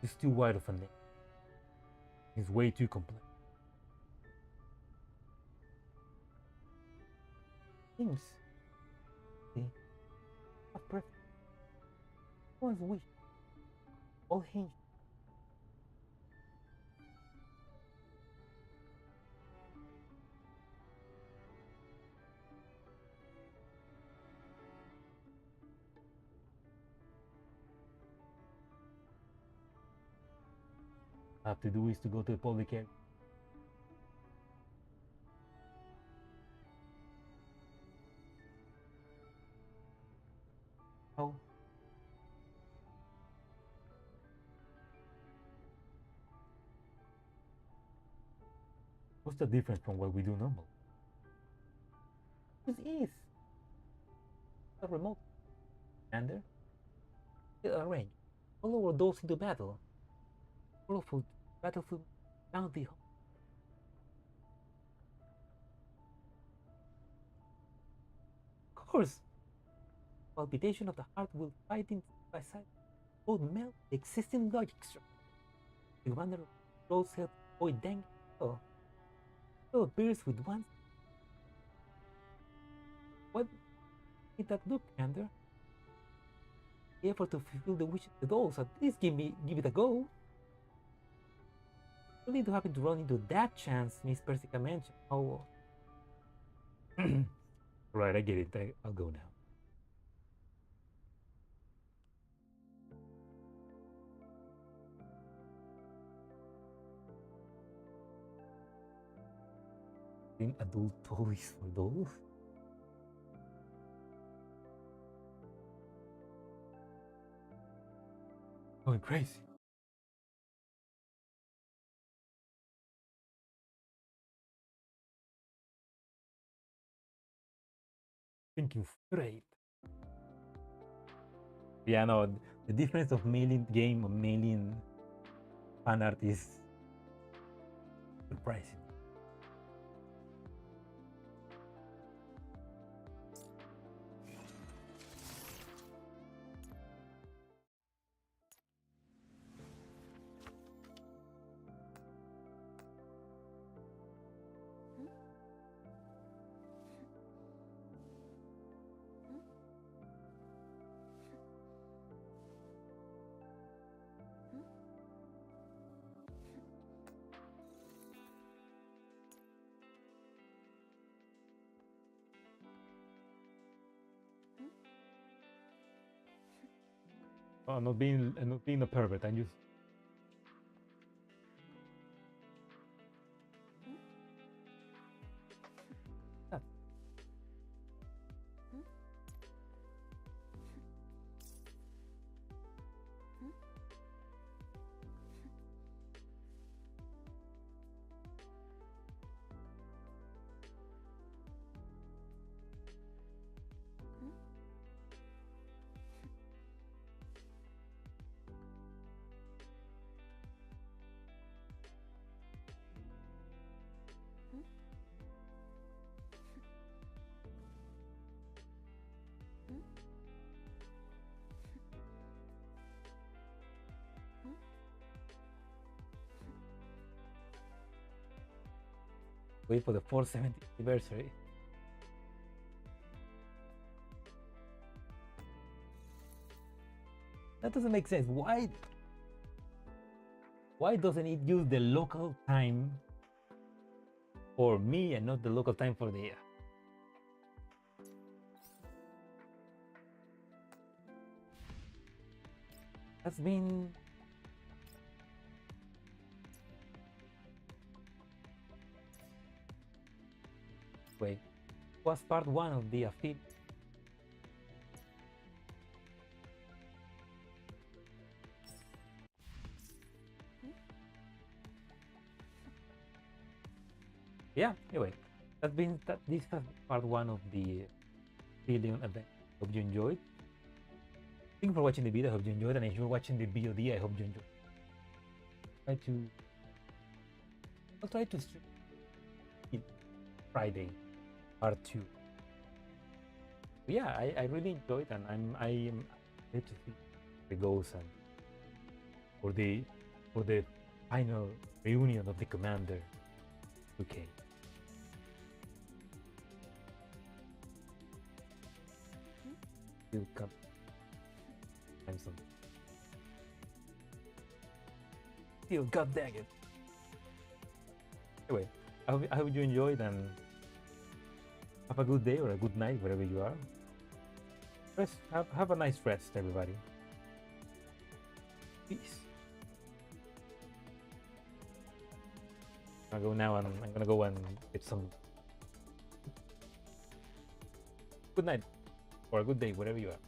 It's too wide of a name. It's way too complex. Things. See? A preference. One's wish. All hinge. Have to do is to go to the public area. How? What's the difference from what we do normally? This is a remote commander. Arrange. Follow our dolls into battle. Powerful battlefield bounty. Of course, palpitation of the heart will fight in by side. Both melt the existing logic structure. The commander rolls help avoid danger. So appears with one. What did that look, Commander? The effort to fulfill the wish of the dolls. At least give it a go. Only to happen to run into that chance Miss Persica mentioned. Oh. Right, I get it. I'll go now. Adult toys for dolls? Going crazy. Thinking straight. Yeah, no, the difference of mailing game and mailing fan art is surprising. Oh, not being a pervert. I'm just. Wait for the 470th anniversary. That doesn't make sense. Why doesn't it use the local time for me and not the local time for the That's been wait, was part 1 of the Aphelion. Yeah, anyway, this has been part 1 of the Aphelion event. Hope you enjoyed. Thank you for watching the video. I hope you enjoyed, and if you're watching the VOD, I hope you enjoyed. I'll try to stream Friday, part 2. But yeah, I really enjoyed, and I am ready to see where it goes, and for the final reunion of the Commander. Okay. Still come. I'm some. Still, god dang it. Anyway, I hope you enjoyed, and have a good day or a good night wherever you are. Rest, have a nice rest, everybody. Peace. I'm gonna go and get some. Good night or a good day wherever you are.